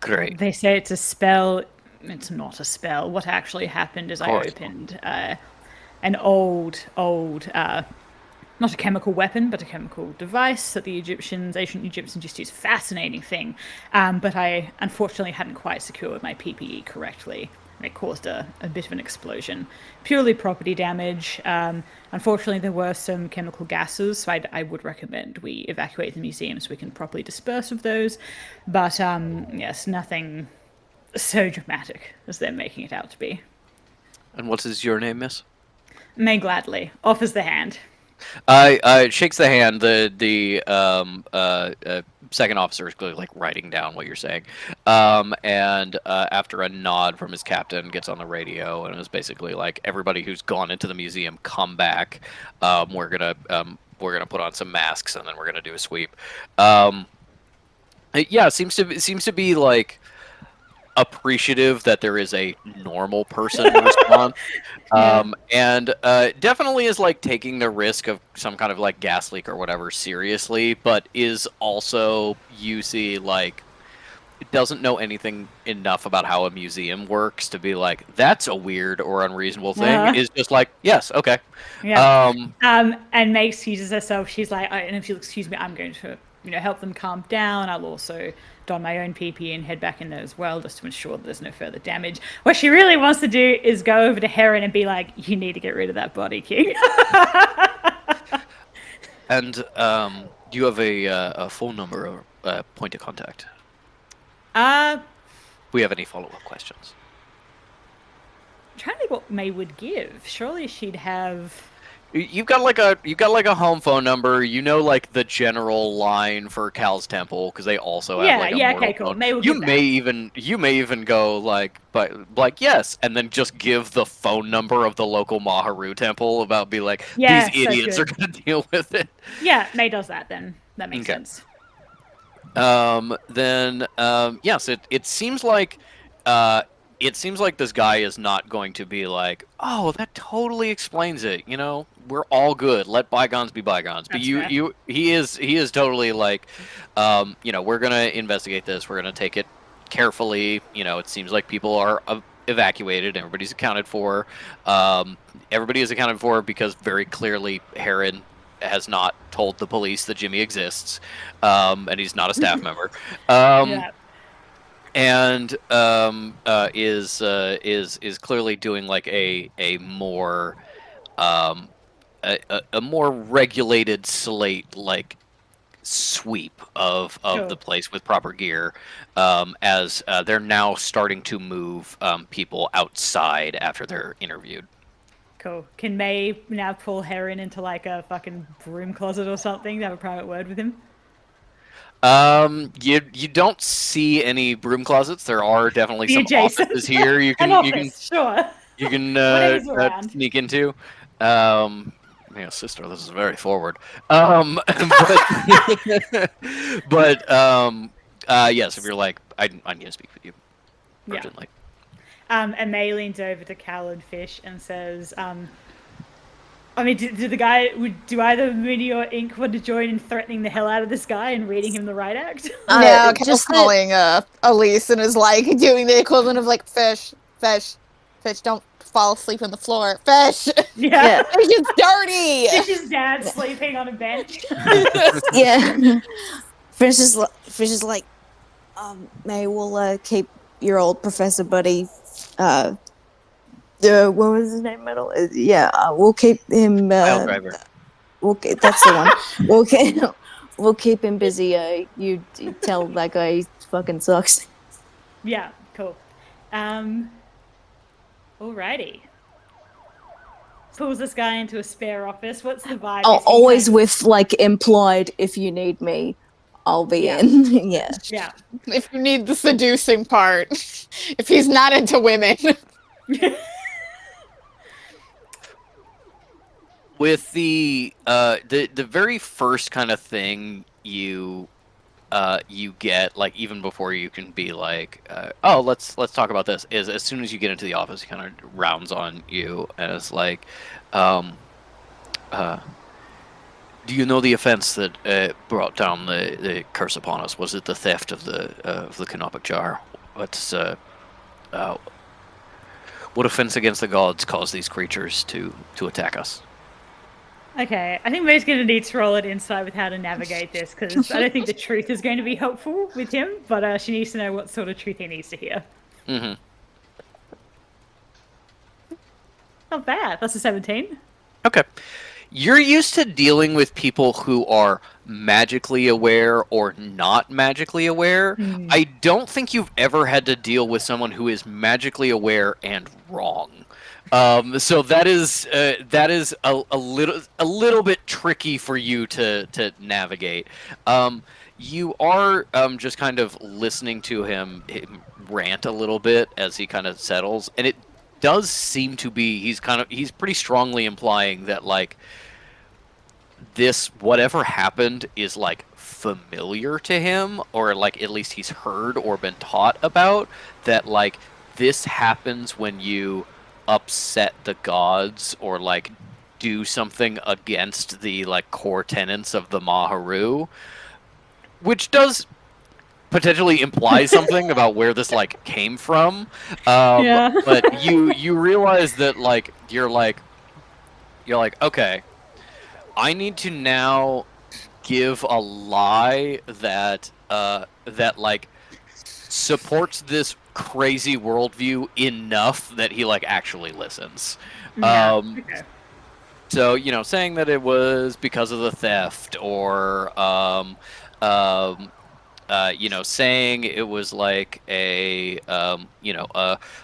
Great. They say it's a spell. It's not a spell. What actually happened is I course. opened an old, not a chemical weapon, but a chemical device that the ancient Egyptians used to use. Fascinating thing. But I unfortunately hadn't quite secured my PPE correctly. And it caused a bit of an explosion. Purely property damage. Unfortunately, there were some chemical gases, so I would recommend we evacuate the museum so we can properly disperse of those. But yes, nothing so dramatic as they're making it out to be. And what is your name, miss? May gladly offers the hand. Shakes the hand. The second officer is clearly like writing down what you're saying, and after a nod from his captain, gets on the radio and is basically like, "Everybody who's gone into the museum, come back. We're gonna put on some masks and then we're gonna do a sweep." Yeah, seems to be like appreciative that there is a normal person response, and definitely is like taking the risk of some kind of like gas leak or whatever seriously, but is also, you see, like, doesn't know anything enough about how a museum works to be like, that's a weird or unreasonable thing. Is just like, yes, okay. Yeah. And May excuses herself. She's like, and if you'll excuse me, I'm going to, help them calm down. I'll also don my own PPE and head back in there as well, just to ensure that there's no further damage. What she really wants to do is go over to Heron and be like, you need to get rid of that body, King. And do you have a phone number or point of contact? Do we have any follow-up questions? I'm trying to think what May would give. Surely she'd have... You've got like a home phone number. Like the general line for Cal's Temple, because they also have like a mortal okay, cool. phone. May will You give that. may even go like yes, and then just give the phone number of the local Maharu temple about be like, Yeah, these so idiots are good. gonna deal with it. Yeah, May does that then. That makes Okay. sense. Then yes, it seems like this guy is not going to be like, oh, that totally explains it. We're all good. Let bygones be bygones. But That's fair. he is totally like, we're gonna investigate this. We're gonna take it carefully. It seems like people are evacuated. Everybody's accounted for. Everybody is accounted for because very clearly Heron has not told the police that Jimmy exists, and he's not a staff member. Yeah. And is clearly doing like a more a more regulated slate, like sweep of Sure. the place with proper gear, as they're now starting to move people outside after they're interviewed. Cool. Can May now pull Heron into like a fucking broom closet or something to have a private word with him? You don't see any broom closets. There are definitely The some adjacent. offices here. You An can you can office, sure. you can Whatever's around. sneak into. Yeah, sister, this is very forward. But yes, if you're like, I need to speak with you Yeah. urgently. And May leans over to Cal and Fish and says, I mean, do either Moody or Ink want to join in threatening the hell out of this guy and reading him the riot act? No, just just that- calling Elise and is like doing the equivalent of like fish, don't fall asleep on the floor. Fish, Yeah. fish is dirty. Fish's dad sleeping on a bench. Yeah. Fish is like, May will keep your old professor buddy. What was his name? We'll keep him. Pile driver. That's the one. We'll keep him busy. You tell that guy he fucking sucks. Yeah, cool. Alrighty. Pulls this guy into a spare office. What's the vibe? Oh, Is he always kind of- with like implied, if you need me, I'll be Yeah. in. Yeah. Yeah. If you need the seducing part, if he's not into women. With the very first kind of thing you get, like, even before you can be like, oh, let's talk about this, is as soon as you get into the office, he kind of rounds on you and is like, do you know the offense that brought down the curse upon us? Was it the theft of the canopic jar? What offense against the gods caused these creatures to attack us? Okay, I think May's going to need to roll it inside with how to navigate this, because I don't think the truth is going to be helpful with him, but she needs to know what sort of truth he needs to hear. Mm-hmm. Not bad. That's a 17. Okay. You're used to dealing with people who are magically aware or not magically aware. I don't think you've ever had to deal with someone who is magically aware and wrong. So that is a little bit tricky for you to navigate. You are just kind of listening to him rant a little bit as he kind of settles, and it does seem to be he's pretty strongly implying that, like, this whatever happened is like familiar to him, or like at least he's heard or been taught about, that like this happens when you upset the gods or like do something against the like core tenets of the Maharu, which does potentially imply something about where this like came from. Yeah. But you realize that like you're like okay, I need to now give a lie that that like supports this crazy worldview enough that he like actually listens. Yeah, okay. So, you know, saying that it was because of the theft, or you know, saying it was like a you know,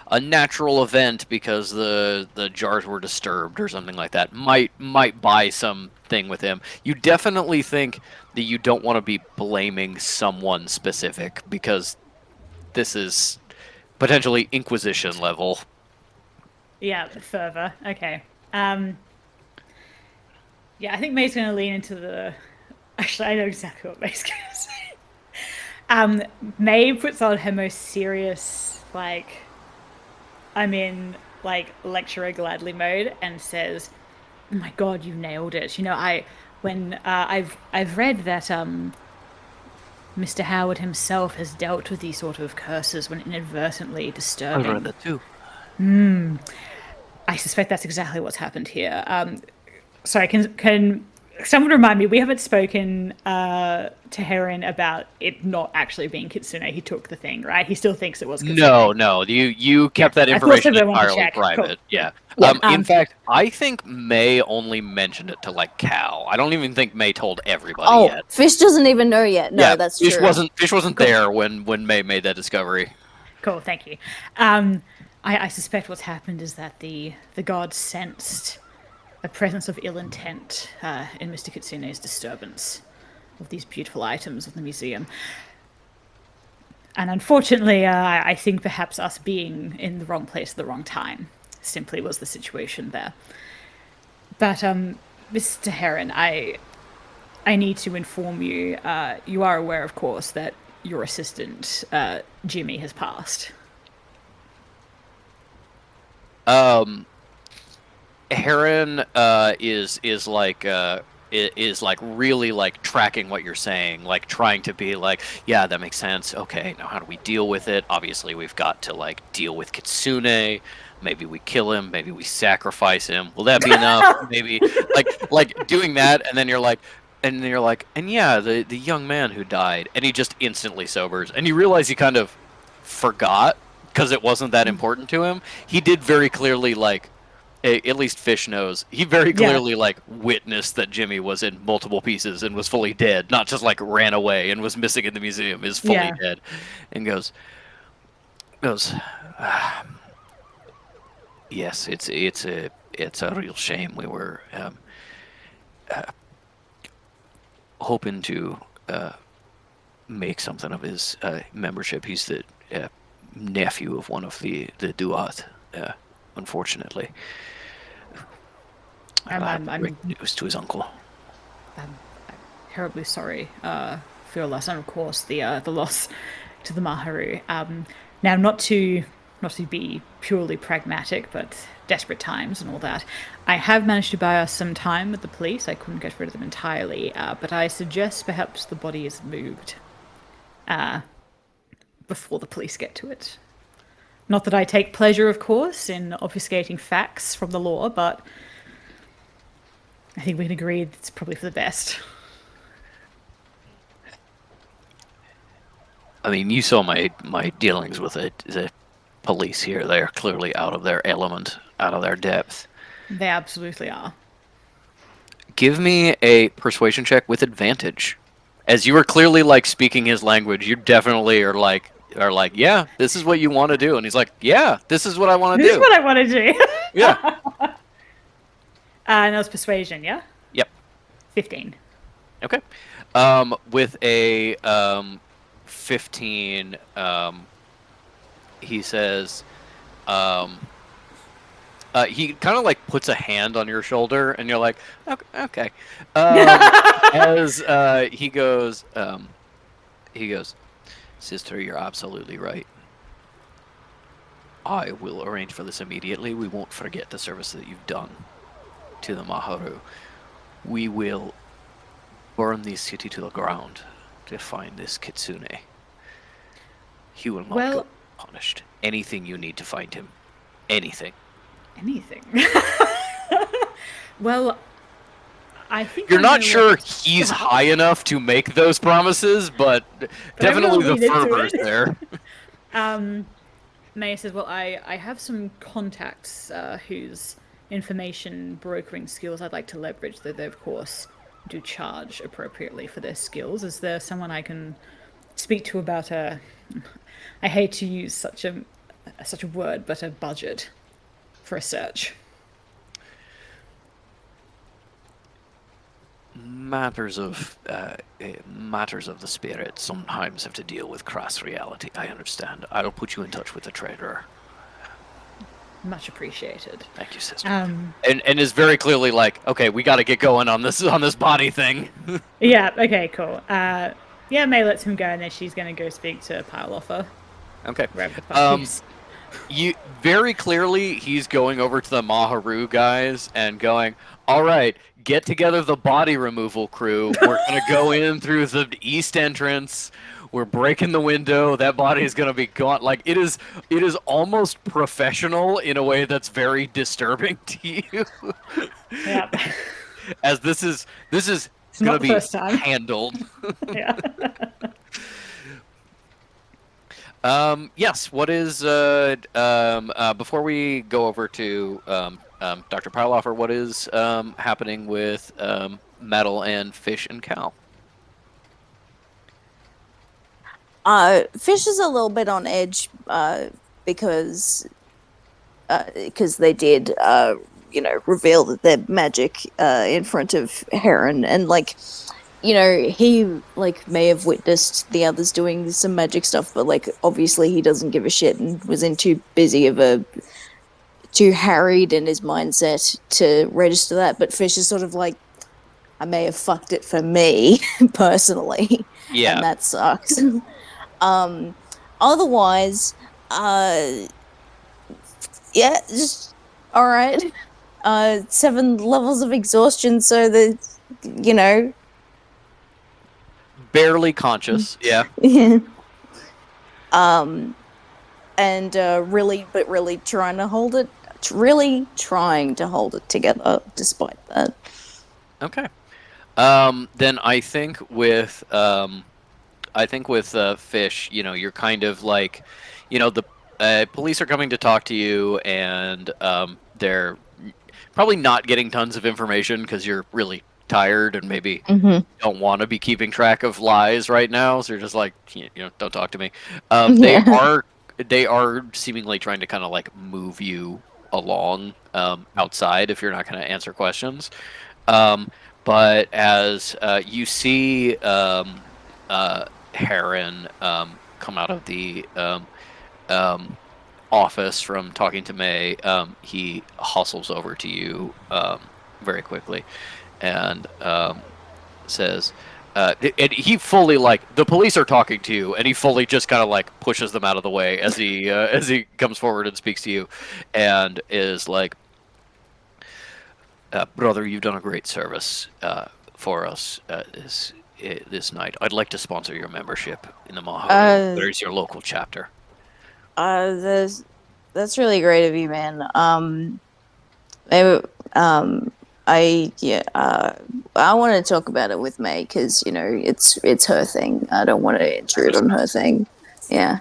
a natural event because the jars were disturbed or something like that might buy something with him. You definitely think that you don't want to be blaming someone specific, because this is potentially Inquisition level. Yeah, further. Okay. Yeah, I think May's going to lean into the... Actually, I know exactly what May's going to say. May puts on her most serious, like, I'm in, like, lecturer gladly mode, and says, "Oh my god, you nailed it. You know, I've read that, Mr. Howard himself has dealt with these sort of curses when inadvertently disturbing." I've read that too. I suspect that's exactly what's happened here. Sorry, can someone remind me, we haven't spoken to Heron about it not actually being Kitsune. He took the thing, right? He still thinks it was Kitsune. No. You kept that I thought information so, but I wanted to entirely check. private. Cool. Yeah. Yeah, In fact, I think May only mentioned it to like Cal. I don't even think May told everybody Oh, yet. Fish doesn't even know yet. No, Yeah, that's Fish true. wasn't there when May made that discovery. Cool, thank you. I suspect what's happened is that the gods sensed a presence of ill intent in Mr. Kitsune's disturbance of these beautiful items of the museum. And unfortunately, I think perhaps us being in the wrong place at the wrong time simply was the situation there. But, Mr. Heron, I need to inform you, you are aware, of course, that your assistant, Jimmy, has passed. Heron is like really like tracking what you're saying, like trying to be like, yeah, that makes sense. Okay, now how do we deal with it? Obviously, we've got to like deal with Kitsune. Maybe we kill him. Maybe we sacrifice him. Will that be enough? Maybe like doing that, and then you're like, and yeah, the young man who died, and he just instantly sobers, and you realize he kind of forgot because it wasn't that important to him. He did very clearly like. At least Fish knows. He very clearly like witnessed that Jimmy was in multiple pieces and was fully dead, not just like ran away and was missing in the museum. Is fully dead, and goes. Yes, it's a real shame. We were hoping to make something of his membership. He's the nephew of one of the Duat. Unfortunately. I'm Great news to his uncle. I'm terribly sorry for your loss, and of course the loss to the Maharu. Now, not to be purely pragmatic, but desperate times and all that, I have managed to buy us some time with the police. I couldn't get rid of them entirely, but I suggest perhaps the body is moved before the police get to it. Not that I take pleasure, of course, in obfuscating facts from the law, but I think we can agree it's probably for the best. I mean, you saw my dealings with the police here. They are clearly out of their element, out of their depth. They absolutely are. Give me a persuasion check with advantage. As you are clearly like speaking his language, you definitely are like, yeah, this is what you want to do. And he's like, yeah, this is what I want to do. This is what I want to do. Yeah. And that was persuasion, yeah? Yep. 15. Okay. With a 15, he says, he kind of like puts a hand on your shoulder, and you're like, okay. As he goes, sister, you're absolutely right. I will arrange for this immediately. We won't forget the service that you've done to the Maharu. We will burn this city to the ground to find this Kitsune. He will not go punished. Anything you need to find him. Anything. Anything. Well, I think you're I not know sure what- he's high enough to make those promises, but definitely will the lead into fervor's it. there. Maya says, well, I have some contacts whose information brokering skills I'd like to leverage, though they, of course, do charge appropriately for their skills. Is there someone I can speak to about I hate to use such a word, but a budget for a search? Matters of the spirit sometimes have to deal with crass reality. I understand. I'll put you in touch with the trader. Much appreciated. Thank you, sister. Um, And is very clearly like, okay, we got to get going on this body thing. yeah. Okay. Cool. Yeah. May lets him go, and then she's gonna go speak to Pyleoffer. Okay. Grab the puppies. You very clearly he's going over to the Maharu guys and going, all right, get together the body removal crew. We're gonna go in through the east entrance. We're breaking the window. That body is gonna be gone. Like it is almost professional in a way that's very disturbing to you. Yep. as this is It's gonna not the be first time. handled. Yeah. Yes. What is before we go over to Dr. Pyleoffer, what is happening with Metal and Fish and Cal? Fish is a little bit on edge because they did reveal that they're magic in front of Heron, and like he like may have witnessed the others doing some magic stuff, but like obviously he doesn't give a shit and was in too harried in his mindset to register that. But Fish is sort of like, I may have fucked it for me personally, Yeah. and that sucks. Otherwise, yeah, just all right. 7 levels of exhaustion, so that Barely conscious. Yeah. and really trying to hold it. Really trying to hold it together despite that. Okay. Then I think with Fish, you're kind of like, the police are coming to talk to you, and they're probably not getting tons of information because you're really tired and maybe don't want to be keeping track of lies right now. So you're just like, don't talk to me. They are seemingly trying to kind of like move you along outside if you're not going to answer questions. But as you see Heron come out of the office from talking to May, he hustles over to you very quickly and says, and he fully like the police are talking to you, and he fully just kind of like pushes them out of the way as he comes forward and speaks to you, and is like, brother, you've done a great service for us this night. I'd like to sponsor your membership in the Maharu. There's your local chapter. That's really great of you, man. I want to talk about it with May because it's her thing. I don't want to intrude on her thing. Yeah.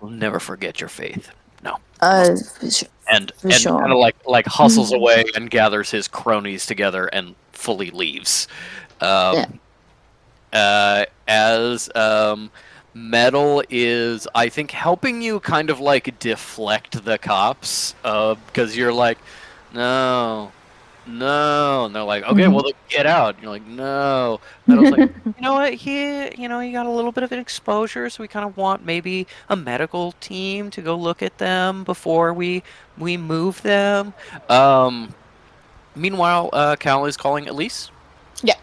We'll never forget your faith. No. For sure. And sure. kind of like hustles away and gathers his cronies together and fully leaves. As Metal is, I think, helping you kind of like deflect the cops because you're like, no. And they're like, okay, well, then get out. And you're like, no. Metal's like, you know what? He got a little bit of an exposure, so we kind of want maybe a medical team to go look at them before we move them. Meanwhile, Cal is calling Elise. Yeah.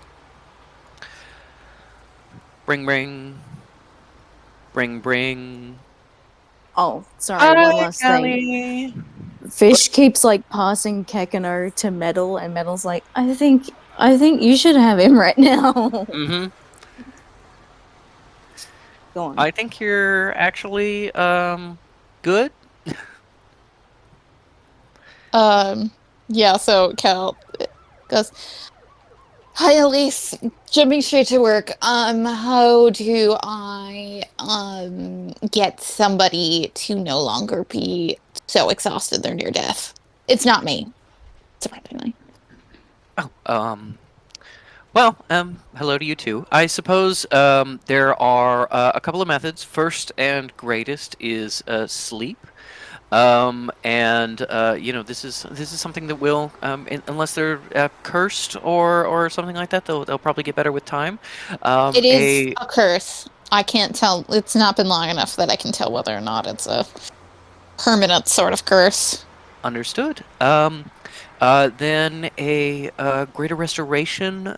Bring. Oh, sorry. One last thing. Fish keeps like passing Kekano to Metal, and Metal's like, I think you should have him right now. Mm-hmm. Go on. I think you're actually good. Yeah, so Cal goes, hi Elise, jumping straight to work. How do I get somebody to no longer be so exhausted they're near death? It's not me, surprisingly. Oh, well, hello to you too. I suppose there are a couple of methods. First and greatest is sleep. This is something that will, unless they're cursed or something like that, they'll probably get better with time. It is a curse. I can't tell. It's not been long enough that I can tell whether or not it's a permanent sort of curse. Understood. Then a greater restoration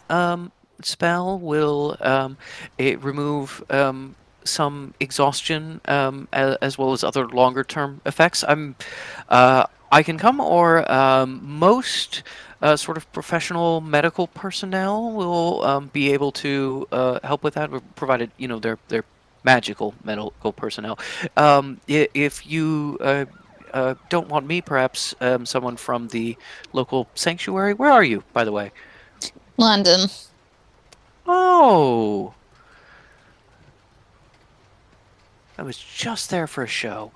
spell will remove some exhaustion as well as other longer term effects. I can come, or most sort of professional medical personnel will be able to help with that, provided they're magical medical personnel. If you don't want me, perhaps someone from the local sanctuary. Where are you, by the way? London. Oh. I was just there for a show.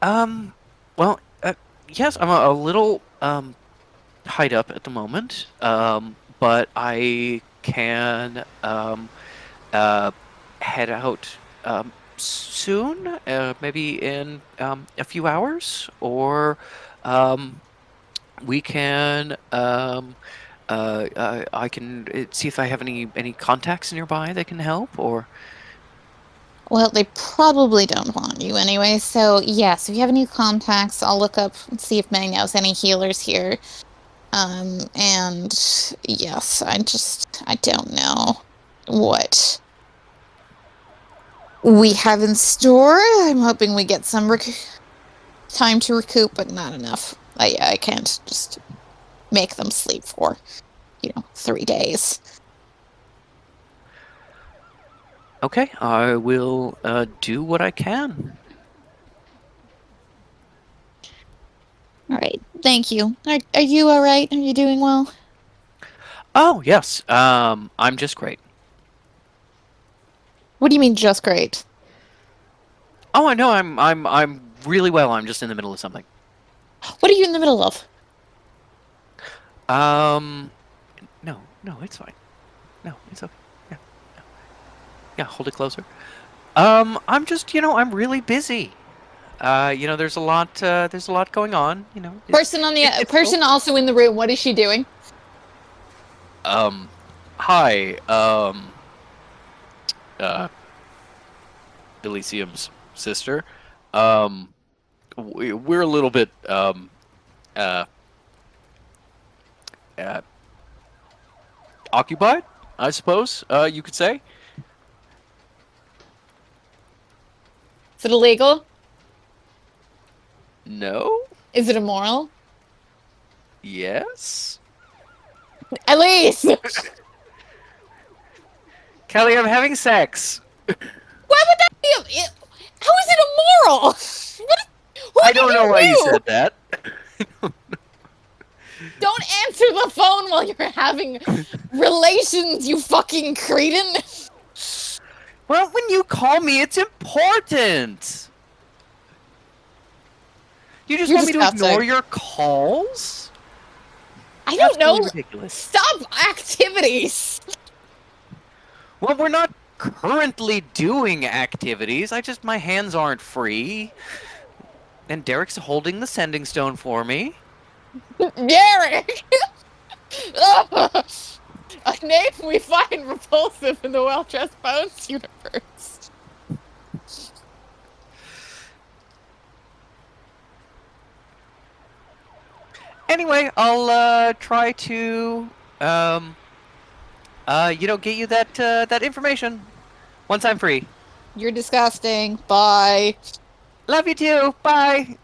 Well, yes, I'm a little tied up at the moment. But I can head out soon, maybe in a few hours, or we can I can see if I have any contacts nearby that can help, or Well, they probably don't want you anyway, so yes, if you have any contacts, I'll look up and see if Meg knows any healers here. And yes, I don't know what we have in store. I'm hoping we get some time to recoup, but not enough. I can't just make them sleep for, 3 days. okay, I will do what I can. All right, thank you. Are you all right? Are you doing well? Oh yes, I'm just great. What do you mean, just great? Oh, I know, I'm really well. I'm just in the middle of something. What are you in the middle of? No, it's fine. No, it's okay. Yeah, yeah, yeah. Hold it closer. I'm just, I'm really busy. There's a lot going on. Person on the it's person also in the room. What is she doing? Hi, Elysium's sister. We're a little bit, uh, occupied, I suppose, you could say. Is it illegal? No? Is it immoral? Yes? Elise! Kelly, I'm having sex. Why would that be? How is it immoral? I don't know why you said that. Don't answer the phone while you're having relations, you fucking cretin. Well, when you call me, it's important. You just You're want me to just ignore outside. your calls? I don't know. Absolutely ridiculous. Stop activities. Well, we're not currently doing activities. My hands aren't free. And Derek's holding the sending stone for me. Derek! A name we find repulsive in the Well-Dressed Bones universe. Anyway, I'll try to get you that information once I'm free. You're disgusting. Bye. Love you too. Bye.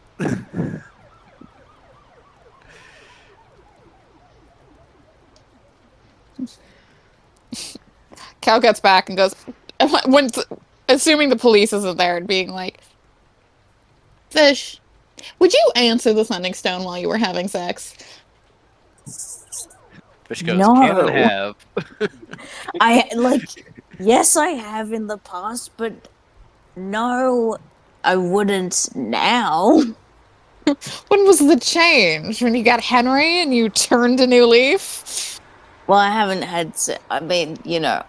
Cal gets back and goes, assuming the police isn't there, and being like, Fish, would you answer the sending stone while you were having sex? Fish goes, No. can and have. Yes, I have in the past, but no, I wouldn't now. When was the change? When you got Henry and you turned a new leaf? Well, I haven't had. I mean, it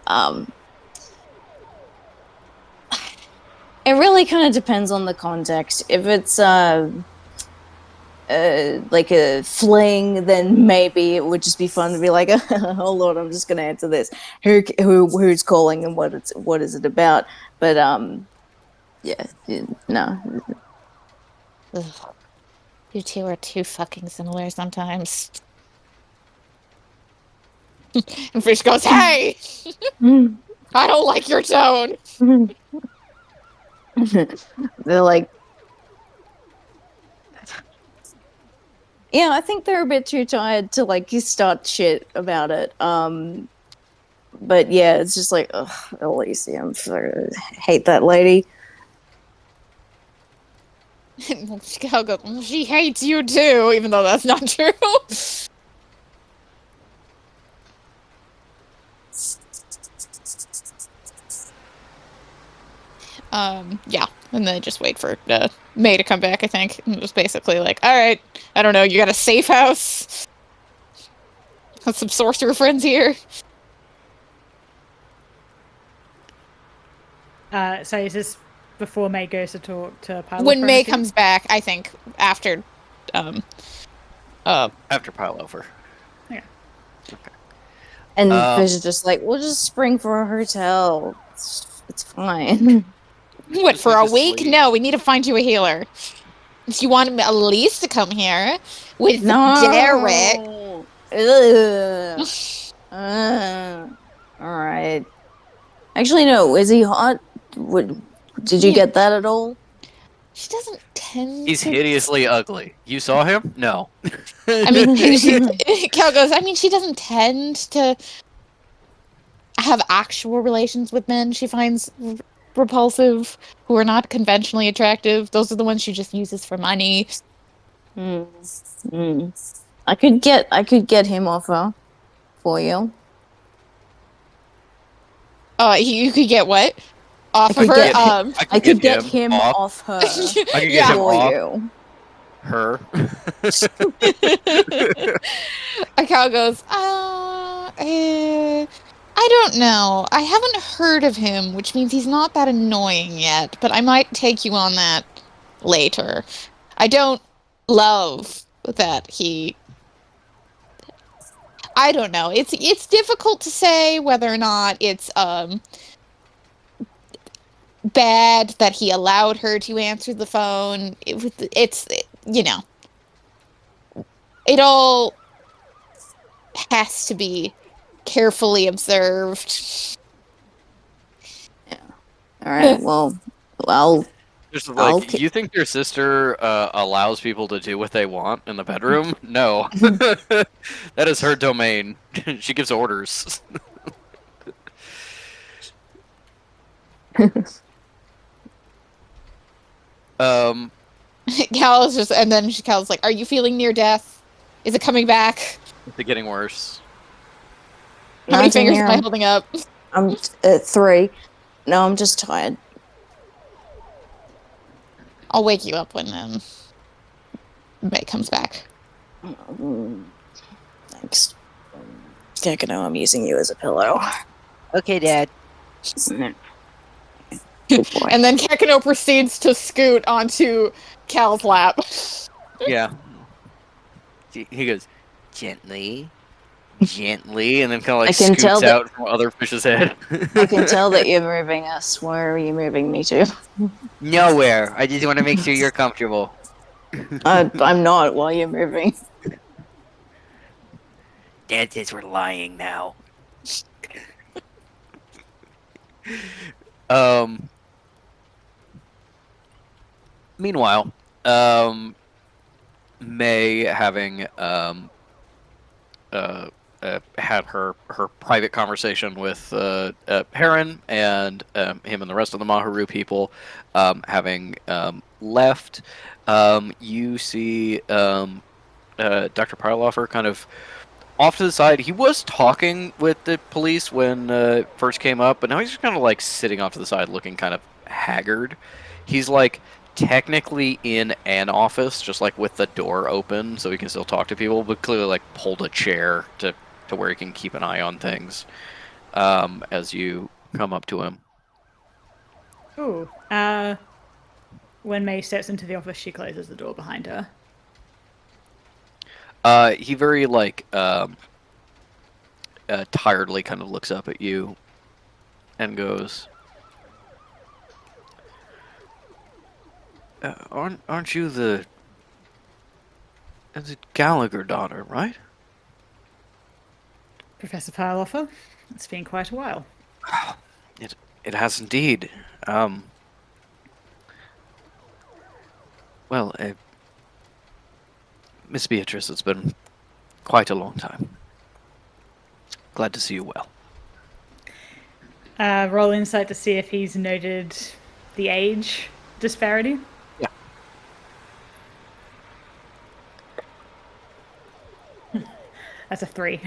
really kind of depends on the context. If it's like a fling, then maybe it would just be fun to be like, oh Lord, I'm just gonna answer this. Who's calling and what is it about? But no. Ugh. You two are too fucking similar sometimes. And Fish goes, hey! I don't like your tone! They're like, yeah, I think they're a bit too tired to start shit about it. But yeah, it's just like, ugh, Elysium, I hate that lady. Cal goes, she hates you too, even though that's not true. Yeah, and then just wait for May to come back, I think. And just basically like, all right, I don't know, you got a safe house? Have some sorcerer friends here? So is this before May goes to talk to Pilot? When May comes back, I think, after, After Pile Over. And Um, Fish is just like, we'll just spring for a hotel. It's fine. what, Just for need a to week? sleep. No, we need to find you a healer. If you want Elise to come here with No. Derek. Ugh. All right. Actually, no. Is he hot? Did you Yeah. get that at all? She doesn't tend He's to... hideously ugly. You saw him? No. I mean, Cal goes, I mean, she doesn't tend to have actual relations with men she finds repulsive, who are not conventionally attractive. Those are the ones she just uses for money. I could get him off her for you. You could get what? Off I of could her? get I could get him off off her I could get Yeah. him for off you. her. Cal goes, I don't know. I haven't heard of him, which means he's not that annoying yet, but I might take you on that later. I don't love that he... I don't know. It's difficult to say whether or not it's bad that he allowed her to answer the phone. It's you know, it all has to be carefully observed. All right. Well, Just I'll like, you think your sister allows people to do what they want in the bedroom? No. That is her domain. She gives orders. Cal's just, and then Cal's like, "Are you feeling near death? Is it coming back? It's getting worse. How many Nothing fingers am I here. holding up?" I'm at 3. No, I'm just tired. I'll wake you up when May comes back. Thanks. Gekino, I'm using you as a pillow. Okay, Dad. Good boy. And then Kekino proceeds to scoot onto Cal's lap. Yeah. He goes, gently, gently, and then kind of like I can tell scoots that- out from other fish's head. I can tell that you're moving us. Where are you moving me to? Nowhere. I just want to make sure you're comfortable. I'm not while you're moving. Dad says we're lying now. Meanwhile, May, having had her private conversation with Heron and him and the rest of the Maharu people, having left, you see Dr. Parlofer kind of off to the side. He was talking with the police when first came up, but now he's just kind of like sitting off to the side, looking kind of haggard. He's like technically in an office, just like with the door open, so he can still talk to people, but clearly like pulled a chair to where he can keep an eye on things as you come up to him. Ooh. When May steps into the office, she closes the door behind her. He very like tiredly kind of looks up at you and goes, aren't you the Gallagher daughter, right? Professor Parlofer, it's been quite a while. It has indeed. Well, Miss Beatrice, it's been quite a long time. Glad to see you well. Roll insight to see if he's noted the age disparity. Yeah. That's a 3.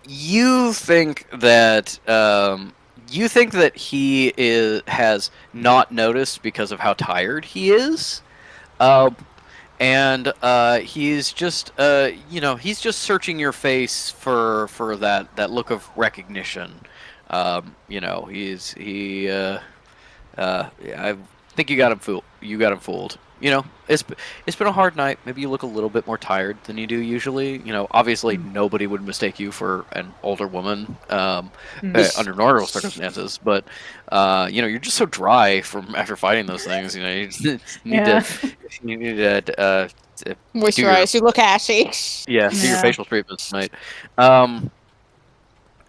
You think that You think that has not noticed because of how tired he is, and he's just he's just searching your face for that look of recognition. I think you got him fooled. You got him fooled. It's been a hard night. Maybe you look a little bit more tired than you do usually. Obviously nobody would mistake you for an older woman under normal circumstances. But you're just so dry from after fighting those things. You just need Yeah. you need to Moisturize. You look ashy. do your Yeah. facial treatments tonight. Um,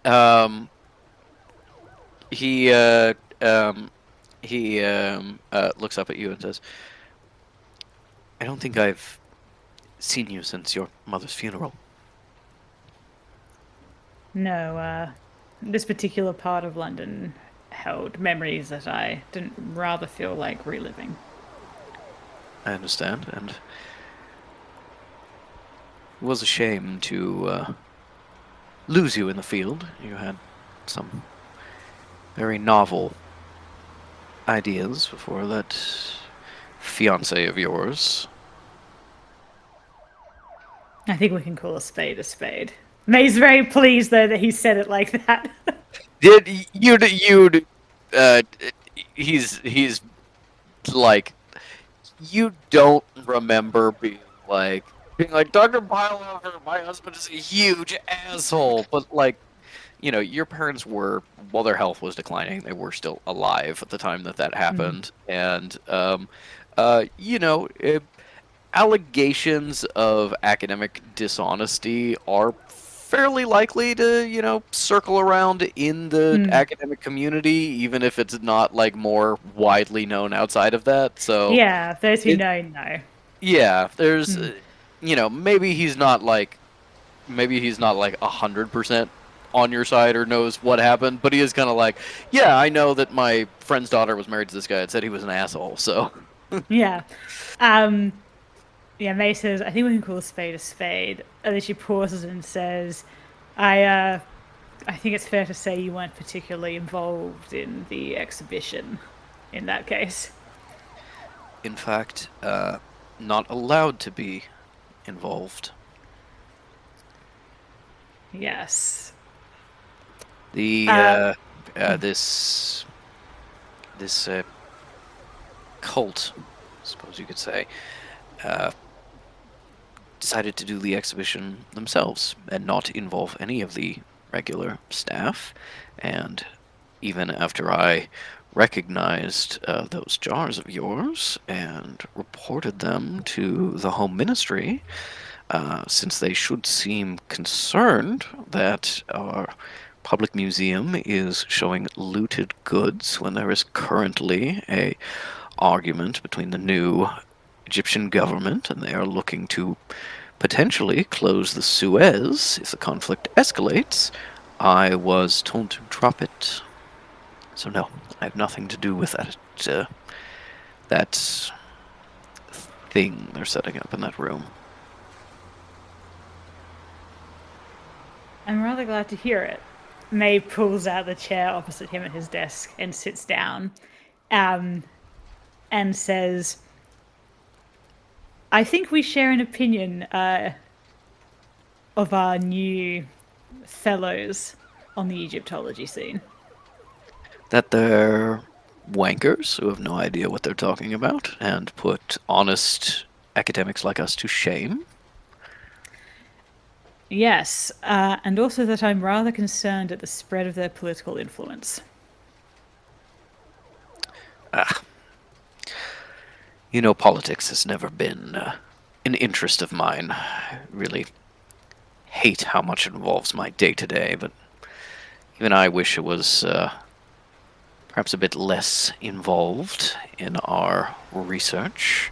um, he looks up at you and says, I don't think I've seen you since your mother's funeral. No, this particular part of London held memories that I didn't rather feel like reliving. I understand, and it was a shame to lose you in the field. You had some very novel ideas before that fiance of yours. I think we can call a spade a spade. May's very pleased though that he said it like that. He's like, you don't remember being like Dr. Bylover, my husband is a huge asshole, but like, your parents were, while their health was declining, they were still alive at the time that happened, and allegations of academic dishonesty are fairly likely to, circle around in the academic community, even if it's not like more widely known outside of that. So Yeah, those who know. yeah, there's, maybe he's not like 100% on your side or knows what happened, but he is kind of like, yeah, I know that my friend's daughter was married to this guy and said he was an asshole. So Yeah. Yeah, May says, I think we can call a spade. And then she pauses and says, I think it's fair to say you weren't particularly involved in the exhibition in that case. in fact, not allowed to be involved. Yes. The this cult, I suppose you could say, decided to do the exhibition themselves and not involve any of the regular staff. And even after I recognized those jars of yours and reported them to the Home Ministry, since they should seem concerned that our public museum is showing looted goods when there is currently a argument between the new Egyptian government, and they are looking to potentially close the Suez if the conflict escalates, I was told to drop it. So no, I have nothing to do with that thing they're setting up in that room. I'm rather glad to hear it. May pulls out the chair opposite him at his desk and sits down and says, I think we share an opinion of our new fellows on the Egyptology scene. That they're wankers who have no idea what they're talking about and put honest academics like us to shame. Yes, and also that I'm rather concerned at the spread of their political influence. Politics has never been an interest of mine. I really hate how much it involves my day-to-day, but even I wish it was perhaps a bit less involved in our research.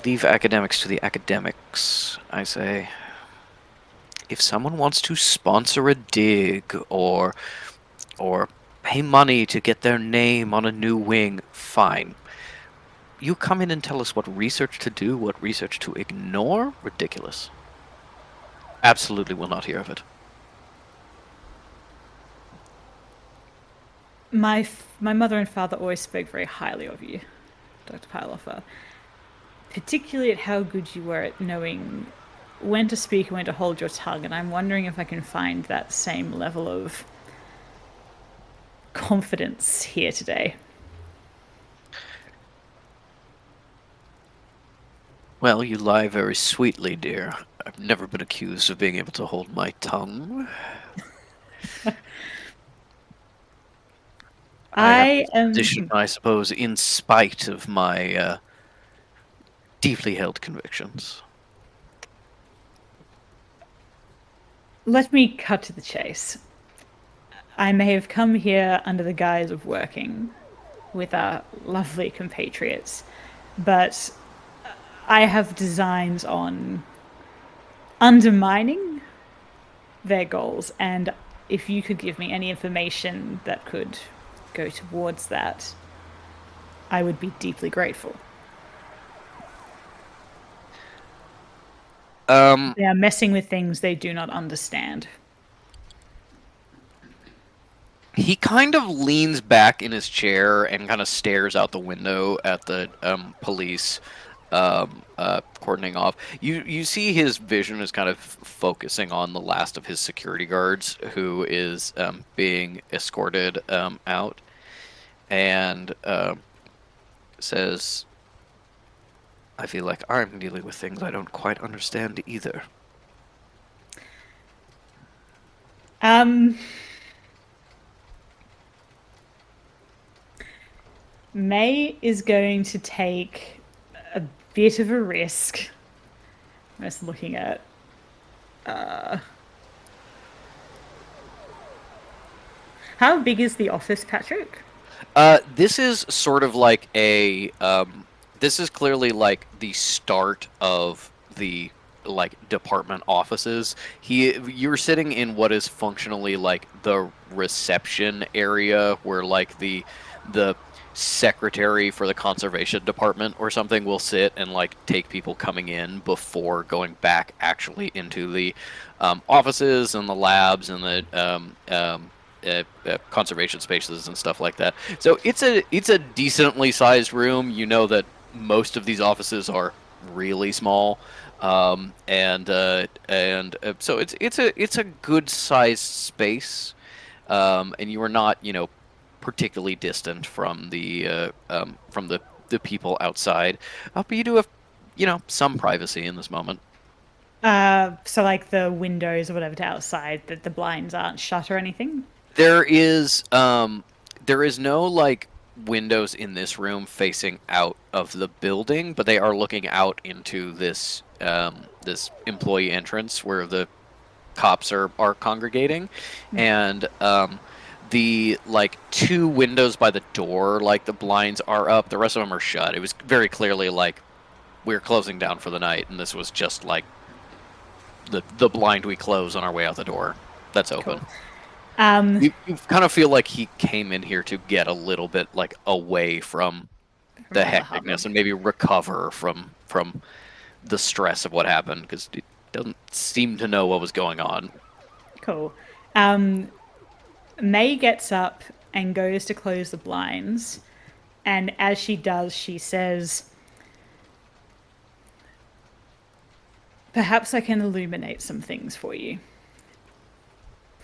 Leave academics to the academics, I say. If someone wants to sponsor a dig or pay money to get their name on a new wing, fine. You come in and tell us what research to do, what research to ignore? Ridiculous. Absolutely will not hear of it. My mother and father always spoke very highly of you, Dr. Pylofer. Particularly at how good you were at knowing when to speak and when to hold your tongue, and I'm wondering if I can find that same level of confidence here today. Well, you lie very sweetly, dear. I've never been accused of being able to hold my tongue. I have am. a position, I suppose, in spite of my deeply held convictions. Let me cut to the chase. I may have come here under the guise of working with our lovely compatriots, but I have designs on undermining their goals, and if you could give me any information that could go towards that, I would be deeply grateful. They are messing with things they do not understand. He kind of leans back in his chair and kind of stares out the window at the police cordoning off. You see his vision is kind of focusing on the last of his security guards who is being escorted out, and says, I feel like I'm dealing with things I don't quite understand either. May is going to take a bit of a risk. I'm just looking at how big is the office, Patrick? This is sort of like a this is clearly like the start of the like department offices. You're sitting in what is functionally like the reception area where like the secretary for the conservation department or something will sit and like take people coming in before going back actually into the offices and the labs and the conservation spaces and stuff like that. So it's a decently sized room. You know that most of these offices are really small, so it's a good sized space, and you are not particularly distant from the people outside, but you do have some privacy in this moment. So like the windows or whatever to outside, that the blinds aren't shut or anything? There is no like windows in this room facing out of the building, but they are looking out into this this employee entrance where the cops are congregating, and the like two windows by the door, like the blinds are up, the rest of them are shut. It was very clearly like we're closing down for the night, and this was just like the blind we close on our way out the door that's open. Cool. You kind of feel like he came in here to get a little bit like away from the hecticness and maybe recover from the stress of what happened, because he doesn't seem to know what was going on. Cool. May gets up and goes to close the blinds, and as she does, she says, "Perhaps I can illuminate some things for you."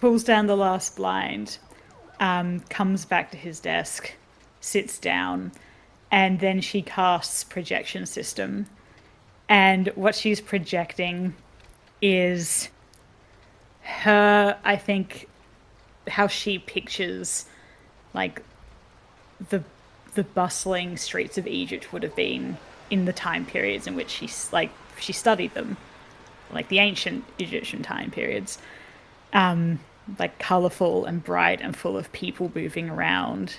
Pulls down the last blind, comes back to his desk, sits down, and then she casts projection system. And what she's projecting is her, I think, how she pictures like the bustling streets of Egypt would have been in the time periods in which she studied them, like the ancient Egyptian time periods. Like colorful and bright and full of people moving around,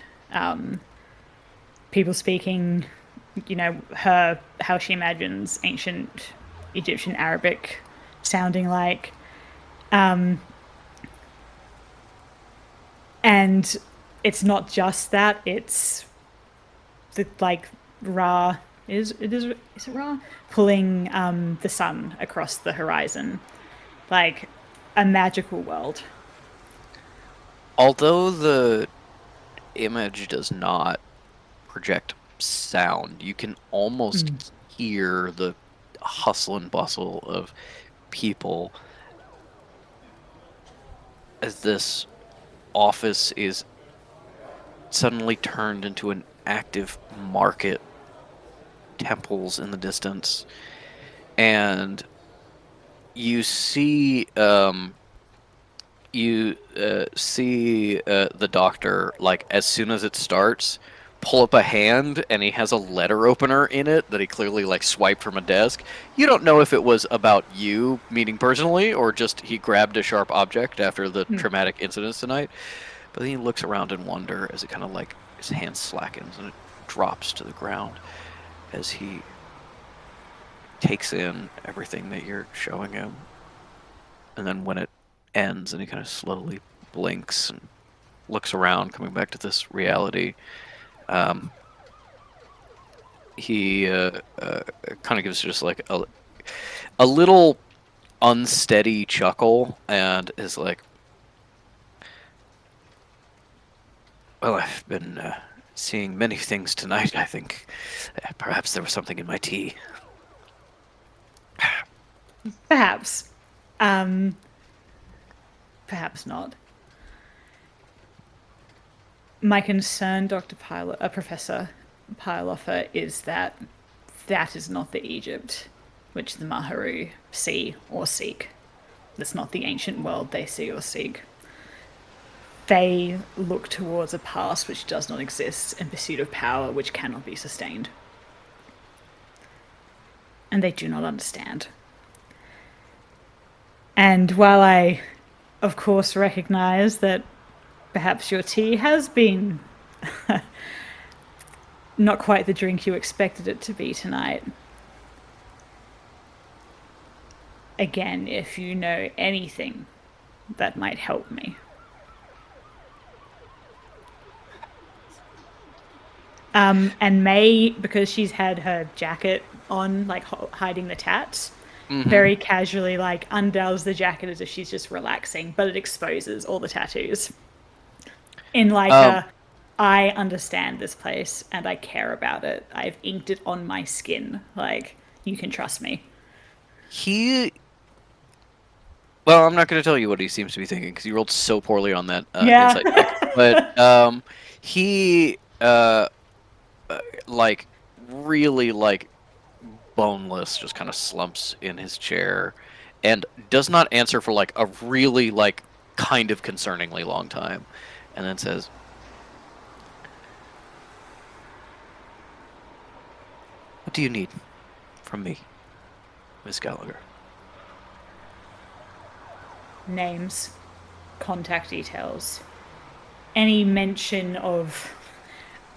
people speaking, how she imagines ancient Egyptian Arabic sounding like, and it's not just that, it's the like Ra is it Ra pulling the sun across the horizon, like a magical world. Although the image does not project sound. You can almost hear the hustle and bustle of people as this office is suddenly turned into an active market. Temples in the distance, and you see the doctor, like, as soon as it starts, pull up a hand, and he has a letter opener in it that he clearly, like, swiped from a desk. You don't know if it was about you meeting personally or just he grabbed a sharp object after the traumatic incidents tonight. But then he looks around in wonder as it kind of, like, his hand slackens and it drops to the ground as he takes in everything that you're showing him. And then when it ends and he kind of slowly blinks and looks around, coming back to this reality, he kind of gives just like a little unsteady chuckle and is like, well, I've been seeing many things tonight. I think perhaps there was something in my tea. Perhaps. Perhaps not. My concern, Professor Pylofer, is that that is not the Egypt which the Maharu see or seek. That's not the ancient world they see or seek. They look towards a past which does not exist in pursuit of power which cannot be sustained. And they do not understand. And while I, of course, recognize that perhaps your tea has been not quite the drink you expected it to be tonight, again, if you know anything that might help me. And May, because she's had her jacket on, like hiding the tats, very casually, like, undoes the jacket as if she's just relaxing, but it exposes all the tattoos. In like I understand this place and I care about it. I've inked it on my skin. Like, you can trust me. Well, I'm not going to tell you what he seems to be thinking because he rolled so poorly on that Yeah. insight check. But he, like, really, like, boneless, just kind of slumps in his chair and does not answer for, like, a really, like, kind of concerningly long time. And then says, "What do you need from me, Miss Gallagher?" Names, contact details, any mention of,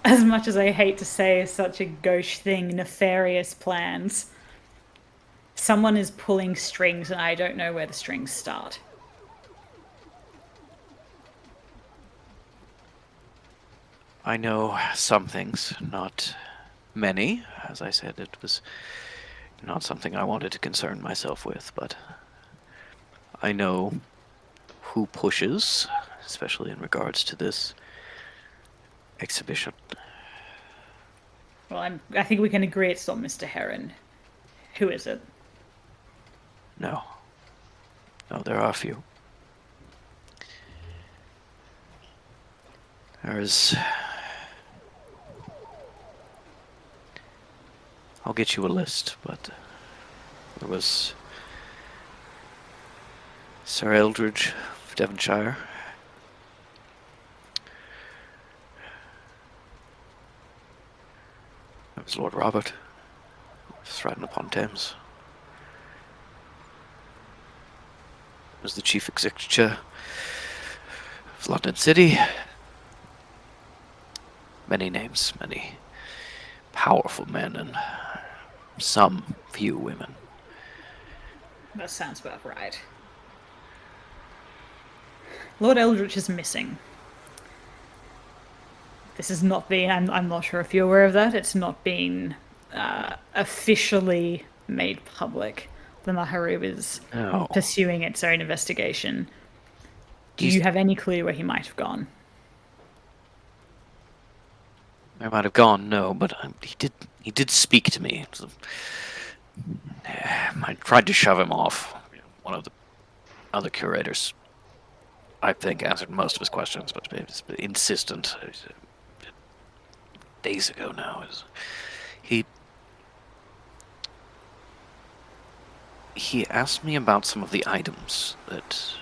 as much as I hate to say such a gauche thing, nefarious plans. Someone is pulling strings and I don't know where the strings start. I know some things, not many. As I said, it was not something I wanted to concern myself with, but I know who pushes, especially in regards to this exhibition. Well, I think we can agree it's not Mr. Heron. Who is it? No, there are a few. There's... I'll get you a list, but there was Sir Eldridge of Devonshire. There was Lord Robert, Stratton upon Thames. There was the Chief Executive of London City. Many names, many powerful men, and some few women. That sounds about right. Lord Eldritch is missing. This has not been, I'm not sure if you're aware of that, it's not been officially made public. The Maharu is pursuing its own investigation. Do you have any clue where he might have gone? I might have gone, no, but he did speak to me. So, I tried to shove him off. One of the other curators, I think, answered most of his questions, but he was insistent. Days ago now, he he asked me about some of the items that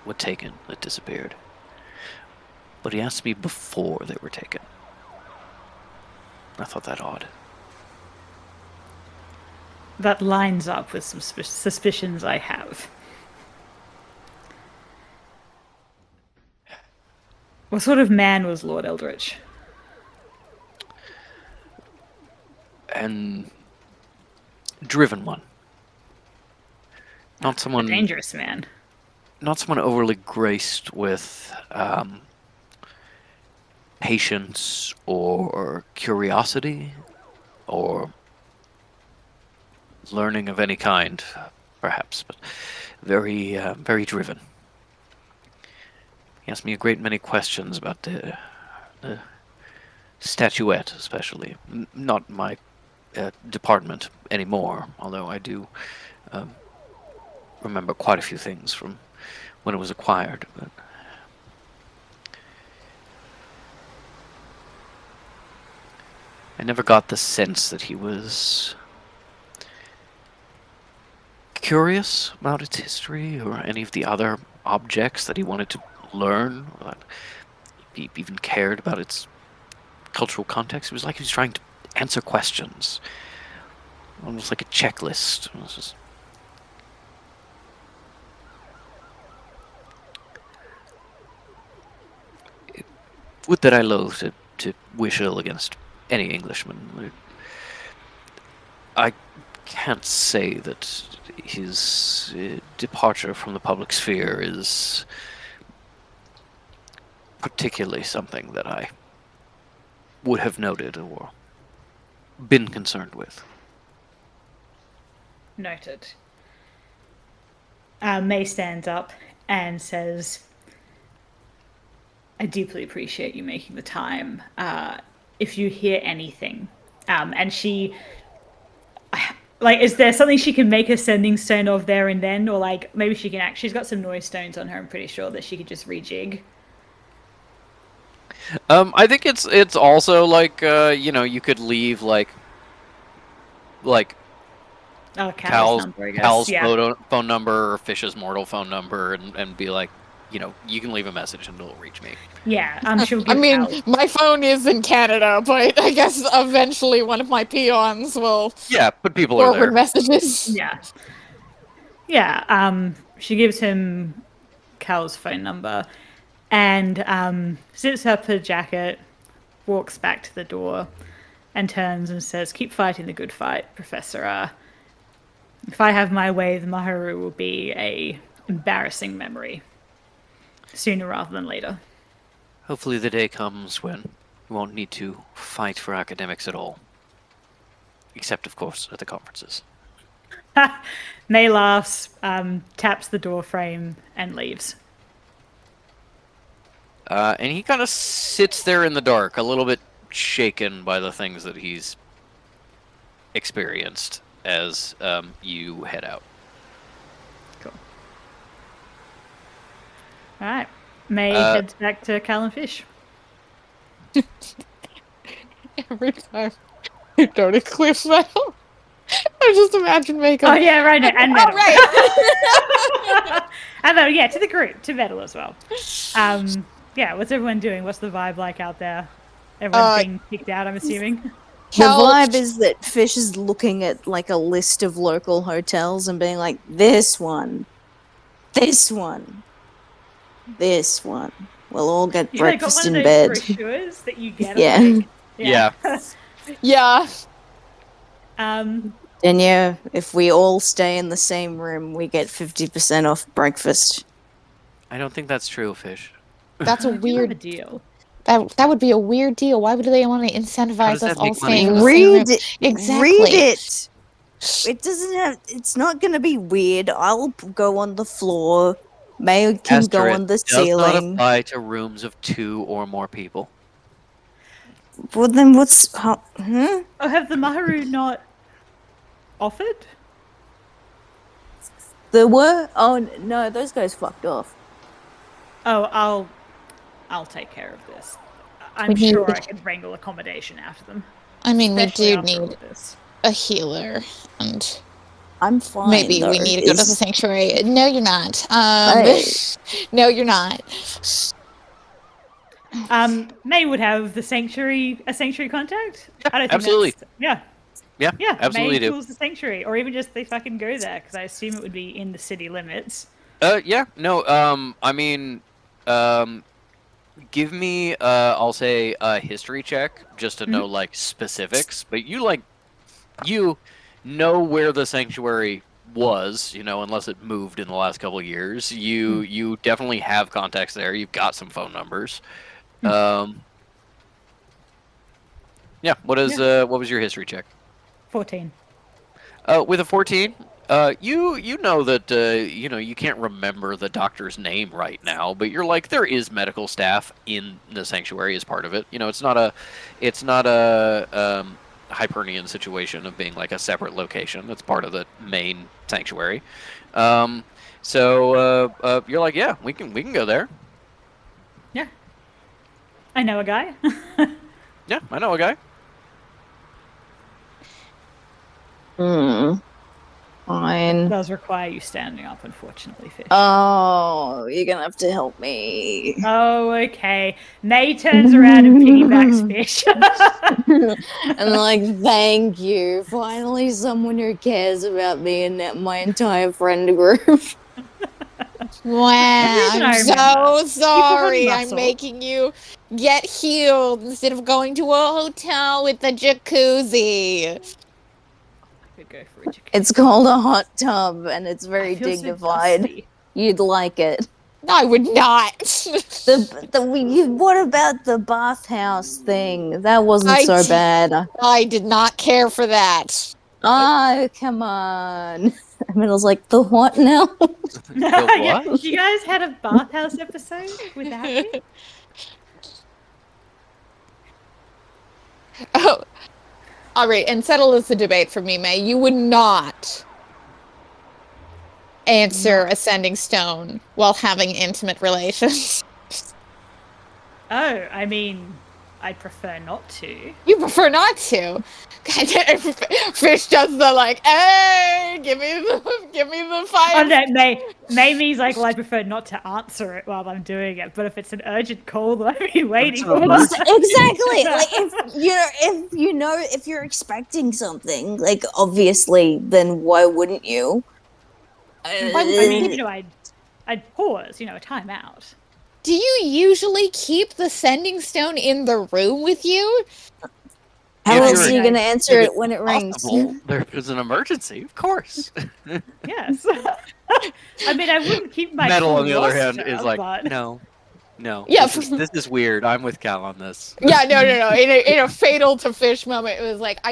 were taken, that disappeared. But he asked me before they were taken. I thought that odd. That lines up with some suspicions I have. What sort of man was Lord Eldritch? And driven one. Not A someone dangerous man. not someone overly graced with patience or curiosity or learning of any kind, perhaps, but very driven. He asked me a great many questions about the statuette, especially. Not my department anymore, although I do remember quite a few things from when it was acquired. But I never got the sense that he was curious about its history or any of the other objects that he wanted to learn, or that he even cared about its cultural context. It was like he was trying to answer questions, almost like a checklist. It was just... Would that I loathe to wish ill against any Englishman. I can't say that his departure from the public sphere is particularly something that I would have noted or been concerned with. Noted. May stands up and says, I deeply appreciate you making the time. If you hear anything, and she, like, is there something she can make a sending stone of there and then, or like maybe she can she's got some noise stones on her. I'm pretty sure that she could just rejig. I think it's also like you could leave like Oh, Cal's number, I guess. Yeah. phone number or Fish's mortal phone number and be like, you can leave a message and it'll reach me. Yeah, I'm sure. I mean, my phone is in Canada, but I guess eventually one of my peons will But people are there. forward messages. Yeah. Yeah. She gives him Cal's phone number and zips up her jacket, walks back to the door, and turns and says, "Keep fighting the good fight, Professor. If I have my way, the Maharu will be a embarrassing memory. Sooner rather than later." Hopefully the day comes when we won't need to fight for academics at all. Except, of course, at the conferences. May laughs, taps the door frame, and leaves. And he kind of sits there in the dark, a little bit shaken by the things that he's experienced as you head out. Cool. All right. May heads back to Cal and Fish. Every time you go to Cliff Metal, I just imagine makeup. Oh yeah, right. No, and Metal. right. And then, yeah, to the group, to Metal as well. Yeah, what's everyone doing? What's the vibe like out there? Everyone's being kicked out, I'm assuming. The vibe is that Fish is looking at like a list of local hotels and being like, this one, this one, this one. We'll all get breakfast in bed. Brochures that you get. Yeah. Yeah. Yeah. And yeah, if we all stay in the same room, we get 50% off breakfast. I don't think that's true, Fish. That's a Have a weird deal. That would be a weird deal. Why would they want to How incentivize does us that all make money staying in for the them? same room? Read it. Exactly. Read it. It doesn't have. It's not going to be weird. I'll go on the floor. May can go on the Does not ceiling. apply to rooms of 2 or more people. Well, then what's... Hmm? Oh, have the Maharu not offered? There were? Oh, no, those guys fucked off. Oh, I'll take care of this. I'm We need- sure I can wrangle accommodation out of them. I mean, we Especially do after all need of this. a healer, and I'm fine, maybe we though. need to go to the Is- sanctuary. No, you're not. Hey. No, you're not. May would have a sanctuary contact. I don't think absolutely. Yeah, Yeah, absolutely May do. tools the sanctuary, or even just they fucking go there because I assume it would be in the city limits. Yeah, no, I mean, give me, I'll say a history check just to know like specifics, but you know where the sanctuary was, unless it moved in the last couple of years. You definitely have contacts there. You've got some phone numbers. Yeah, what was your history check? 14. With a 14, you know that you can't remember the doctor's name right now, but you're like there is medical staff in the sanctuary as part of it. It's not a Hypernian situation of being like a separate location. It's part of the main sanctuary. So you're like, yeah, we can go there. Yeah, I know a guy. Yeah, I know a guy. Fine. Does require you standing up, unfortunately, Fish. Oh, you're gonna have to help me. Oh, okay. May turns around and piggybacks Fish. And like, thank you. Finally, someone who cares about me and my entire friend group. Wow, reason I'm I so remember. sorry. I'm muscle. making you get healed instead of going to a hotel with the jacuzzi. Could go for a jacuzzi. It's called a hot tub, and it's I very feel so dignified. dusty. You'd like it. I would not. What about the bathhouse thing? That wasn't I so d- bad. I did not care for that. Oh, come on. I mean, I was like, the what now? The Yeah, what? you guys had a bathhouse episode without me? Oh, all right, and settle this a debate for me, May. You would not answer Ascending Stone while having intimate relations. Oh, I mean, I'd prefer not to. You prefer not to. Fish does the like, hey, give me the fire. Oh no, May means like, well, I prefer not to answer it while I'm doing it. But if it's an urgent call that I've been waiting for, Exactly. Like if you're expecting something, like obviously, then why wouldn't you? I mean, I'd pause, a timeout. Do you usually keep the Sending Stone in the room with you? How If else are you're- you gonna answer if it when it rings? Possible, there's an emergency, of course. Yes. I mean, I wouldn't keep my Metal, full on the other hand, uh, roster, is like, but... no. Yeah, This is weird. I'm with Cal on this. Yeah, no. In a fatal to Fish moment, it was like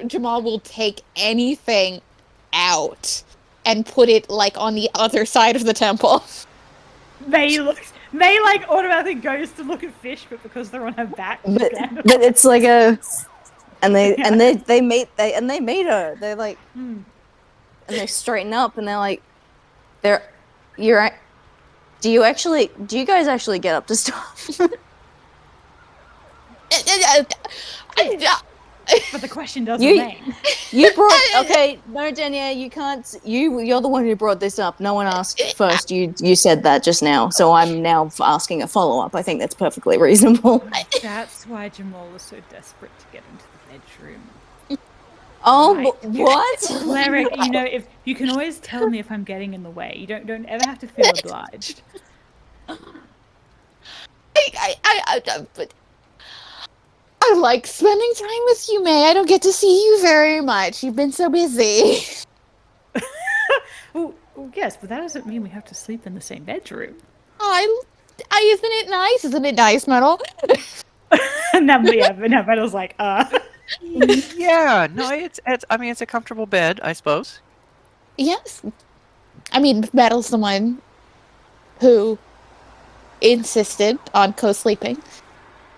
Jamal will take anything out and put it like on the other side of the temple. May like automatically goes to look at Fish, but because they're on her back, she But kind of- it's like a, and they meet her. They're like, Hmm. and they straighten up, and they're like, do you guys actually get up to stuff? But the question does You- remain. You brought no, Dania, you can't. You're the one who brought this up. No one asked first. You said that just now, so I'm now asking a follow up. I think that's perfectly reasonable. That's why Jamal was so desperate to get into the bedroom. Oh, Right. what? Cleric, if you can always tell me if I'm getting in the way. You don't ever have to feel obliged. I like spending time with you, May. I don't get to see you very much. You've been so busy. Well, yes, but that doesn't mean we have to sleep in the same bedroom. Isn't it nice? Isn't it nice, Metal? And then Metal's like, Yeah, no, it's a comfortable bed, I suppose. Yes. I mean, Metal's the one who insisted on co-sleeping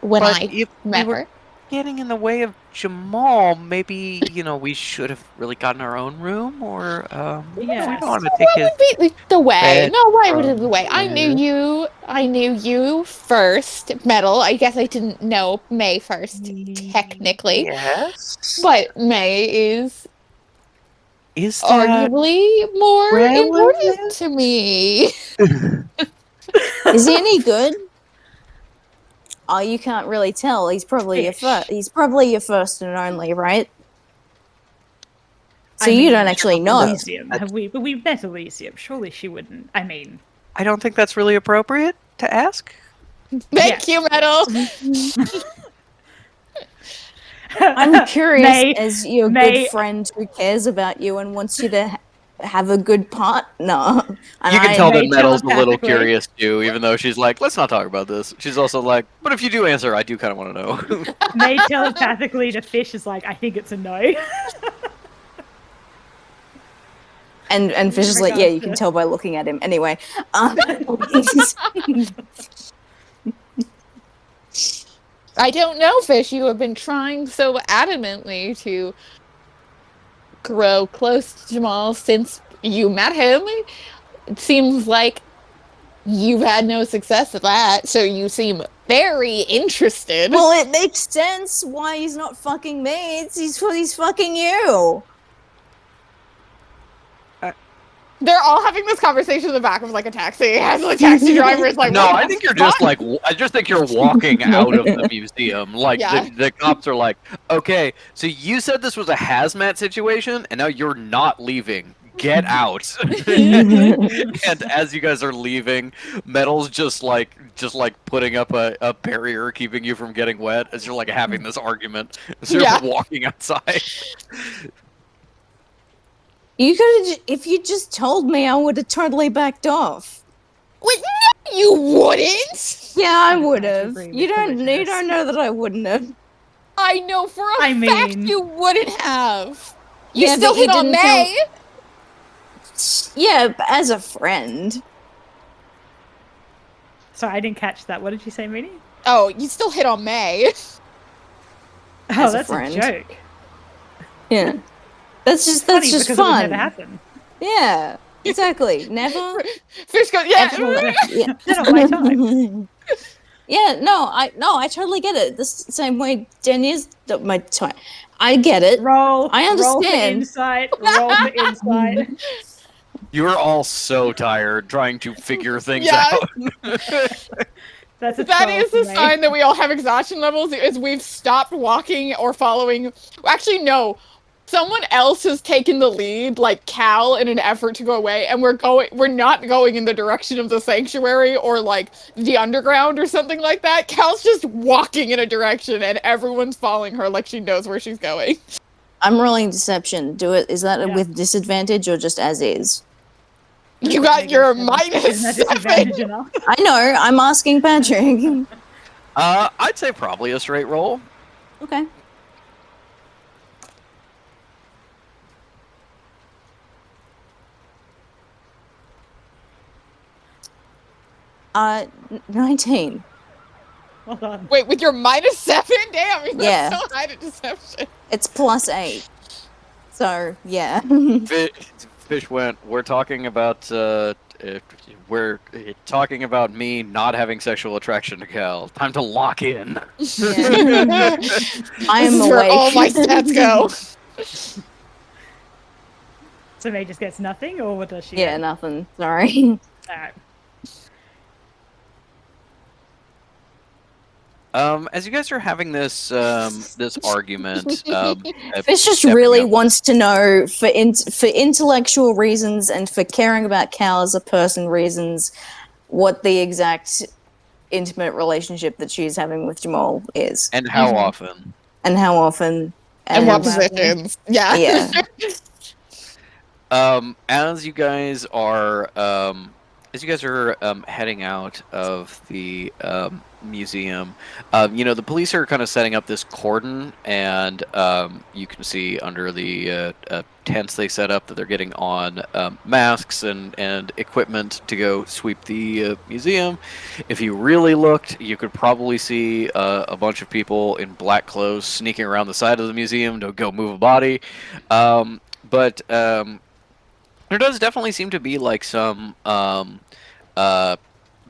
when But I met her. getting in the way of Jamal, maybe, we should have really gotten our own room, or, we Yes. don't want to take his... Would be the way. bed No, why would it be the way? I from knew you. I knew you first, Metal. I guess I didn't know May first, technically. Yes. But May is Is that... arguably more important relevant? to me. Is he any good? Oh, you can't really tell. He's probably your Ish. first. He's probably your first and only, right? So I you mean, don't actually know. Elysium. We've met Elysium. Surely she wouldn't. I mean, I don't think that's really appropriate to ask. Thank you, Metal. I'm curious, May- as your May- good friend who cares about you and wants you to have a good partner. And You can tell that May Metal's a little telepathically- curious too, even though she's like, let's not talk about this. She's also like, but if you do answer, I do kind of want to know. May telepathically to Fish is like, I think it's a no. And Fish is like, yeah, you can tell by looking at him. Anyway, I don't know, Fish. You have been trying so adamantly to grow close to Jamal since you met him. It seems like you've had no success at that, so you seem very interested. well, it makes sense why he's not fucking me. He's fucking you. They're all having this conversation in the back of like a taxi, as the taxi driver is like, No, "What I the think you're fuck?" just like, I just think you're walking out of the museum. Like, Yeah. the cops are like, okay, so you said this was a hazmat situation, and now you're not leaving. Get out. And as you guys are leaving, Metal's just like putting up a barrier keeping you from getting wet as you're like having this argument. As you're Yeah. walking outside. You could have, if you just told me, I would have totally backed off. Wait, no, you wouldn't. Yeah, I I'm would glad you have. agree You with don't foolishness. know that I wouldn't have. I know for a I fact mean- you wouldn't have. You Yeah, still but you hit on didn't May. Yeah, but as a friend. Sorry, I didn't catch that. What did you say, Mooney? Oh, you still hit on May. Oh, As a that's a friend. joke. Yeah. That's just Funny because it would fun. never happen. Yeah, exactly. Never. Fish goes, yeah. Yeah. Not on my time. Yeah, no, I totally get it. The same way 10 years my time. I get it. Roll. I Roll for understand. insight. Roll for insight. You're all so tired trying to figure things Yeah. out. That's a That 12 is for the me. sign that we all have exhaustion levels, is we've stopped walking or following. Actually, no. Someone else has taken the lead, like Cal, in an effort to go away, and we're not going in the direction of the sanctuary or like the underground or something like that. Cal's just walking in a direction and everyone's following her like she knows where she's going. I'm rolling deception. Do it. Is that Yeah. with disadvantage or just as is? You got your Isn't that minus disadvantage 7. enough? I know. I'm asking Patrick. I'd say probably a straight roll. Okay. Uh, 19. Well done. Wait, with your minus 7? Damn, you're Yeah. so high to deception. It's +8. So yeah. Fish went. We're talking about me not having sexual attraction to Cal. Time to lock in. I This am is where awake. all my stats go. So May just gets nothing, or what does she? Yeah, get? nothing. Sorry. Alright. As you guys are having this this argument, Fish just stepping really up- wants to know for intellectual reasons and for caring about Cal as a person reasons what the exact intimate relationship that she's having with Jamal is and how Mhm. often. and how often And what how- positions? Yeah. Yeah. As you guys are as you guys are heading out of the museum, the police are kind of setting up this cordon, and you can see under the tents they set up that they're getting on masks and equipment to go sweep the museum. If you really looked, you could probably see a bunch of people in black clothes sneaking around the side of the museum to go move a body. But there does definitely seem to be like some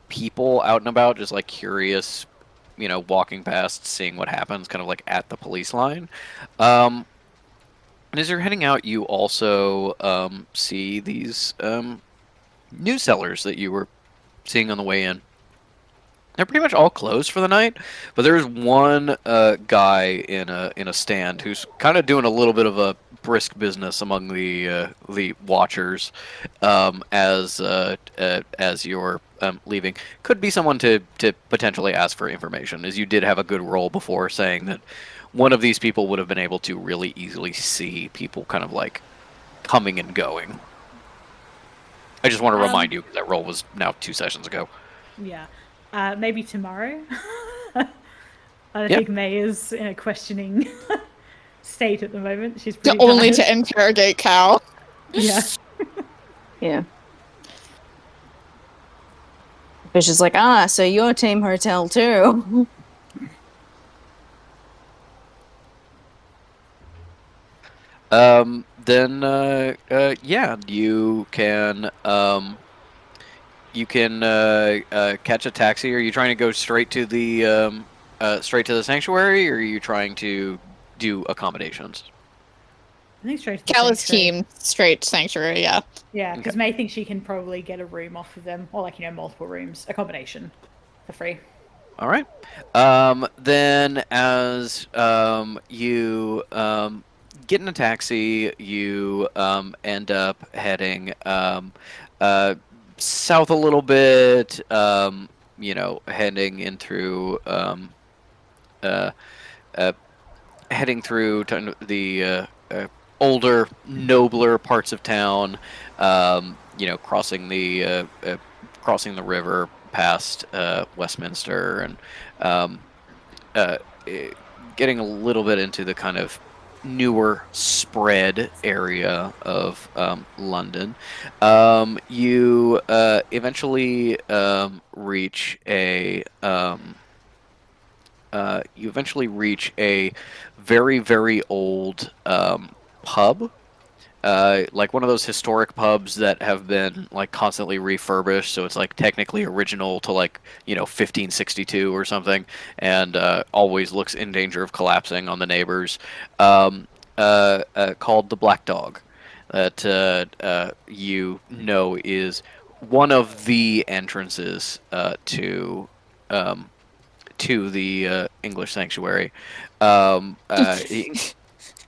people out and about, just like curious, walking past, seeing what happens, kind of like at the police line. And as you're heading out, you also see these news sellers that you were seeing on the way in. They're pretty much all closed for the night, but there's one guy in a stand who's kind of doing a little bit of a brisk business among the watchers as you're leaving. Could be someone to potentially ask for information, as you did have a good roll before saying that one of these people would have been able to really easily see people kind of like coming and going. I just want to remind you that roll was now 2 sessions ago. Yeah. Maybe tomorrow. I think May is in a questioning state at the moment. She's pretty Only tired. to interrogate Cal. Yeah. Yeah. Fish is like, so you're Team Hotel too. Then yeah, you can catch a taxi. Are you trying to go straight to the sanctuary, or are you trying to do accommodations? I think straight to the Cal is sanctuary. team straight sanctuary, yeah. Yeah, because May thinks she can probably get a room off of them, or multiple rooms, accommodation, for free. All right. Then as you get in a taxi, you end up heading south a little bit. Heading in through heading through the older, nobler parts of town. Crossing the river past Westminster, and getting a little bit into the kind of newer spread area of London. You eventually reach a very, very old pub. Like one of those historic pubs that have been like constantly refurbished, so it's like technically original to 1562 or something, and always looks in danger of collapsing on the neighbors. Called the Black Dog, that is one of the entrances to the English Sanctuary.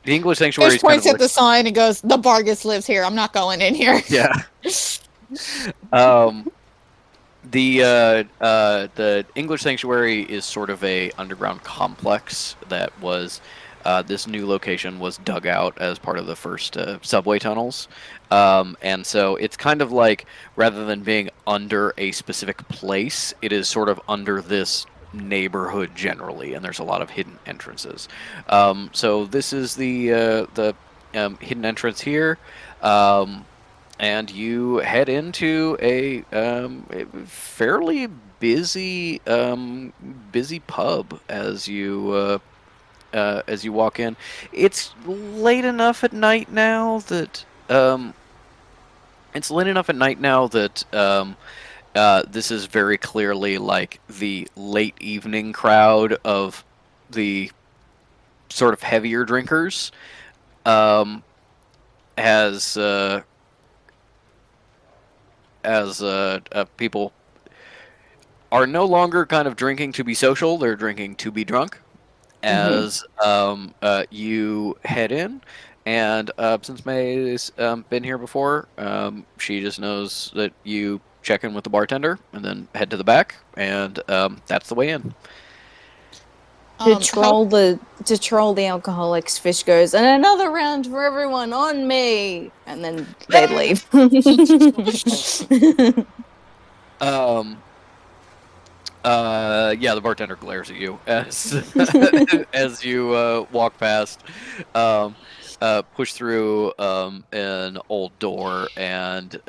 The English Sanctuary Fish points at the sign and goes, "The Bargus lives here. I'm not going in here." Yeah. The English Sanctuary is sort of a underground complex that was this new location was dug out as part of the first subway tunnels, and so it's kind of like, rather than being under a specific place, it is sort of under this neighborhood generally, and there's a lot of hidden entrances. So this is the hidden entrance here, and you head into a fairly busy pub as you walk in. It's late enough at night now that this is very clearly like the late evening crowd of the sort of heavier drinkers, as people are no longer kind of drinking to be social; they're drinking to be drunk. As you head in, and since May's been here before, she just knows that you check in with the bartender and then head to the back, and that's the way in. To troll the alcoholics, Fish goes, "And another round for everyone on me," and then they leave. Um. Yeah, the bartender glares at you as as you walk past. Um, push through an old door and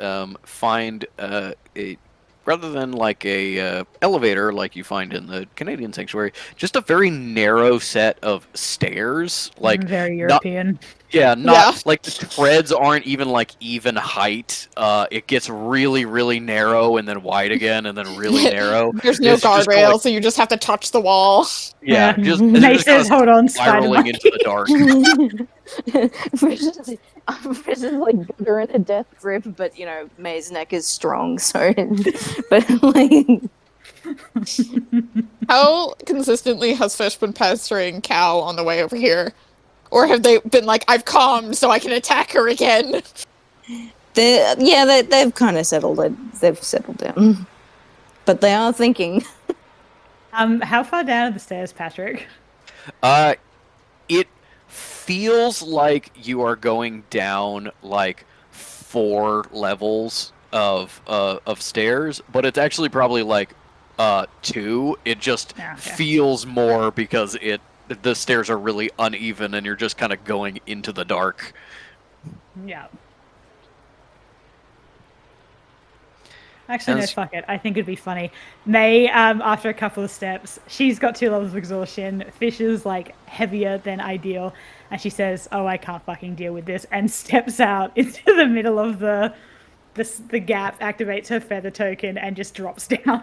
find a rather than like a elevator like you find in the Canadian sanctuary, just a very narrow set of stairs. Like Very not European. yeah, not Yeah. like the treads aren't even like even height. It gets really, really narrow and then wide again and then really narrow. There's no It's just kinda guardrail, like, so you just have to touch the wall. yeah, just May they're just kind says, of "Hold on, spider spiraling monkey." into the dark. Fish is like got in a death grip, but you know May's neck is strong, so but like How consistently has Fish been pestering Cal on the way over here? Or have they been like, I've calmed so I can attack her again? they've kind of settled it. They've settled down, but they are thinking. How far down are the stairs, Patrick? It feels like you are going down like 4 levels of stairs, but it's actually probably like 2. It just Yeah, okay. feels more because the stairs are really uneven and you're just kind of going into the dark. Yeah. Actually, no, As- fuck it. I think it'd be funny. May, after a couple of steps, she's got 2 levels of exhaustion. Fish is like heavier than ideal, and she says, "Oh, I can't fucking deal with this," and steps out into the middle of the gap, activates her feather token, and just drops down.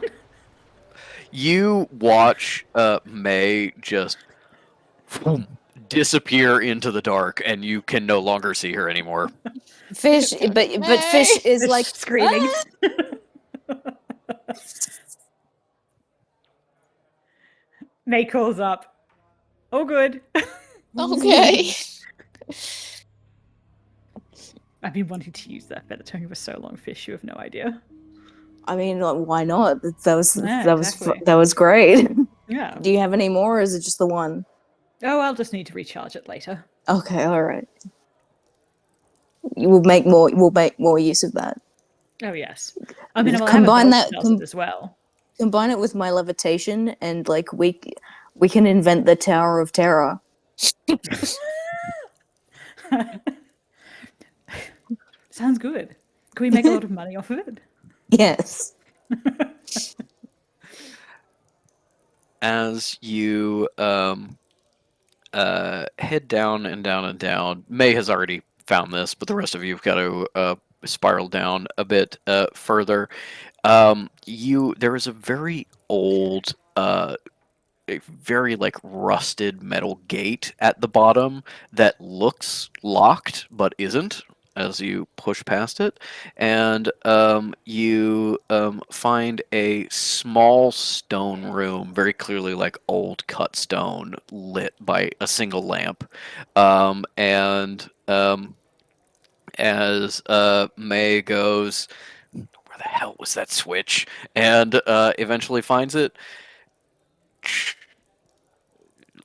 You watch May just disappear into the dark, and you can no longer see her anymore. Fish, but Fish is like screaming. May calls up. Oh, good. Okay. I've been wanting to use that feather token for so long, Fish. You have no idea. I mean, like, why not? That was Yeah, that was exactly. that was great. Yeah. Do you have any more, or is it just the one? Oh, I'll just need to recharge it later. Okay, all right. We'll make more use of that. Oh yes. I mean, I'll Combine have a that- that as well. Combine it with my levitation, and like we can invent the Tower of Terror. Sounds good. Can we make a lot of money off of it? Yes. As you head down and down and down, May has already found this, but the rest of you have got to spiral down a bit further. There is a very old, a very like rusted metal gate at the bottom that looks locked but isn't. As you push past it, and you find a small stone room, very clearly like old cut stone, lit by a single lamp. And as May goes, where the hell was that switch? And eventually finds it.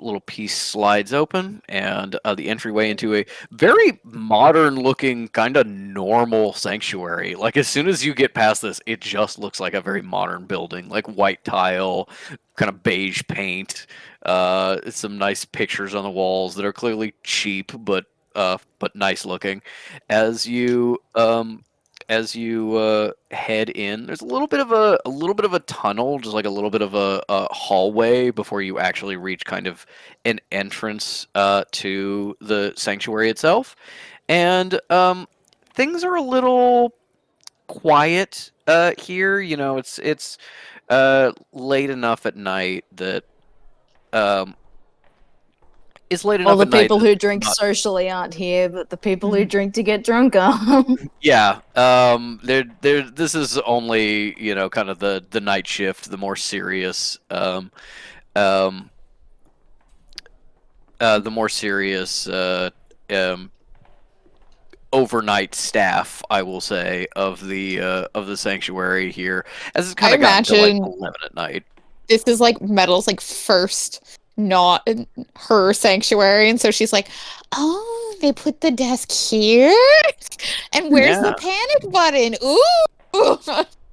Little piece slides open, and the entryway into a very modern-looking, kind of normal sanctuary. Like as soon as you get past this, it just looks like a very modern building, like white tile, kind of beige paint. Some nice pictures on the walls that are clearly cheap, but nice looking. As you head in, there's a little bit of a tunnel, just like a little bit of a hallway before you actually reach kind of an entrance to the sanctuary itself. And things are a little quiet here. You know, it's late enough at night that it's late enough All the at night people that who drink not- socially aren't here, but the people who drink to get drunk are. Yeah, this is only, you know, kind of the night shift, the more serious, the more serious, overnight staff, I will say, of the sanctuary here, as it's kind I of gotten to like imagine- 11 at night. This is like Metal's like first not in her sanctuary, and so she's like, "Oh, they put the desk here, and where's the Yeah. panic button? Ooh."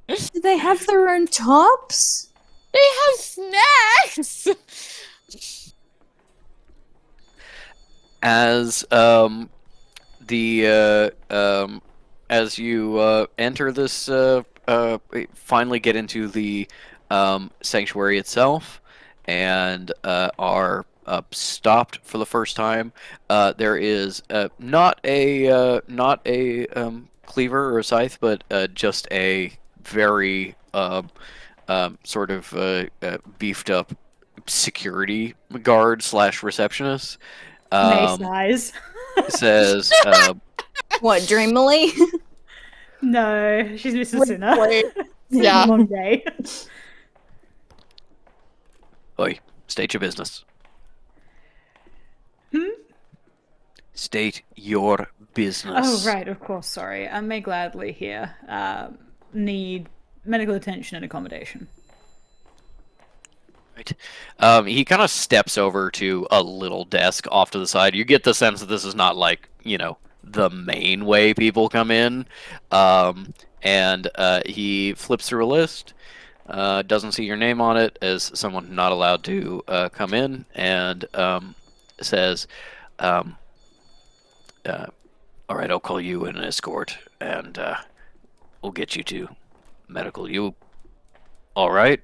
Do they have their own tops? They have snacks. As as you enter this, finally get into the sanctuary itself, and are stopped for the first time. There is not a cleaver or a scythe, but just a very sort of beefed up security guard slash receptionist. Nice eyes. Says, What, dreamily? No, she's Mrs. Sinner. Wait. It's been Yeah. a long day. "Oi, state your business." State your business. Oh, right, of course, sorry. I may gladly here need medical attention and accommodation. Right. He kind of steps over to a little desk off to the side. You get the sense that this is not like, the main way people come in. And he flips through a list, doesn't see your name on it as someone not allowed to come in, and says, all right, I'll call you an escort, and we'll get you to medical. You all right?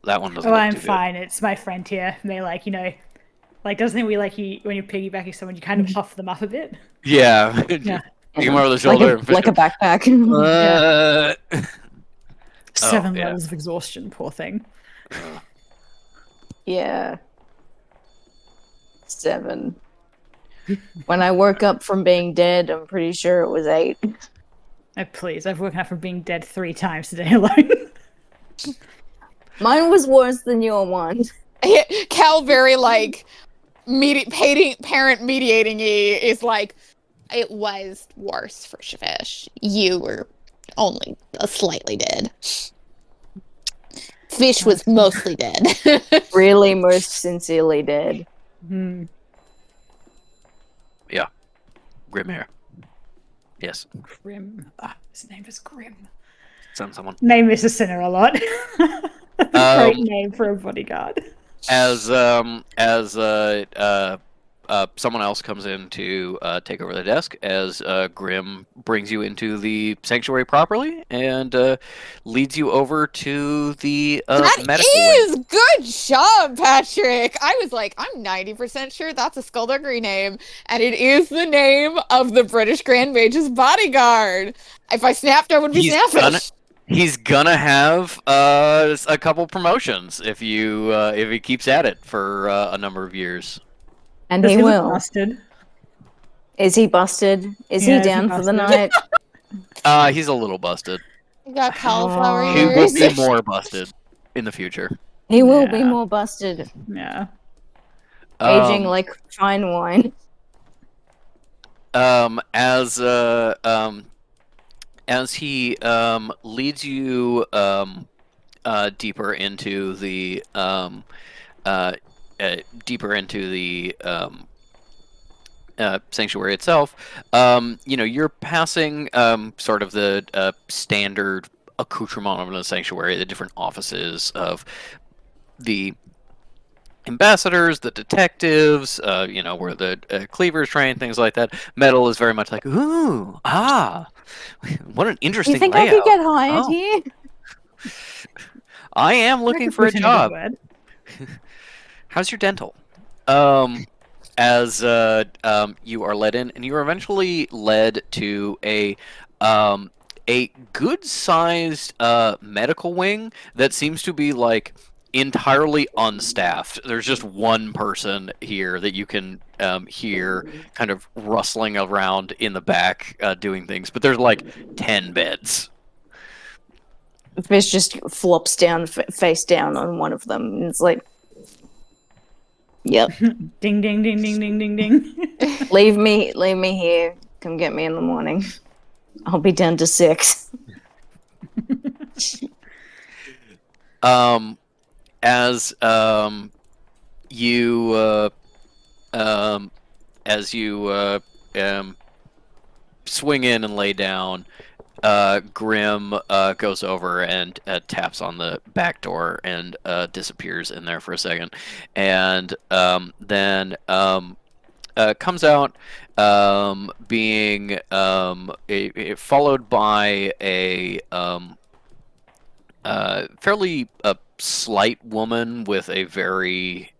That one doesn't Oh, look I'm too good. fine. It's my friend here. And they doesn't it we when you're piggybacking someone, you kind of huff them up a bit? Yeah. Yeah. Take him over the shoulder. and Like a backpack. Seven yeah. levels of exhaustion, poor thing. Yeah. 7. When I woke up from being dead, I'm pretty sure it was 8. Oh, please, I've woken up from being dead 3 times today alone. Mine was worse than your one. Cal very like parent mediating is like, it was worse for Shavish. You were only slightly dead. Fish was mostly dead. Really, most sincerely dead. Hmm. Grimhair. Yes. Grim. Ah, his name is Grim. Send someone. Name Mrs. Sinner a lot. Great name for a bodyguard. As someone else comes in to take over the desk, as Grim brings you into the sanctuary properly and leads you over to the That medical wing. is good job, Patrick. I was like, I'm 90% sure that's a Skullduggery name, and it is the name of the British Grand Mage's bodyguard. If I snapped, I would be snapping. He's gonna have a couple promotions if he keeps at it for a number of years. And Does he he look will. busted? Is he busted? Is Yeah, he is he down for the busted? night? He's a little busted. You got cauliflower Oh. He will ears. be more busted in the future. He will be Yeah. more busted. Yeah. Aging like fine wine. As he leads you deeper into the sanctuary itself, you're passing sort of the standard accoutrement of the sanctuary, the different offices of the ambassadors, the detectives, where the cleavers train, things like that. Metal is very much like, ooh, what an Do interesting you think layout. I could get hired Oh. here? I am looking for a Recognition is job. word. How's your dental? As you are led in, and you are eventually led to a good-sized medical wing that seems to be like entirely unstaffed. There's just one person here that you can hear kind of rustling around in the back doing things, but there's like 10 beds. Fish just flops down, face down on one of them, and it's like, "Yep, Ding, ding, ding, ding, ding, ding, ding. leave me here. Come get me in the morning. I'll be down to 6." As you swing in and lay down, Grim goes over and taps on the back door and disappears in there for a second, and then comes out, being followed by a fairly slight woman with a very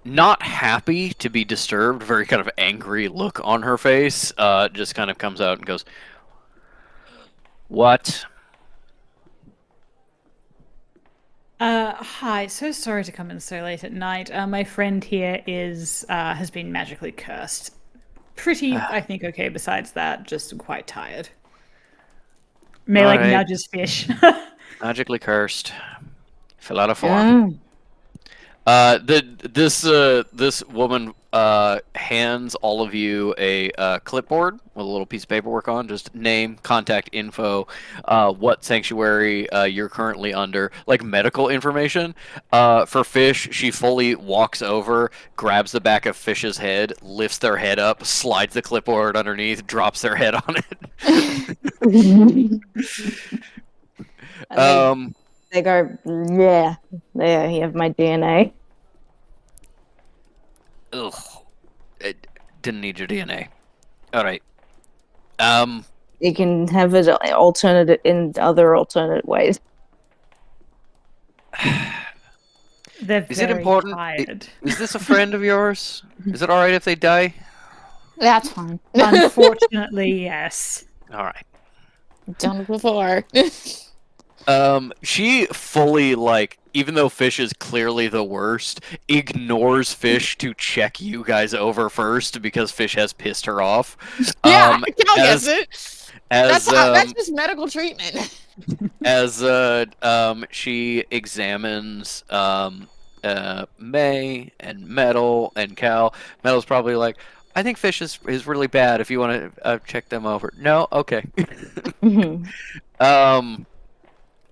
not happy to be disturbed, very kind of angry look on her face. Just kind of comes out and goes, "What?" Hi. So sorry to come in so late at night. My friend here has been magically cursed. Pretty, I think, okay. Besides that, just quite tired. May like Alright. nudges Fish. Magically cursed. Fill out a form. This woman hands all of you a clipboard with a little piece of paperwork on, just name, contact info, what sanctuary you're currently under, like medical information. For Fish, she fully walks over, grabs the back of Fish's head, lifts their head up, slides the clipboard underneath, drops their head on it. They go, yeah, there, you have my DNA. Ugh. It didn't need your DNA. Alright. You can have it alternate in other alternate ways. They're Is it very important? tired. Is this a friend of yours? Is it alright if they die? That's fine. Unfortunately, yes. Alright. Done it before. She fully, like, even though Fish is clearly the worst, ignores Fish to check you guys over first because Fish has pissed her off. Yeah, Cal gets it. As That's just medical treatment. as she examines May and Metal and Cal. Metal's probably like, I think Fish is really bad. If you want to check them over. No, okay.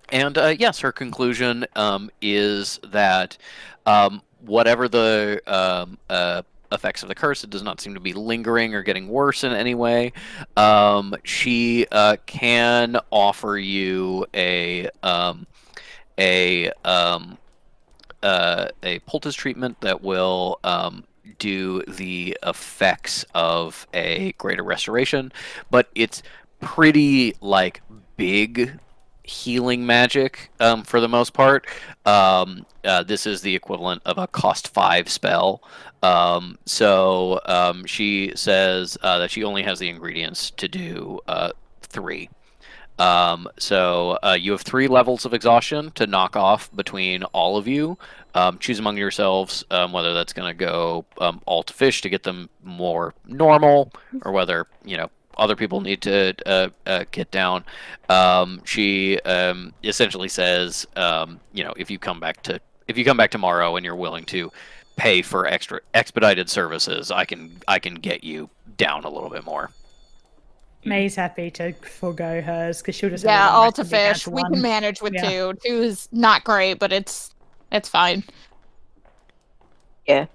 And yes, her conclusion is that whatever the effects of the curse, it does not seem to be lingering or getting worse in any way. She can offer you a poultice treatment that will do the effects of a greater restoration, but it's pretty like big healing magic for the most part. This is the equivalent of a cost 5 spell. So she says that she only has the ingredients to do 3. So you have 3 levels of exhaustion to knock off between all of you. Choose among yourselves whether that's going to go all to Fish to get them more normal, or whether, you know, other people need to get down. She essentially says, you know, if you come back tomorrow and you're willing to pay for extra expedited services, I can get you down a little bit more. May's happy to forego hers because she'll just Yeah, have all one to rest and be down Fish. to We one. can manage with Yeah. 2. 2 is not great, but it's fine. Yeah.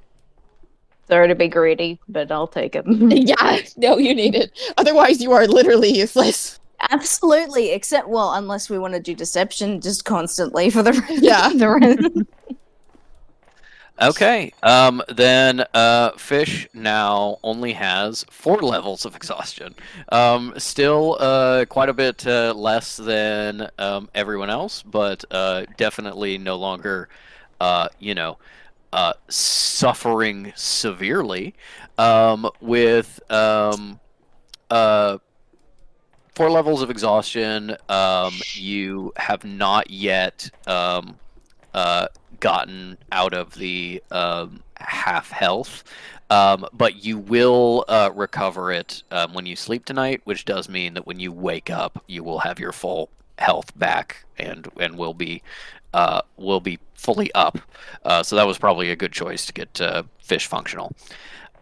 Sorry to be greedy, but I'll take it. Yeah, no, you need it. Otherwise, you are literally useless. Absolutely, except, well, unless we want to do deception just constantly for the Yeah. the rest. Okay. Then Fish now only has 4 levels of exhaustion. Still quite a bit less than everyone else, but definitely no longer, you know, suffering severely. With 4 levels of exhaustion, you have not yet gotten out of the half health, but you will recover it when you sleep tonight, which does mean that when you wake up, you will have your full health back and will be fully up. So that was probably a good choice to get Fish functional.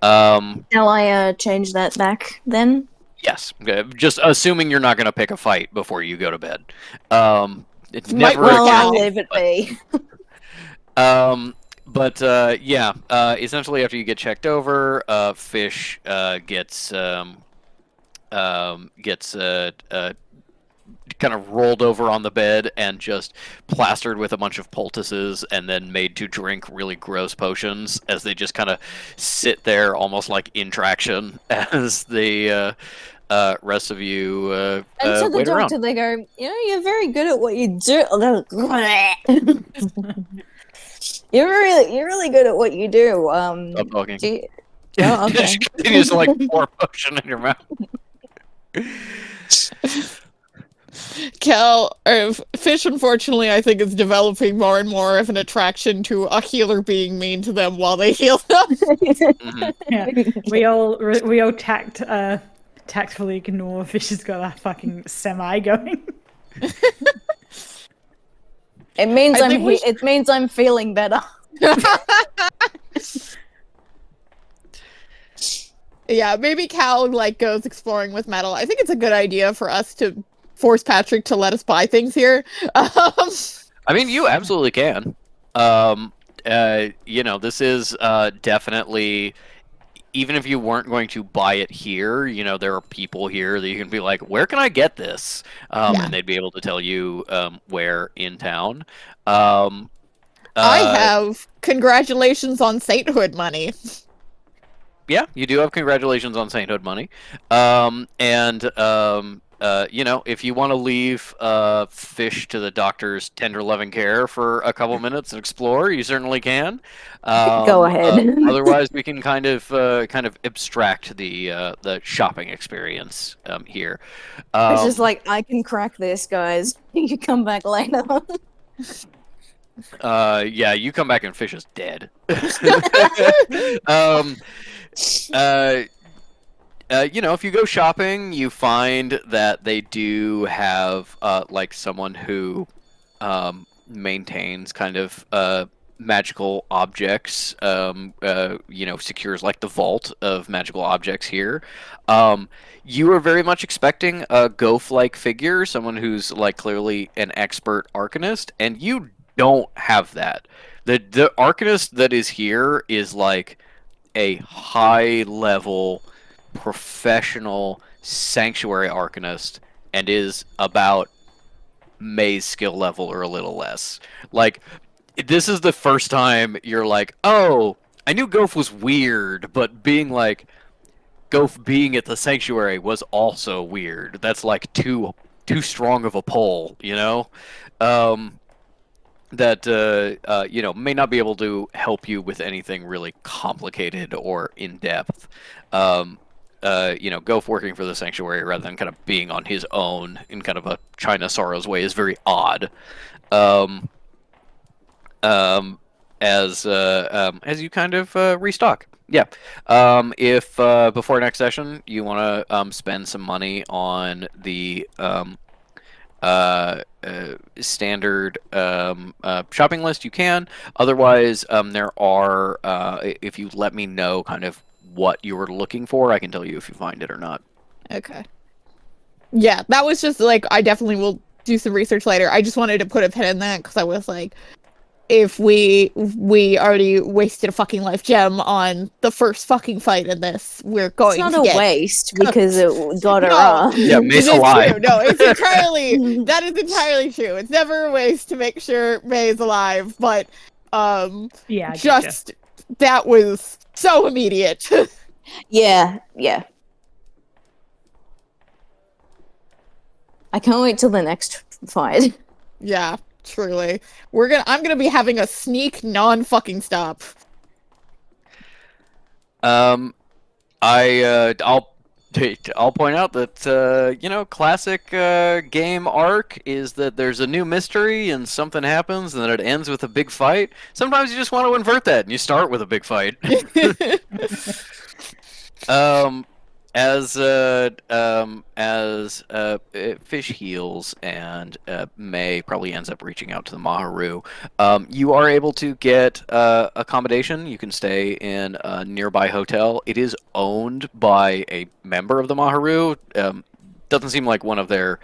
Shall I change that back then? Yes, just assuming you're not going to pick a fight before you go to bed. It's Might never work Well, out. I'll leave it be. But yeah, essentially after you get checked over, Fish gets kind of rolled over on the bed and just plastered with a bunch of poultices and then made to drink really gross potions as they just kind of sit there almost like in traction as the rest of you And to the wait around. doctor, they go, you're very good at what you do. You're really good at what you do. Stop talking. Do you... Oh, okay. She continues to like pour potion in your mouth. Fish, unfortunately, I think is developing more and more of an attraction to a healer being mean to them while they heal them. Mhm. Yeah, we all tactfully ignore Fish has got that fucking semi going. It means I think we it means I'm feeling better. Yeah, maybe Cal like goes exploring with Metal. I think it's a good idea for us to force Patrick to let us buy things here. I mean, you absolutely can. This is definitely, even if you weren't going to buy it here, there are people here that you can be like, where can I get this? Yeah. And they'd be able to tell you where in town. I have congratulations on sainthood money. Yeah, you do have congratulations on sainthood money. If you want to leave Fish to the doctor's tender loving care for a couple minutes and explore, you certainly can. Go ahead. Otherwise, we can kind of abstract the shopping experience here. It's just like, I can crack this, guys. You come back later. Yeah, you come back and Fish is dead. If you go shopping, you find that they do have like someone who maintains kind of magical objects. Secures like the vault of magical objects here. You are very much expecting a Goph-like figure, someone who's like clearly an expert arcanist, and you don't have that. The arcanist that is here is like a high level professional sanctuary arcanist and is about May's skill level or a little less. Like, this is the first time you're like, oh, I knew Goph was weird, but being like, Goph being at the sanctuary was also weird. That's like too strong of a pull, that may not be able to help you with anything really complicated or in depth. Goph working for the sanctuary rather than kind of being on his own in kind of a China Sorrows way is very odd. As you kind of restock. Yeah. If before next session you want to spend some money on the standard shopping list, you can. Otherwise, there are, if you let me know kind of what you were looking for, I can tell you if you find it or not. Okay. Yeah, that was just like, I definitely will do some research later. I just wanted to put a pin in that because I was like, if we already wasted a fucking life gem on the first fucking fight in this, we're going It's to not get a waste because it got her No. up. Yeah, May's alive. True. No, it's entirely that is entirely true. It's never a waste to make sure May is alive, but Yeah, I getcha. just that was so immediate. Yeah. I can't wait till the next fight. Yeah, truly. I'm gonna be having a sneak non-fucking stop. I'll point out that classic game arc is that there's a new mystery and something happens and then it ends with a big fight. Sometimes you just want to invert that and you start with a big fight. As Fish heals and May probably ends up reaching out to the Maharu, you are able to get accommodation. You can stay in a nearby hotel. It is owned by a member of the Maharu. Doesn't seem like one of their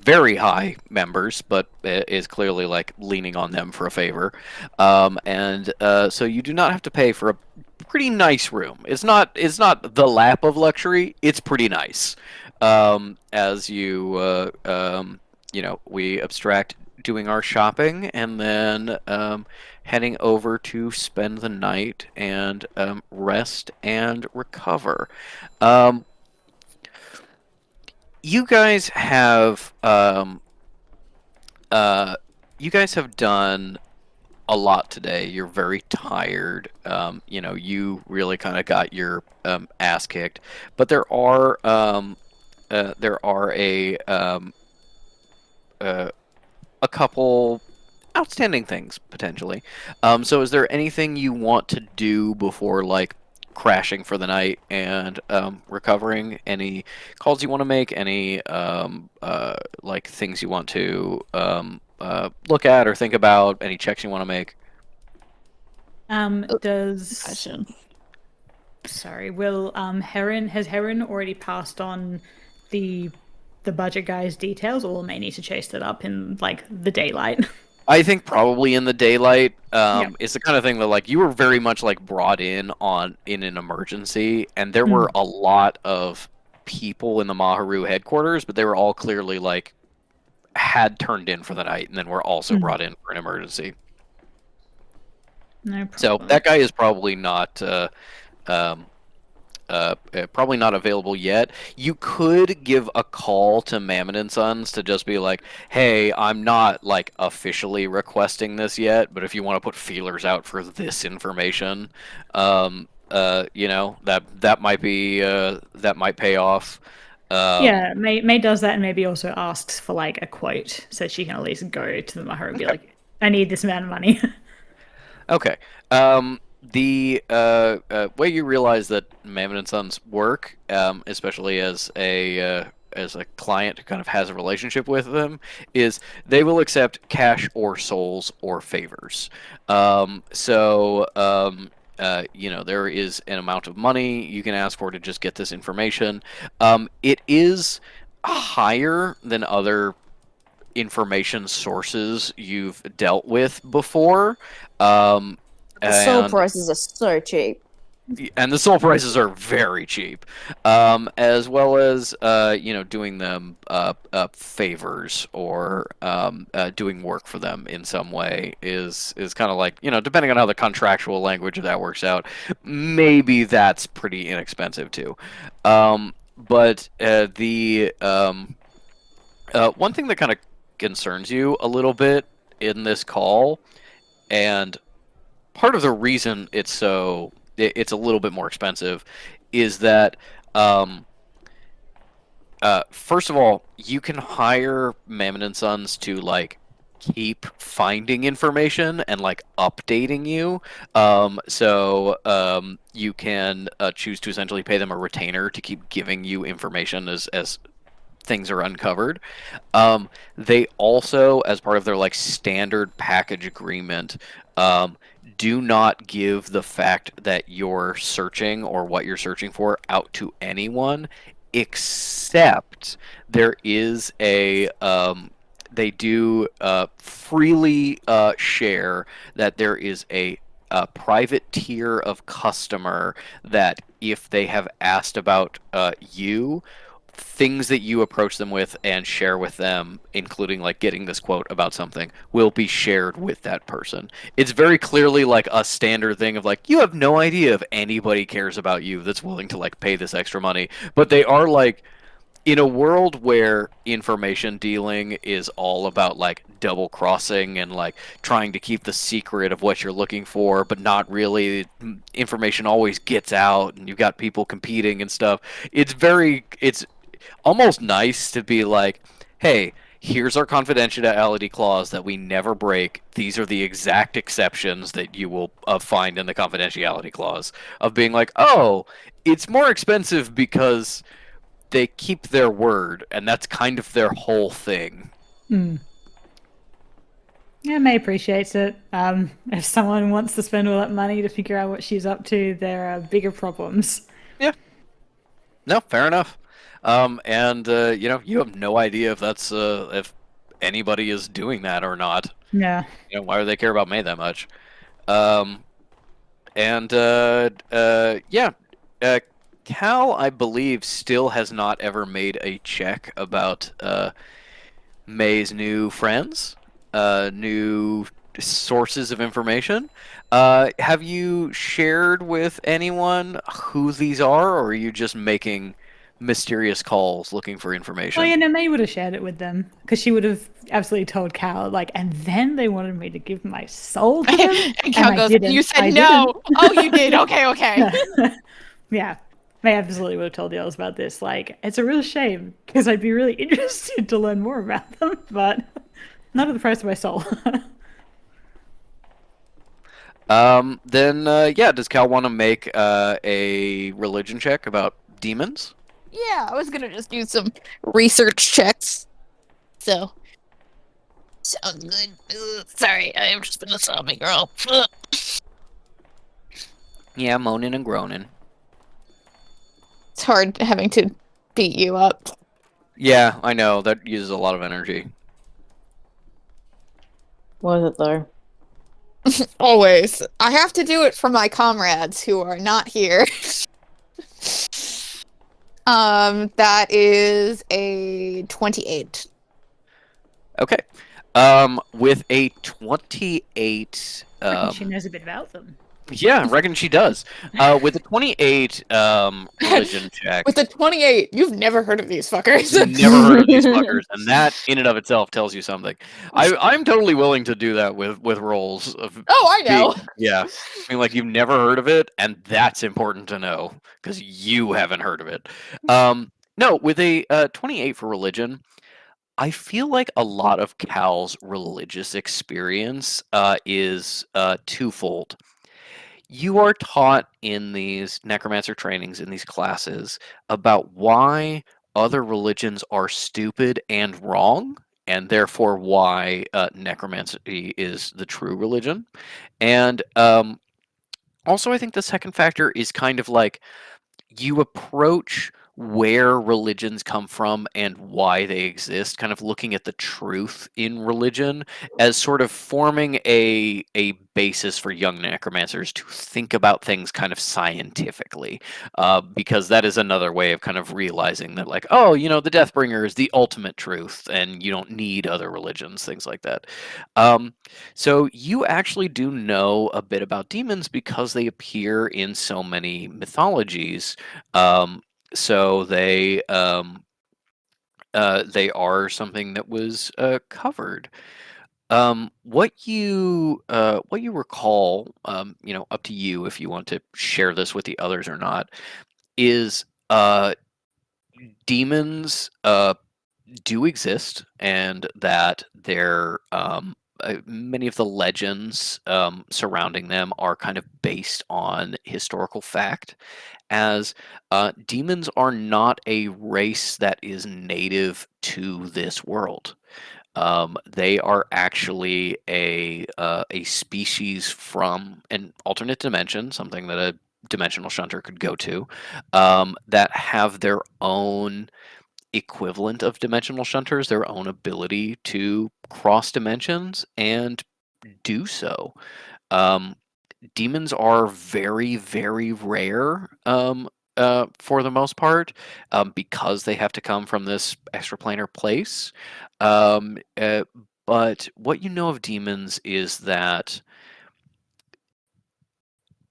very high members, but is clearly like leaning on them for a favor. And so you do not have to pay for a pretty nice room. It's not the lap of luxury. It's pretty nice. As you we abstract doing our shopping and then heading over to spend the night and rest and recover. You guys have done a lot today. You're very tired. You really kind of got your ass kicked. But there are a couple outstanding things potentially. So is there anything you want to do before like crashing for the night and recovering? Any calls you want to make? Any like things you want to look at or think about? Any checks you want to make? Question. Sorry, will has Heron already passed on the budget guy's details, or may need to chase that up in like the daylight? I think probably in the daylight. It's the kind of thing that like you were very much like brought in an emergency, and there were a lot of people in the Maharu headquarters, but they were all clearly like had turned in for the night, and then were also brought in for an emergency. No problem. So that guy is probably not available yet. You could give a call to Mammon and Sons to just be like, "Hey, I'm not like officially requesting this yet, but if you want to put feelers out for this information, that might pay off." Yeah, May does that, and maybe also asks for like a quote so she can at least go to the Maharu and be like, "I need this amount of money." Okay. The way you realize that Mammon and Sons work, especially as a client who kind of has a relationship with them, is they will accept cash or souls or favors. There is an amount of money you can ask for to just get this information. It is higher than other information sources you've dealt with before. The soul prices are so cheap. And the soul prices are very cheap, as well as doing them favors or doing work for them in some way is kind of like, depending on how the contractual language of that works out, maybe that's pretty inexpensive too. But the one thing that kind of concerns you a little bit in this call, and part of the reason it's a little bit more expensive, is that first of all, you can hire Mammon and Sons to like keep finding information and like updating you. You can choose to essentially pay them a retainer to keep giving you information as things are uncovered. They also, as part of their like standard package agreement, do not give the fact that you're searching or what you're searching for out to anyone, except there is they do freely share that there is a private tier of customer that if they have asked about you, things that you approach them with and share with them, including like getting this quote about something, will be shared with that person. It's very clearly like a standard thing of like, you have no idea if anybody cares about you that's willing to like pay this extra money. But they are like, in a world where information dealing is all about like double crossing and like trying to keep the secret of what you're looking for, but not really, information always gets out and you've got people competing and stuff. It's almost nice to be like, hey, here's our confidentiality clause that we never break. These are the exact exceptions that you will find in the confidentiality clause, of being like, oh, it's more expensive because they keep their word, and that's kind of their whole thing. Yeah, May appreciates it. If someone wants to spend all that money to figure out what she's up to, there are bigger problems. Yeah. No, fair enough. And you have no idea if that's if anybody is doing that or not. Yeah. Why would they care about May that much? Um, and yeah, Cal, I believe, still has not ever made a check about May's new friends, new sources of information. Have you shared with anyone who these are, or are you just making mysterious calls looking for information? Well, May would have shared it with them because she would have absolutely told Cal, like, and then they wanted me to give my soul to them. And Cal I goes, didn't. "You said I no." didn't. Oh, you did. Okay, okay. Yeah. May absolutely would have told the others about this. Like, it's a real shame because I'd be really interested to learn more about them, but not at the price of my soul. Then yeah, does Cal want to make a religion check about demons? Yeah, I was gonna just do some research checks. So sounds good. Ugh, sorry, I have just been a sobbing girl. Ugh. Yeah, moaning and groaning. It's hard having to beat you up. Yeah, I know that uses a lot of energy. Was it though? Always. I have to do it for my comrades who are not here. That is a 28. Okay. With a 28, She knows a bit about them. yeah, I reckon she does. With a 28 religion check, With a 28, you've never heard of these fuckers. never heard of these fuckers, and that in and of itself tells you something. I'm totally willing to do that with rolls of Oh, I know. yeah. I mean, like, you've never heard of it, and that's important to know because you haven't heard of it. No, with a 28 for religion, I feel like a lot of Cal's religious experience is twofold. You are taught in these necromancer trainings, in these classes, about why other religions are stupid and wrong, and therefore why necromancy is the true religion. And also, I think the second factor is kind of like you approach where religions come from and why they exist, kind of looking at the truth in religion as sort of forming a basis for young necromancers to think about things kind of scientifically, because that is another way of kind of realizing that, like, oh, the Deathbringer is the ultimate truth, and you don't need other religions, things like that. So you actually do know a bit about demons because they appear in so many mythologies. So they are something that was covered. What you recall, up to you if you want to share this with the others or not, is demons do exist, and that they're many of the legends surrounding them are kind of based on historical fact, as demons are not a race that is native to this world. They are actually a species from an alternate dimension, something that a dimensional shunter could go to, that have their own equivalent of dimensional shunters, their own ability to cross dimensions and do so. Demons are very, very rare, for the most part, because they have to come from this extraplanar place. But what you know of demons is that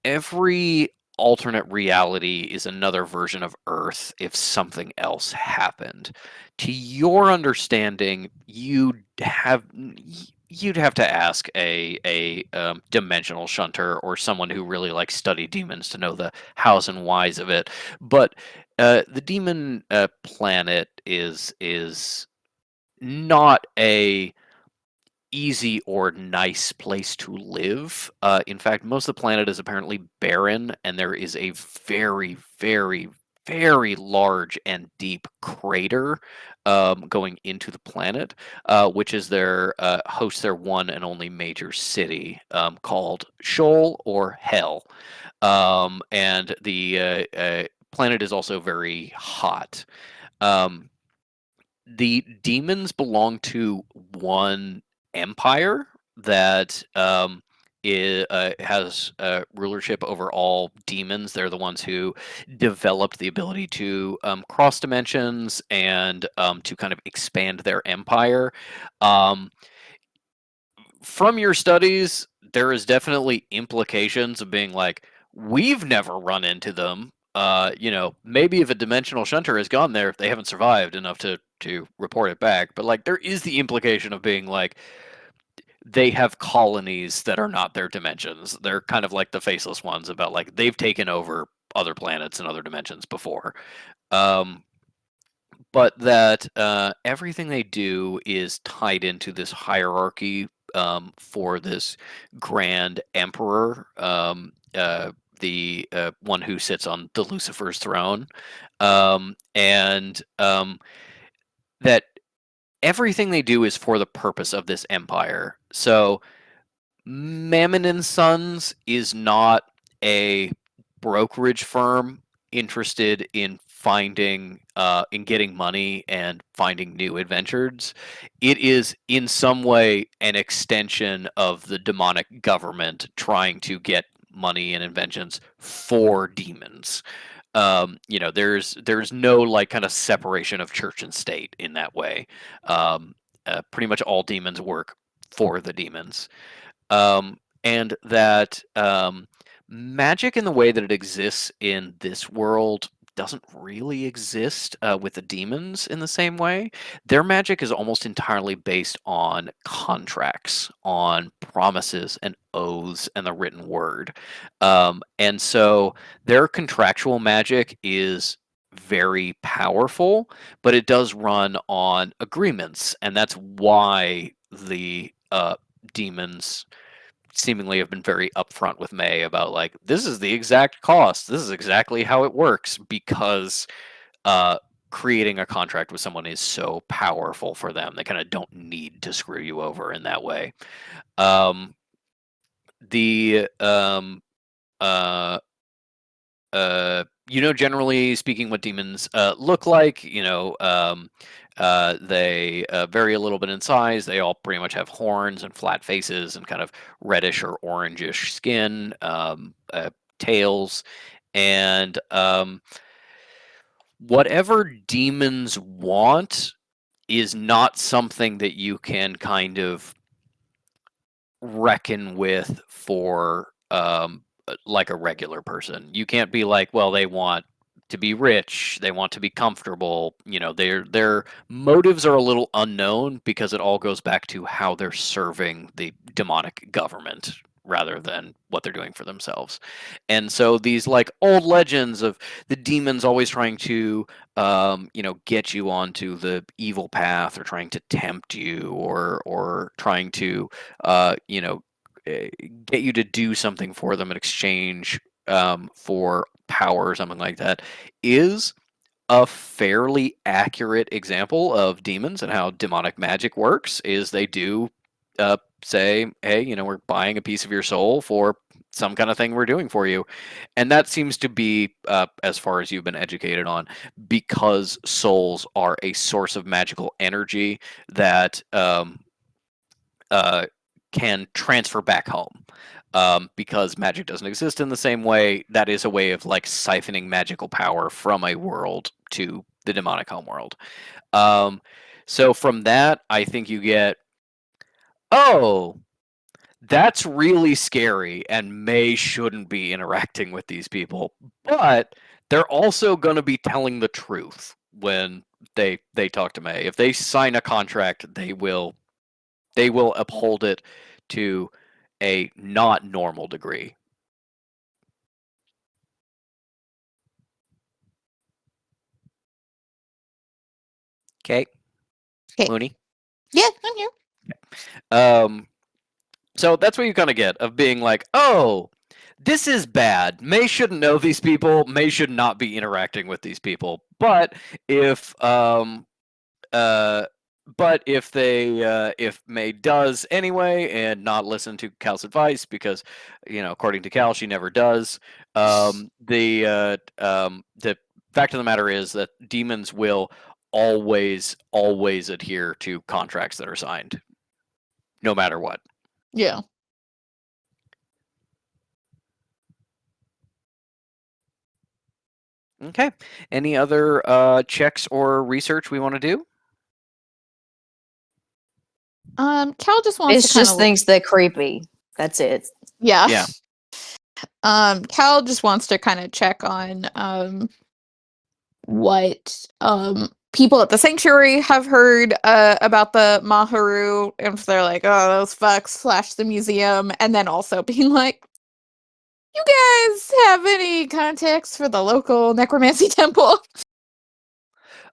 every alternate reality is another version of Earth if something else happened. To your understanding, you'd have to ask a dimensional shunter or someone who really studied demons to know the hows and whys of it. But the demon planet is not a easy or nice place to live. In fact, most of the planet is apparently barren, and there is a very, very, very large and deep crater going into the planet, which is hosts their one and only major city, called Sheol or Hell. And the planet is also very hot. The demons belong to one empire that has rulership over all demons. They're the ones who developed the ability to cross dimensions and to kind of expand their empire. Um, from your studies, there is definitely implications of being like, we've never run into them. Maybe if a dimensional shunter has gone there, they haven't survived enough to report it back. But like, there is the implication of being like, they have colonies that are not their dimensions. They're kind of like the faceless ones about like they've taken over other planets and other dimensions before. But that everything they do is tied into this hierarchy for this grand emperor, the one who sits on the Lucifer's throne, and that everything they do is for the purpose of this empire. So Mammon and Sons is not a brokerage firm interested in finding in getting money and finding new adventures. It is in some way an extension of the demonic government trying to get money and inventions for demons. There's no like kind of separation of church and state in that way. Pretty much all demons work for the demons. And that magic in the way that it exists in this world doesn't really exist with the demons in the same way. Their magic is almost entirely based on contracts, on promises and oaths and the written word. And so their contractual magic is very powerful, but it does run on agreements. And that's why the demons seemingly have been very upfront with May about like, this is the exact cost, this is exactly how it works, because creating a contract with someone is so powerful for them. They kind of don't need to screw you over in that way. Generally speaking, what demons look like, they vary a little bit in size. They all pretty much have horns and flat faces and kind of reddish or orangish skin, tails, and whatever demons want is not something that you can kind of reckon with for like a regular person. You can't be like, well, they want to be rich, they want to be comfortable. Their motives are a little unknown because it all goes back to how they're serving the demonic government rather than what they're doing for themselves. And so these like old legends of the demons always trying to get you onto the evil path, or trying to tempt you, or trying to get you to do something for them in exchange for power or something like that, is a fairly accurate example of demons and how demonic magic works. Is they do say, hey, we're buying a piece of your soul for some kind of thing we're doing for you. And that seems to be, as far as you've been educated on, because souls are a source of magical energy that can transfer back home. Because magic doesn't exist in the same way, that is a way of like siphoning magical power from a world to the demonic homeworld. So from that, I think you get, oh, that's really scary, and May shouldn't be interacting with these people. But they're also going to be telling the truth when they talk to May. If they sign a contract, they will uphold it to a not normal degree. Okay. 'Kay. Mooney. Yeah, I'm here. So that's what you kind of get of being like, oh, this is bad. May shouldn't know these people. May should not be interacting with these people. But if if May does anyway and not listen to Cal's advice, because according to Cal, she never does, the fact of the matter is that demons will always adhere to contracts that are signed, no matter what. Yeah. Okay. Any other checks or research we want to do? Cal just wants It's to kind just of thinks they're creepy. That's it. yeah. Yeah. Cal just wants to kind of check on what people at the sanctuary have heard about the Maharu, and if they're like, oh, those fucks, slash the museum, and then also being like, you guys have any context for the local necromancy temple?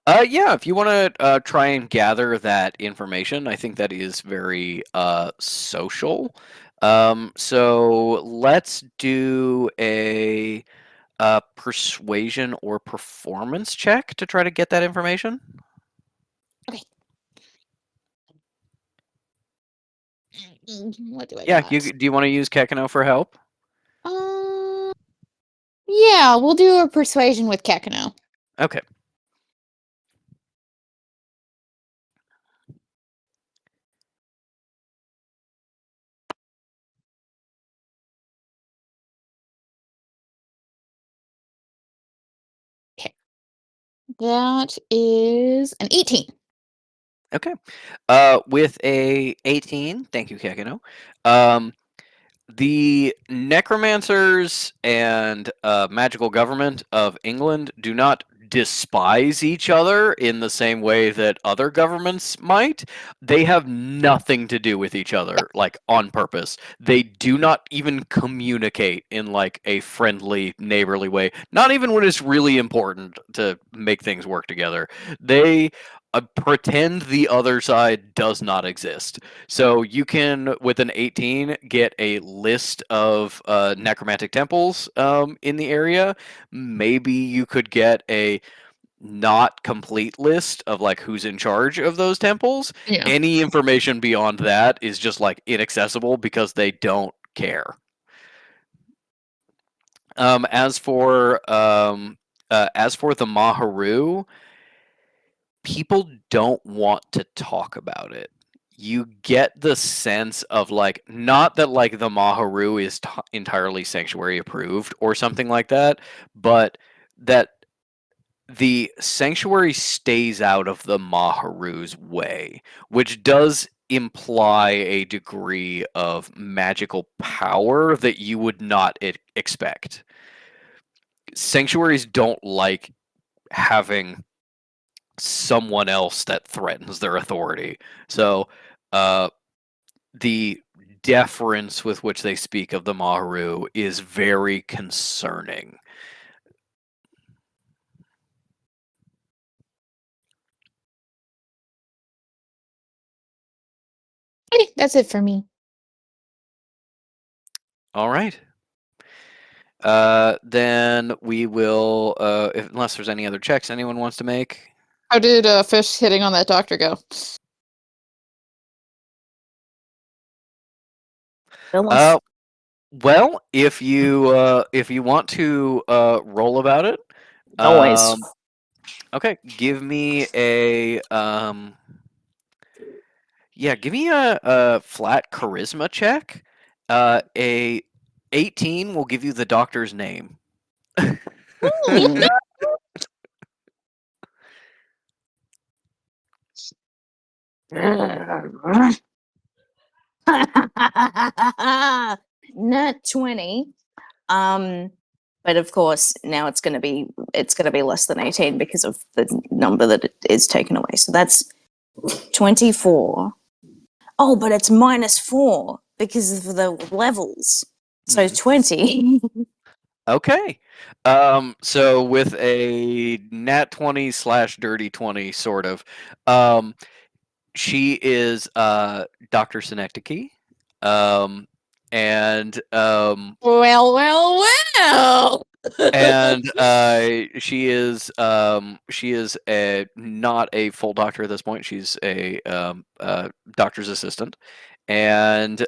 Yeah, if you want to try and gather that information, I think that is very social. So let's do a persuasion or performance check to try to get that information. What do I Yeah, got? do you want to use Kekino for help? Yeah, we'll do a persuasion with Kekino. Okay. That is an 18. Okay. With a 18, thank you, Kekino. The necromancers and magical government of England do not despise each other in the same way that other governments might. They have nothing to do with each other, like on purpose. They do not even communicate in like a friendly, neighborly way. Not even when it's really important to make things work together. They pretend the other side does not exist. So you can, with an 18, get a list of necromantic temples in the area. Maybe you could get a not complete list of like who's in charge of those temples. Yeah. Any information beyond that is just like inaccessible because they don't care. As for the Maharu, people don't want to talk about it. You get the sense of like, not that like the Maharu is entirely sanctuary approved or something like that, but that the sanctuary stays out of the Maharu's way, which does imply a degree of magical power that you would not expect. Sanctuaries don't like having someone else that threatens their authority. So the deference with which they speak of the Maharu is very concerning. Okay, that's it for me. All right. Then we will, unless there's any other checks anyone wants to make. How did Fish hitting on that doctor go? Well, if you want to roll about it, Always. okay, give me a give me a flat charisma check. A 18 will give you the doctor's name. Hmm. Nat 20. But of course now it's gonna be less than 18 because of the number that it is taken away. So that's 24. Oh, but it's -4 because of the levels. So 20. Okay. So with a nat 20 / dirty 20 sort of, she is Dr. Synecdoche. And Well. and she is not a full doctor at this point. She's a doctor's assistant, and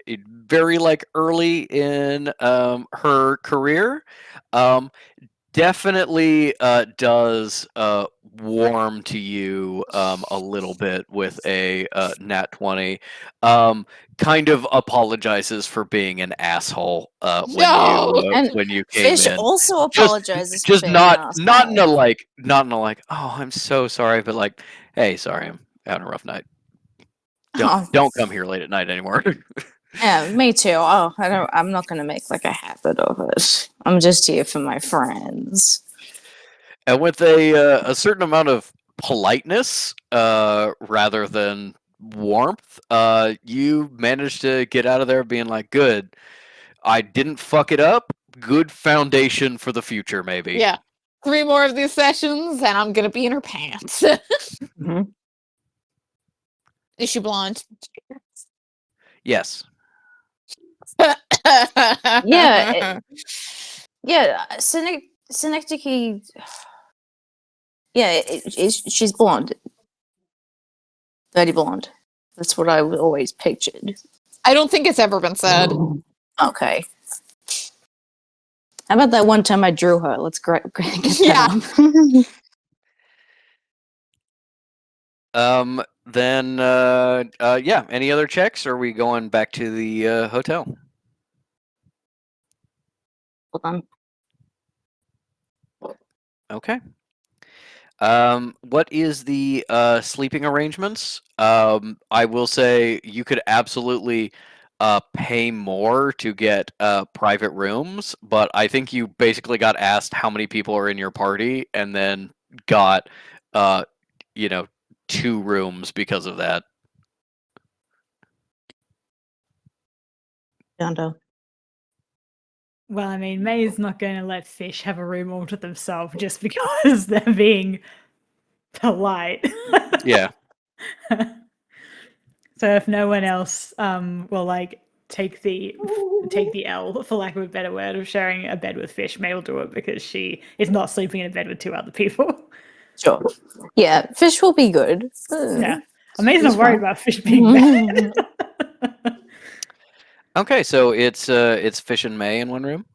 very like early in her career. Um, definitely does warm to you a little bit with a nat 20. Kind of apologizes for being an asshole No! And when you came Fish in. also Just apologizes for just being an not in a asshole. like oh I'm so sorry, but like hey sorry I'm having a rough night. Oh, Don't come here late at night anymore. yeah, me too. Oh, I'm not gonna make like a habit of it. I'm just here for my friends. And with a certain amount of politeness rather than warmth, you managed to get out of there being like, good. I didn't fuck it up. Good foundation for the future, maybe. Yeah. 3 more of these sessions, and I'm gonna be in her pants. Mhm. Is she blonde? Yes. Yeah, Synecdoche. Yeah, she's blonde, dirty blonde. That's what I always pictured. I don't think it's ever been said. Okay. How about that one time I drew her? Let's get Yeah. that up. Then yeah. Any other checks? Or are we going back to the hotel? Hold on. Okay. What is the sleeping arrangements? I will say you could absolutely pay more to get private rooms, but I think you basically got asked how many people are in your party, and then got you know 2 rooms because of that. Dondo. Well, I mean, May's not going to let Fish have a room all to themselves just because they're being polite. Yeah. So if no one else will like take the L, for lack of a better word, of sharing a bed with Fish, May will do it because she is not sleeping in a bed with 2 other people. Sure. Yeah, Fish will be good. Yeah. May's not It's worried fine. about Fish being bad. Okay, so it's Fish and May in one room.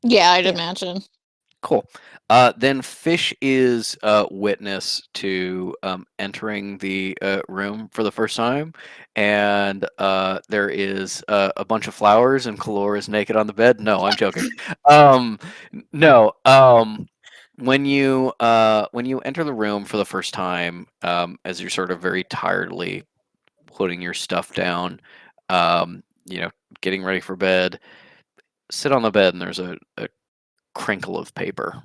Yeah, I'd Yeah. imagine. Cool. Then Fish is witness to entering the room for the first time, and there is a bunch of flowers, and Kalor is naked on the bed. No, I'm joking. No. When you enter the room for the first time, as you're sort of very tiredly putting your stuff down, getting ready for bed, sit on the bed, and there's a crinkle of paper.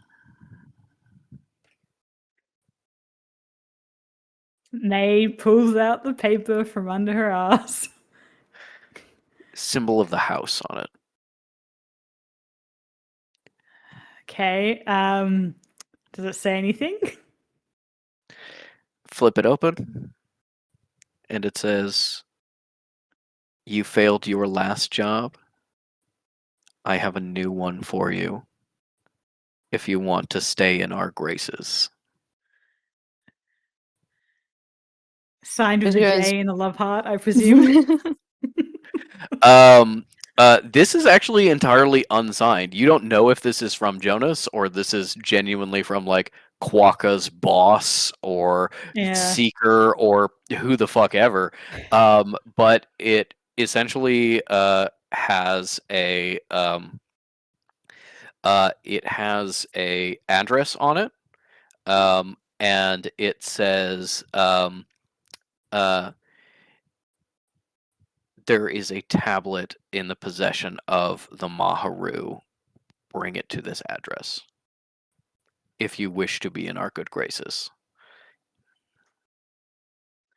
May pulls out the paper from under her ass. Symbol of the house on it. Okay. Does it say anything? Flip it open, and it says, "You failed your last job. I have a new one for you. If you want to stay in our graces." Signed with It a goes- J and a love heart, I presume. This is actually entirely unsigned. You don't know if this is from Jonas or this is genuinely from like Quokka's boss or Yeah. Seeker or who the fuck ever. But it essentially has a address on it, and it says there is a tablet in the possession of the Maharu. Bring it to this address if you wish to be in our good graces.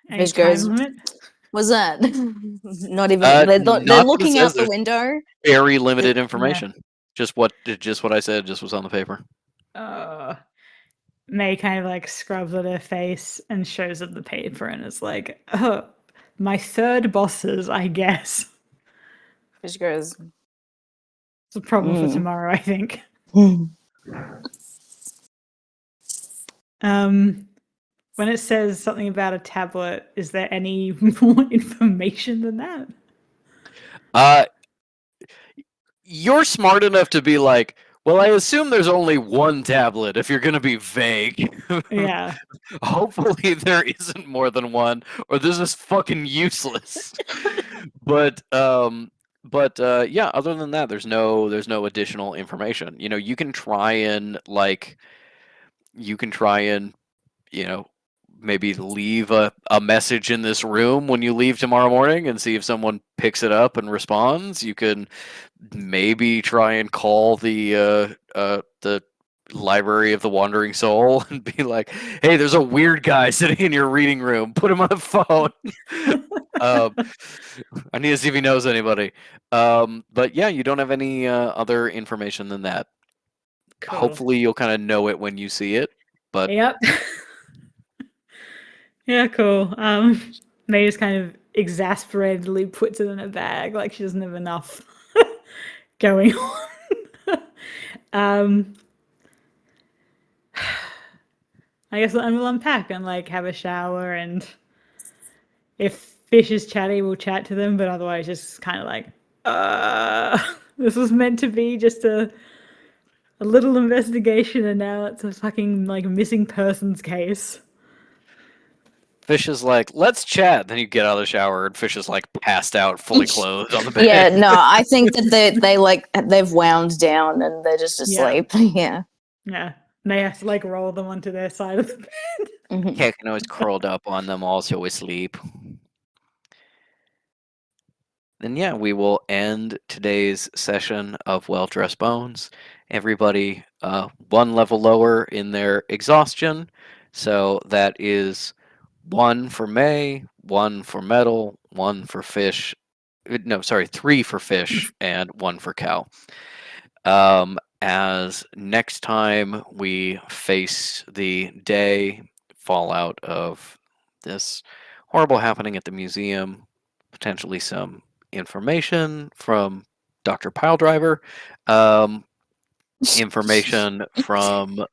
Any Fish time goes- limit? What's that? Not even. They're Nothing looking says out the there's window. Very limited information. Just what I said just was on the paper. May kind of like scrubs at her face and shows up the paper and is like, "Oh, my 3rd bosses, I guess." Fish goes. It's a problem for Mm. tomorrow, I think. When it says something about a tablet, is there any more information than that? Uh, you're smart enough to be like, well, I assume there's only one tablet if you're going to be vague. Yeah. Hopefully there isn't more than one, or this is fucking useless. but yeah, other than that, there's no additional information. You know, you can try and maybe leave a message in this room when you leave tomorrow morning and see if someone picks it up and responds. You can maybe try and call the Library of the Wandering Soul and be like, hey, there's a weird guy sitting in your reading room. Put him on the phone. I need to see if he knows anybody. But yeah, you don't have any other information than that. Cool. Hopefully you'll kind of know it when you see it. But Yep. Yeah, cool. May just kind of exasperatedly puts it in a bag, like she doesn't have enough going on. I guess we'll unpack and like have a shower, and if Fish is chatty, we'll chat to them, but otherwise just kind of like, this was meant to be just a little investigation, and now it's a fucking like missing persons case. Fish is like, let's chat. Then you get out of the shower, and Fish is like passed out, fully clothed on the bed. Yeah, no, I think that they've wound down and they're just asleep. Yeah. Yeah. They have to like roll them onto their side of the bed. Mhm. Techno is curled up on them, also asleep. Then yeah, we will end today's session of Well Dressed Bones. Everybody one level lower in their exhaustion. So that is 1 for May, 1 for Metal, 1 for Fish. No, sorry, 3 for Fish and 1 for Cow. As next time we face the day fallout of this horrible happening at the museum, potentially some information from Dr. Piledriver, information from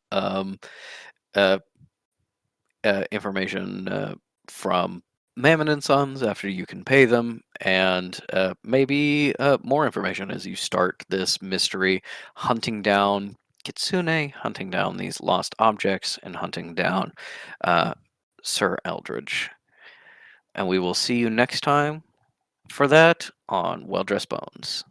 Mammon and Sons after you can pay them, and maybe more information as you start this mystery, hunting down Kitsune, hunting down these lost objects, and hunting down Sir Eldridge. And we will see you next time for that on Well Dressed Bones.